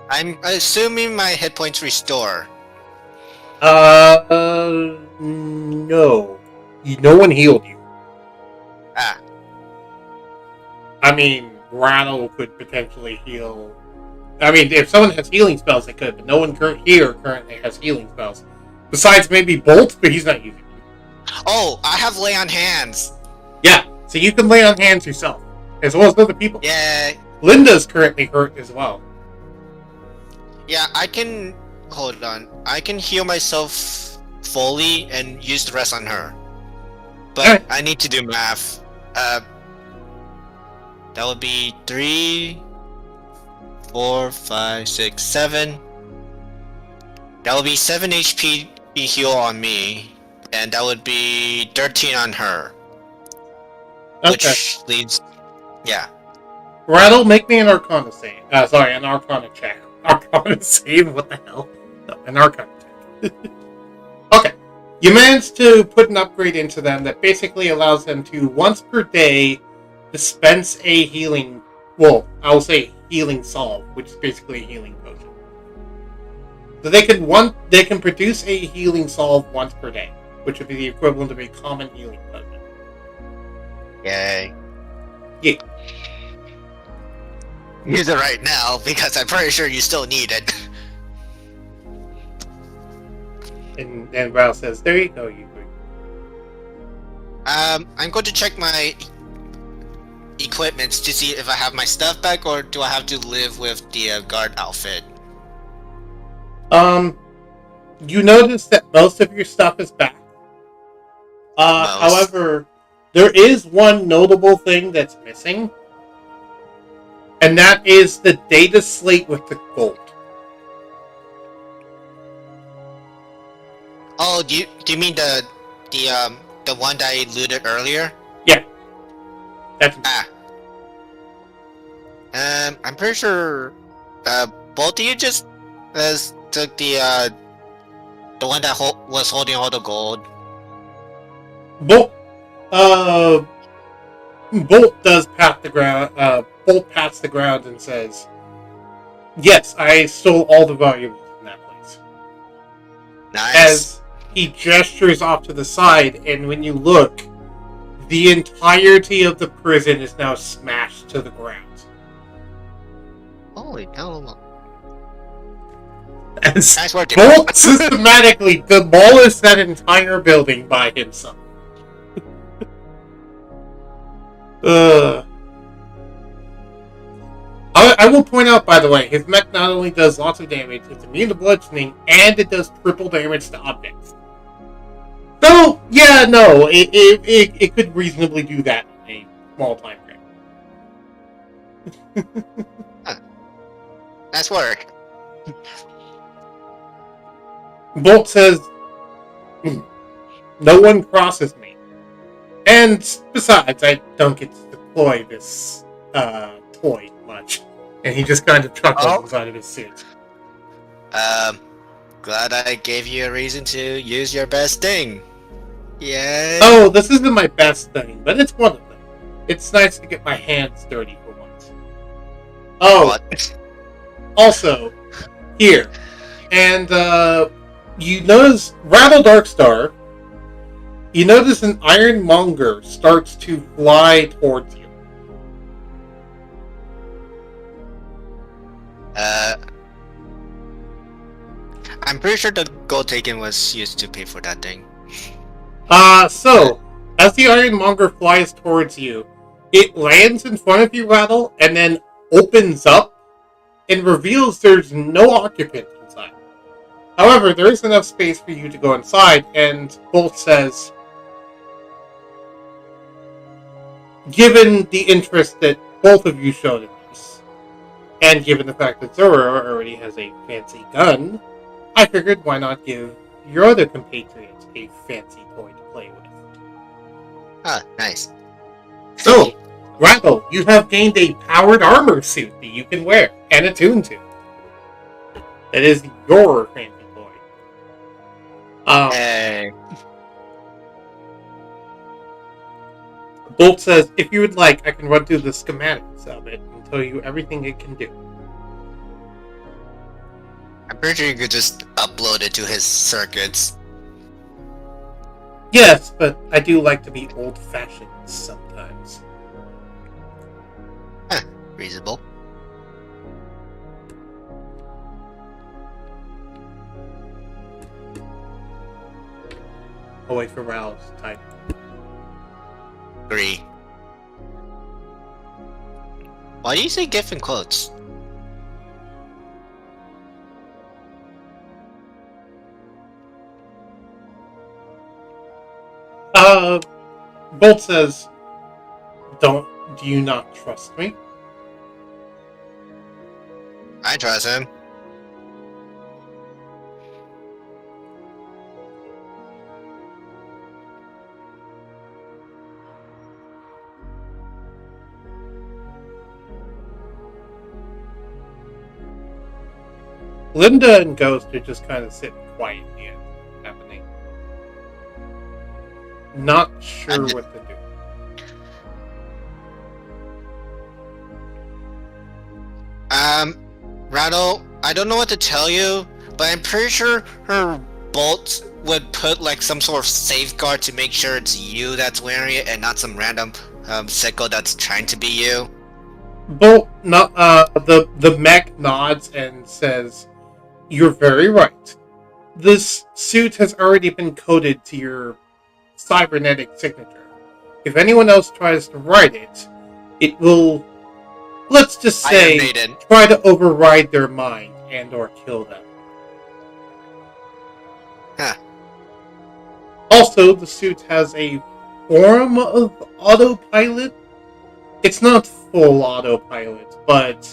I'm assuming my hit points restore. No. No one healed you. Ah. I mean, Rattle could potentially heal. I mean, if someone has healing spells, they could, but no one here currently has healing spells. Besides maybe Bolt, but he's not using them. Oh, I have lay on hands. Yeah, so you can lay on hands yourself, as well as other people. Yeah. Linda's currently hurt as well. Yeah, I can... Hold on. I can heal myself fully and use the rest on her. But Alright. I need to do math. That would be 3, 4, 5, 6, 7. That would be 7 HP heal on me. And that would be 13 on her. Okay. Which leads... Yeah. Rattle, make me an Arcana save. Sorry, an Arcana check. Arcana save? What the hell? No, an Arcana check. Okay. You managed to put an upgrade into them that basically allows them to, once per day, dispense a healing... Well, I'll say healing salve, which is basically a healing potion. So they can produce a healing salve once per day, which would be the equivalent of a common healing potion. Yay. Yeah. Use it right now, because I'm pretty sure you still need it. And Rattle says, there you go, you three. I'm going to check my equipments to see if I have my stuff back, or do I have to live with the guard outfit? You notice that most of your stuff is back. However, there is one notable thing that's missing, and that is the data slate with the gold. Oh, do you mean the one that I looted earlier? Yeah. That's I'm pretty sure both of you just took the one that was holding all the gold. Bolt, uh, Bolt does pat the ground. Bolt pats the ground and says, "Yes, I stole all the valuables in that place." Nice. As he gestures off to the side, and when you look, the entirety of the prison is now smashed to the ground. Holy hell. As Nice work, Bolt systematically demolished that entire building by himself. I will point out, by the way, his mech not only does lots of damage, it's immune to bludgeoning, and it does triple damage to objects. So, yeah, no, it could reasonably do that in a small time frame. Nice work. Bolt says, "No one crosses me. And besides, I don't get to deploy this toy much." And he just kind of chuckles inside of his suit. Glad I gave you a reason to use your best thing. Yeah. Oh, this isn't my best thing, but it's one of them. It's nice to get my hands dirty for once. Oh, What? also, here. And, you notice Rattle Darkstar, you notice an ironmonger starts to fly towards you. I'm pretty sure the gold taken was used to pay for that thing. So, as the ironmonger flies towards you, it lands in front of you, Rattle, and then opens up and reveals there's no occupant inside. However, there is enough space for you to go inside, and Bolt says, "Given the interest that both of you showed in this, and given the fact that Zora already has a fancy gun, I figured why not give your other compatriots a fancy toy to play with." Ah, nice. So, Rattle, you have gained a powered armor suit that you can wear and attune to. That is your fancy toy. Hey. Bolt says, "If you would like, I can run through the schematics of it and tell you everything it can do." I'm pretty sure you could just upload it to his circuits. Yes, but I do like to be old-fashioned sometimes. Reasonable. I'll wait for Raoul's type. Agree. Why do you say gift in quotes? Bolt says, do you not trust me?" I trust him. Linda and Ghost are just kind of sitting quietly and happening. Not sure what to do. Rattle, I don't know what to tell you, but I'm pretty sure her bolt would put like some sort of safeguard to make sure it's you that's wearing it and not some random sicko that's trying to be you. Bolt, the mech nods and says, "You're very right. This suit has already been coded to your cybernetic signature. If anyone else tries to write it, it will, let's just say, Iron Maiden. try to override their mind and or kill them." Huh. Also, the suit has a form of autopilot. It's not full autopilot, but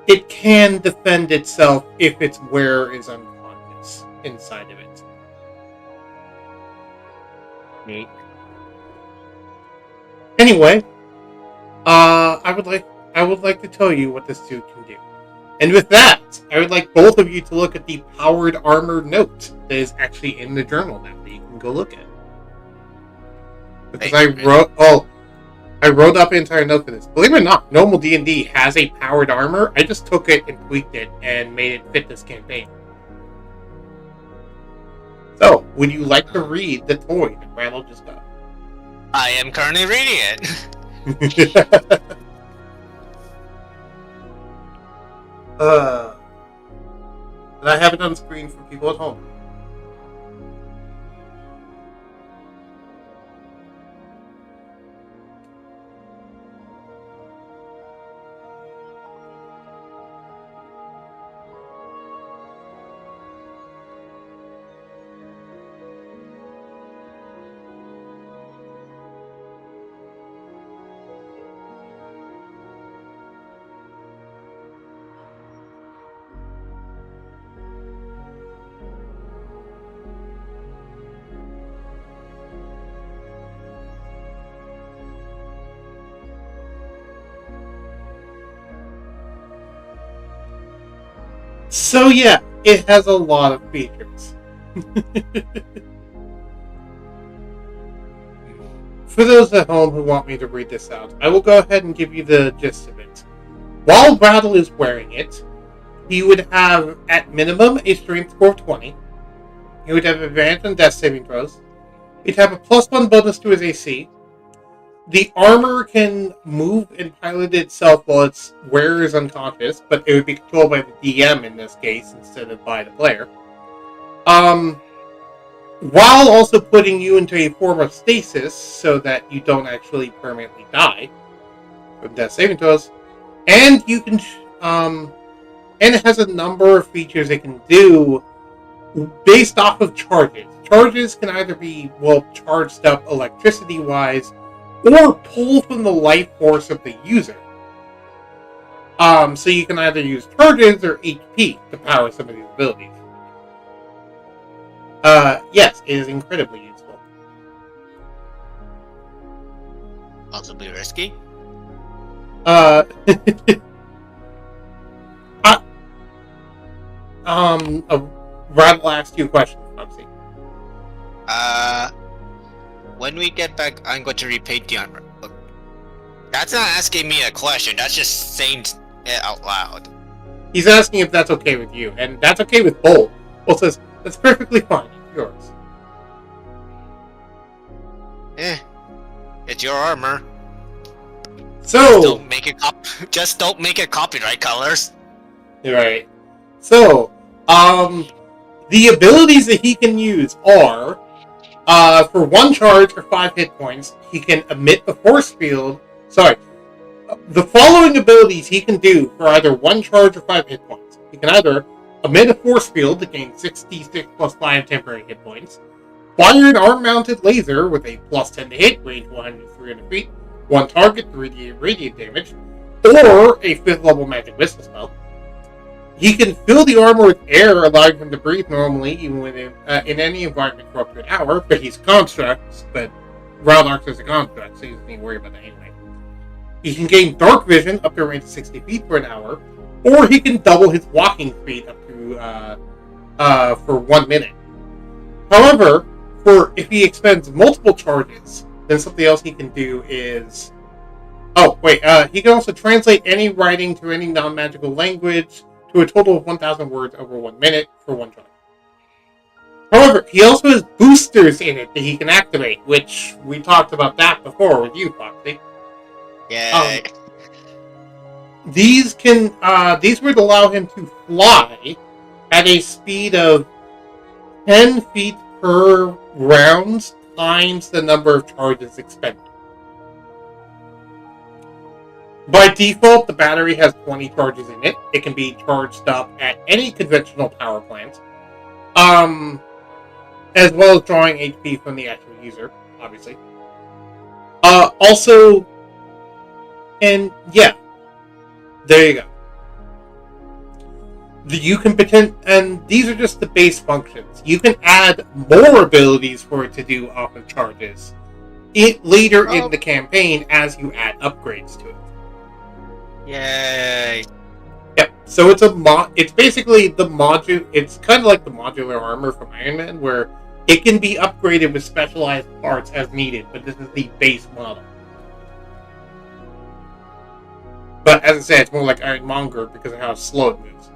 it can defend itself if its wearer is unconscious inside of it. Neat. Anyway, I would like to tell you what this suit can do. And with that, I would like both of you to look at the powered armor note that is actually in the journal now that you can go look at. Because I wrote up an entire note for this. Believe it or not, normal D&D has a powered armor. I just took it and tweaked it and made it fit this campaign. So, would you like to read the toy that Randall just got? I am currently reading it. And I have it on screen for people at home. So yeah, it has a lot of features. For those at home who want me to read this out, I will go ahead and give you the gist of it. While Rattle is wearing it, he would have, at minimum, a strength score of 20. He would have advantage on death saving throws. He'd have a +1 bonus to his AC. The armor can move and pilot itself while its wearer is unconscious, but it would be controlled by the DM in this case instead of by the player. While also putting you into a form of stasis so that you don't actually permanently die from death saving throws. And you can, and it has a number of features it can do based off of charges. Charges can either be, charged up electricity-wise, or pull from the life force of the user. So you can either use charges or HP to power some of these abilities. Yes, it is incredibly useful. Possibly risky. Rattle asked you a question, Foxy. When we get back, I'm going to repaint the armor. Look, that's not asking me a question. That's just saying it out loud. He's asking if that's okay with you, and that's okay with Bull. Bull says, that's perfectly fine. It's yours. It's your armor. So... Just don't make it copyright colors. Right. So, the abilities that he can use are... for 1 charge or 5 hit points, he can emit a force field. Sorry. The following abilities he can do for either 1 charge or 5 hit points. He can either emit a force field to gain 66 plus 5 temporary hit points, fire an arm-mounted laser with a +10 to hit, range 100 to 300 feet, 1 target, 3d radiant damage, or a 5th level magic missile spell. He can fill the armor with air, allowing him to breathe normally, even within in any environment for up to an hour. But he's a construct, but Rowlark is a construct, so he doesn't need to worry about that anyway. He can gain dark vision up to a range of 60 feet for an hour, or he can double his walking speed up to for 1 minute. However, if he expends multiple charges, then something else he can do is... he can also translate any writing to any non-magical language to a total of 1,000 words over 1 minute for 1 charge. However, he also has boosters in it that he can activate, which we talked about that before with you, Foxy. Yeah. These would allow him to fly at a speed of 10 feet per round times the number of charges expended. By default, the battery has 20 charges in it. It can be charged up at any conventional power plant, as well as drawing HP from the actual user, obviously. There you go. And these are just the base functions. You can add more abilities for it to do off of charges later in the campaign as you add upgrades to it. Yay! Yep. So it's basically the module. It's kind of like the modular armor from Iron Man, where It can be upgraded with specialized parts as needed, but this is the base model. But as I said, it's more like Ironmonger because of how slow it moves.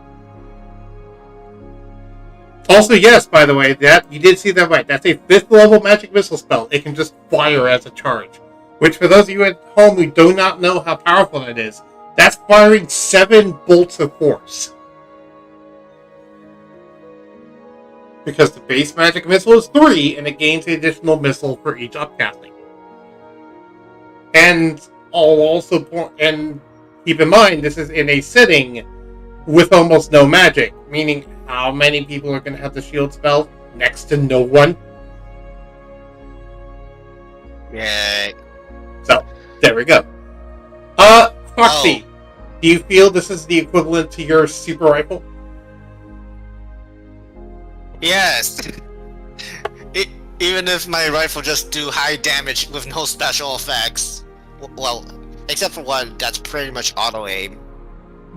Also, yes, by the way, that you did see that right. That's a 5th level magic missile spell. It can just fire as a charge. Which, for those of you at home who do not know how powerful that is, that's firing 7 bolts of force. Because the base magic missile is 3, and it gains the additional missile for each upcasting. And I'll also and keep in mind, this is in a setting with almost no magic, meaning how many people are going to have the shield spell? Next to no one. Yeah. So, there we go. Foxy, do you feel this is the equivalent to your super rifle? Yes. Even if my rifle just do high damage with no special effects. Well, except for one, that's pretty much auto aim.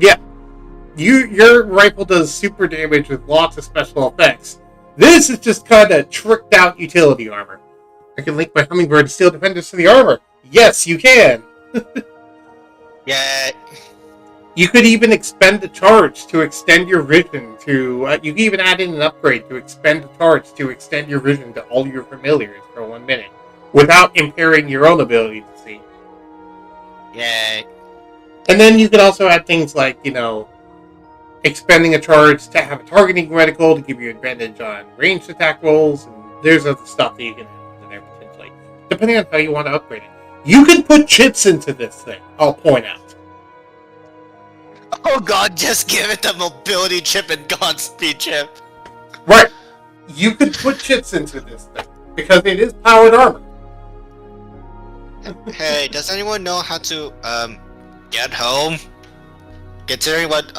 Yeah. Your rifle does super damage with lots of special effects. This is just kind of tricked out utility armor. I can link my Hummingbird and Steel Defenders to the armor. Yes, you can. Yeah. You could even expend a charge to extend your vision to... you can even add in an upgrade to expend a charge to extend your vision to all your familiars for 1 minute, without impairing your own ability to see. Yeah. And then you could also add things like, expending a charge to have a targeting reticle to give you advantage on ranged attack rolls, and there's other stuff that you can add in there potentially, depending on how you want to upgrade it. You can put chips into this thing, I'll point out. Oh god, just give it the mobility chip and Godspeed chip. Right. You could put chips into this thing, because it is powered armor. Hey, does anyone know how to, get home? Considering what,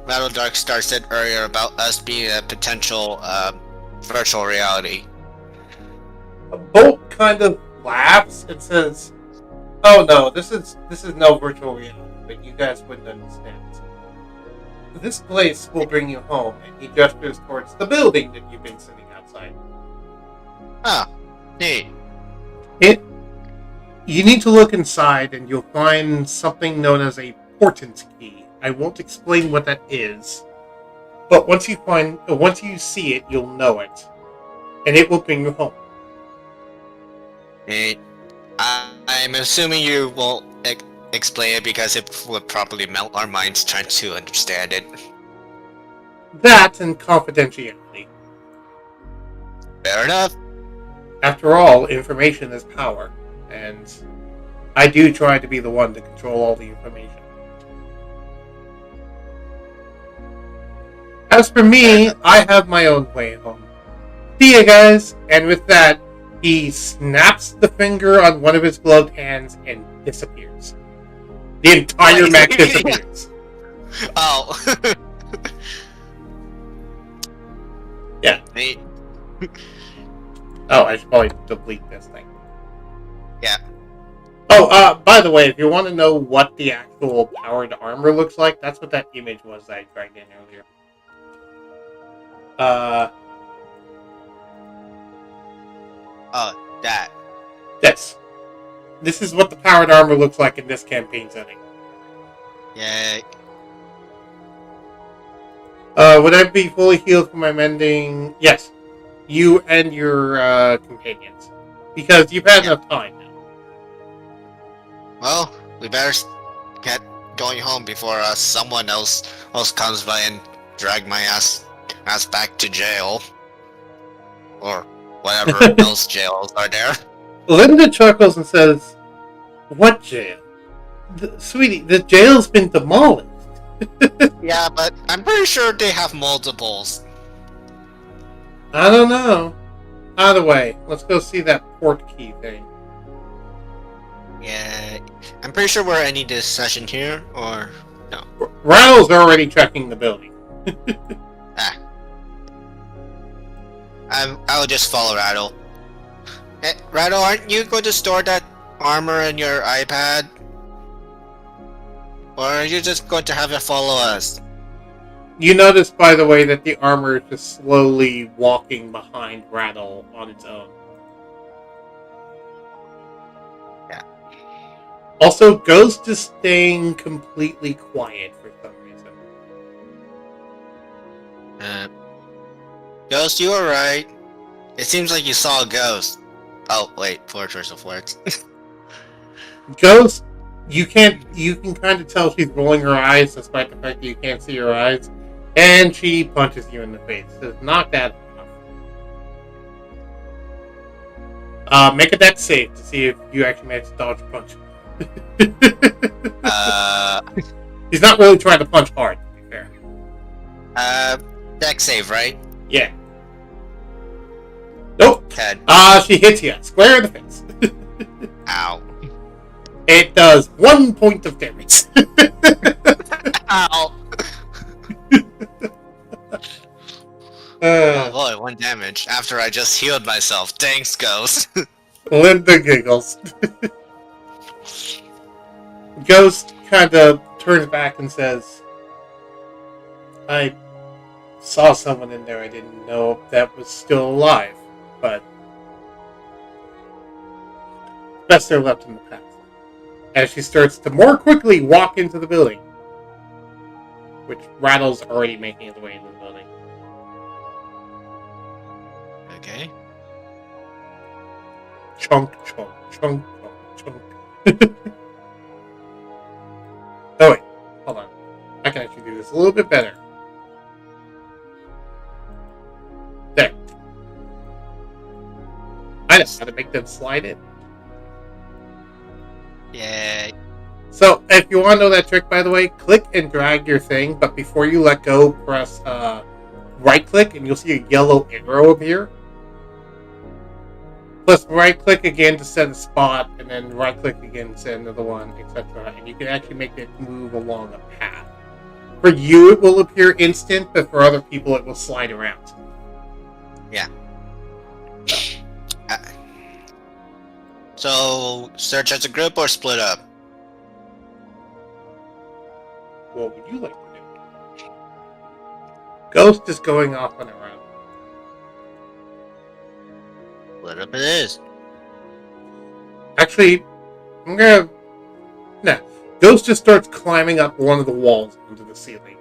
Rattle Darkstar said earlier about us being a potential, virtual reality. Bolt kind of laughs and says, "Oh no, this is no virtual reality, but you guys wouldn't understand. This place will bring you home," and he gestures towards the building that you've been sitting outside. Ah, neat. You need to look inside, and you'll find something known as a portent key. I won't explain what that is, but once you see it, you'll know it, and it will bring you home. Neat. I'm assuming you won't explain it because it would probably melt our minds trying to understand it. That and confidentiality. Fair enough. After all, information is power, and I do try to be the one to control all the information. As for me, I have my own way home. See ya, guys! And with that, he snaps the finger on one of his gloved hands and disappears. The entire mech disappears. Oh. Yeah. Neat. Oh, I should probably delete this thing. Yeah. Oh, by the way, if you want to know what the actual powered armor looks like, that's what that image was that I dragged in earlier. That. This is what the powered armor looks like in this campaign setting. Yay. Would I be fully healed from my mending? Yes. You and your companions. Because you've had enough time now. Well, we better get going home before someone else comes by and drag my ass back to jail. Or whatever else jails are there. Linda chuckles and says, "What jail? Sweetie, the jail's been demolished." Yeah, but I'm pretty sure they have multiples. I don't know. Either way, let's go see that port key thing. Yeah, I'm pretty sure we're ending this session here, or no. Rattle's already checking the building. I'll just follow Rattle. Hey, Rattle, aren't you going to store that armor in your iPad? Or are you just going to have it follow us? You notice, by the way, that the armor is just slowly walking behind Rattle on its own. Yeah. Also, Ghost is staying completely quiet for some reason. Ghost, you were right. It seems like you saw a ghost. Oh, wait, Fortress of Words. Ghost, you can kind of tell she's rolling her eyes despite the fact that you can't see her eyes. And she punches you in the face. It's not that enough. Make a dex save to see if you actually manage to dodge a punch. He's not really trying to punch hard, to be fair. Dex save, right? Yeah. Nope. 10. She hits you square in the face. Ow. It does 1 point of damage. Ow. Oh boy, 1 damage after I just healed myself. Thanks, Ghost. Linda giggles. Ghost kind of turns back and says, I saw someone in there. I didn't know if that was still alive, but best they're left in the past. As she starts to more quickly walk into the building, which Rattle's already making his way into the building. Okay. Chunk, chunk, chunk, chunk, chunk. Oh wait, hold on. I can actually do this a little bit better. There. I know how to make them slide in. Yay. So, if you want to know that trick, by the way, click and drag your thing, but before you let go, press right-click, and you'll see a yellow arrow appear. Plus, right-click again to set a spot, and then right-click again to set another one, etc. And you can actually make it move along a path. For you, it will appear instant, but for other people, it will slide around. Yeah. So, search as a group or split up? What would you like to do? Ghost is going off on her own. Split up it is. Actually, I'm gonna... No. Ghost just starts climbing up one of the walls onto the ceiling.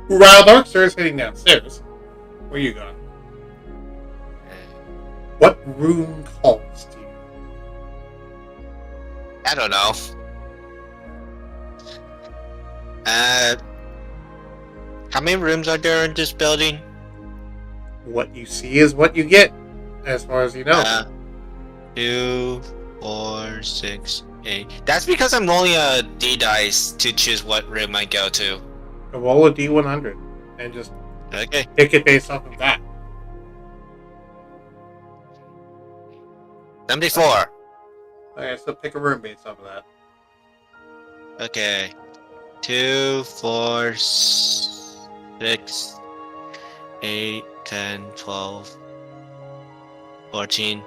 While Darkstar is heading downstairs. Where are you going? What room calls to you? I don't know. How many rooms are there in this building? What you see is what you get, as far as you know. 2, 4, 6, 8. That's because I'm rolling a D dice to choose what room I go to. Roll a D100 and just Okay. pick it based off of that. 74. Okay, so pick a room based off of that. Okay. 2, 4, 6, 8, 10, 12, 14,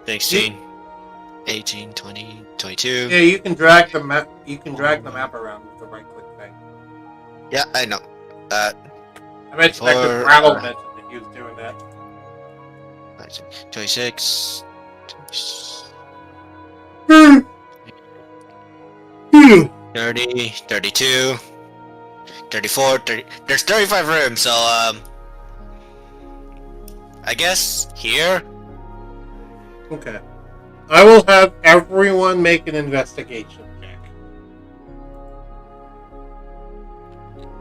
16, 18, 20, 22. Yeah, you can drag the map. You can drag the map around with the right-click thing. Yeah, I know. I mentioned that because Rattle mentioned that he was doing that. 26. 30, 32, 34, 30. There's 35 rooms, so, I guess here? Okay. I will have everyone make an investigation check.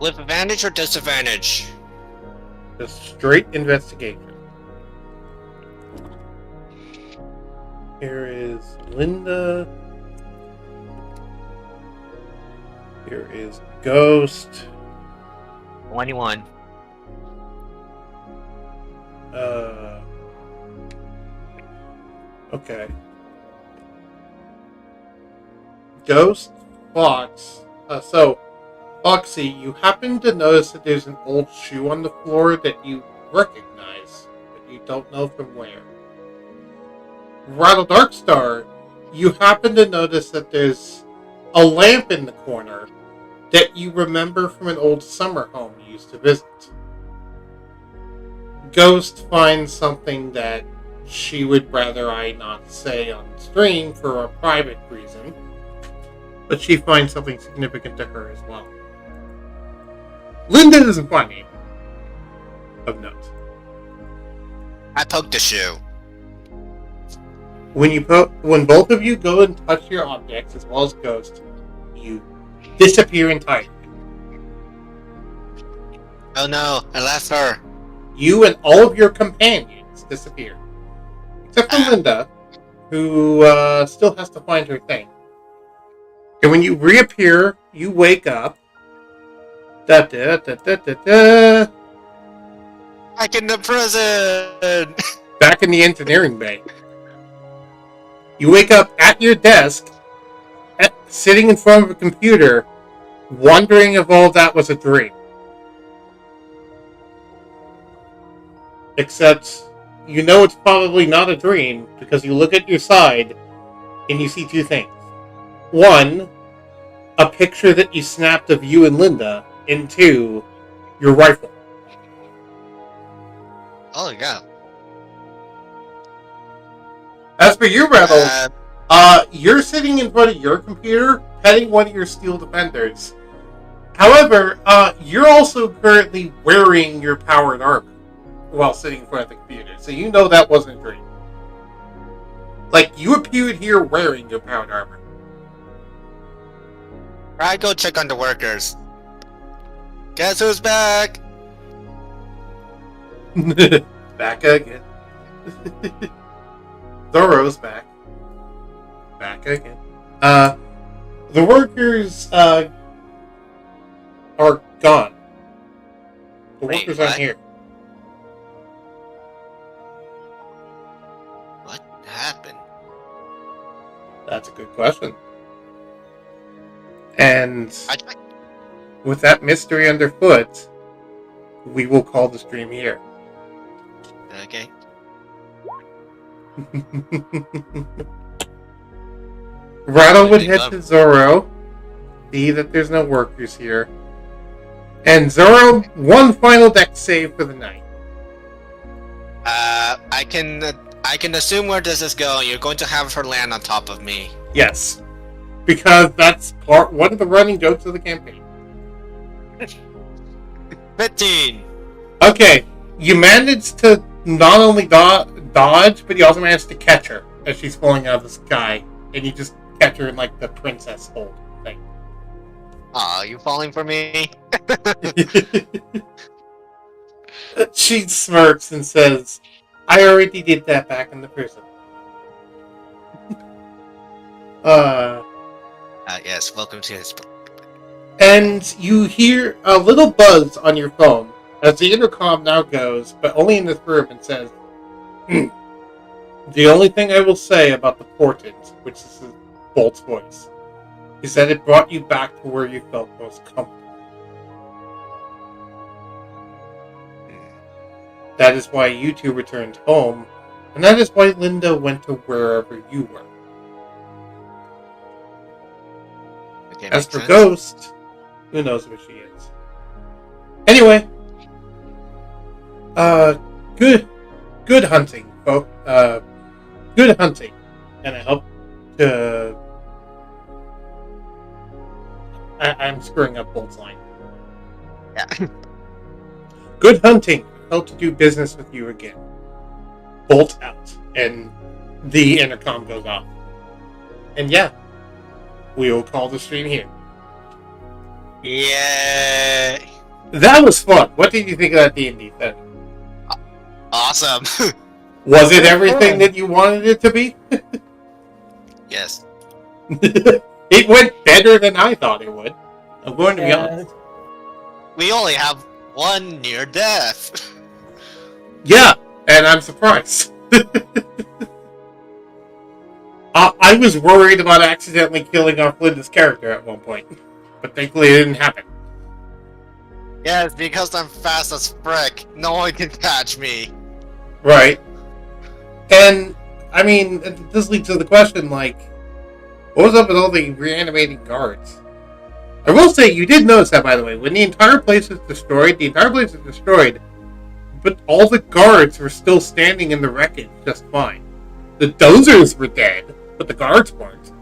With advantage or disadvantage? Just straight investigation. Here is Linda. Here is Ghost. 21. Okay. Ghost, Fox. So, Foxy, you happen to notice that there's an old shoe on the floor that you recognize, but you don't know from where. Rattle Darkstar, you happen to notice that there's a lamp in the corner that you remember from an old summer home you used to visit. Ghost finds something that she would rather I not say on stream for a private reason, but she finds something significant to her as well. Linda doesn't find anything of note. I poked the shoe. When both of you go and touch your objects as well as Ghost, you disappear entirely. Oh no, I left her. You and all of your companions disappear. Except for Linda, who still has to find her thing. And when you reappear, you wake up. Back in the prison! Back in the engineering bay. You wake up at your desk, sitting in front of a computer, wondering if all that was a dream. Except, you know it's probably not a dream, because you look at your side, and you see two things. One, a picture that you snapped of you and Linda, and two, your rifle. Oh, yeah. As for you, Rebel, you're sitting in front of your computer, petting one of your steel defenders. However, you're also currently wearing your powered armor while sitting in front of the computer, so you know that wasn't a dream. Like, you appeared here wearing your powered armor. I go check on the workers. Guess who's back? Back again. Zoro's back. Back again. The workers, are gone. The Wait, workers what? aren't here. What happened? That's a good question. And I with that mystery underfoot, we will call the stream here. Okay. Rattle would head to Zoro, see that there's no workers here. And Zoro, one final deck save for the night. I can assume where this is going. You're going to have her land on top of me. Yes. Because that's one of the running jokes of the campaign. 15. Okay, you managed to not only dodge, but you also managed to catch her as she's falling out of the sky. And you just catch her in like the princess hold thing. Aw, you falling for me? She smirks and says, I already did that back in the prison. Yes, welcome to his... And you hear a little buzz on your phone as the intercom now goes, but only in this room, and says, the only thing I will say about the portent, which is Bolt's voice, is that it brought you back to where you felt most comfortable. That is why you two returned home, and that is why Linda went to wherever you were. Okay, As makes for sense. Ghost, who knows where she is. Anyway, good hunting, folks. Good hunting, and I hope to. I'm screwing up Bolt's line. Yeah. Good hunting. Hope to do business with you again. Bolt out, and the intercom goes off. And yeah, we will call the stream here. Yay! That was fun. What did you think of that D&D thing? Awesome! Was it everything that you wanted it to be? Yes. It went better than I thought it would. I'm going to be honest. We only have one near death. Yeah, and I'm surprised. I was worried about accidentally killing off Linda's character at one point, but thankfully it didn't happen. Yes, because I'm fast as frick. No one can catch me. Right. And, I mean, this leads to the question, like, What was up with all the reanimating guards? I will say, you did notice that, by the way. When the entire place is destroyed, but all the guards were still standing in the wreckage just fine. The dozers were dead, but the guards weren't.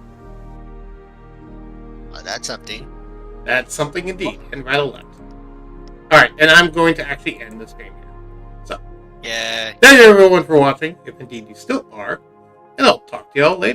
Oh, that's something. That's something indeed, and Rattle left. Alright, and I'm going to actually end this game here. So, Yeah. thank you everyone for watching, if indeed you still are, and I'll talk to y'all later.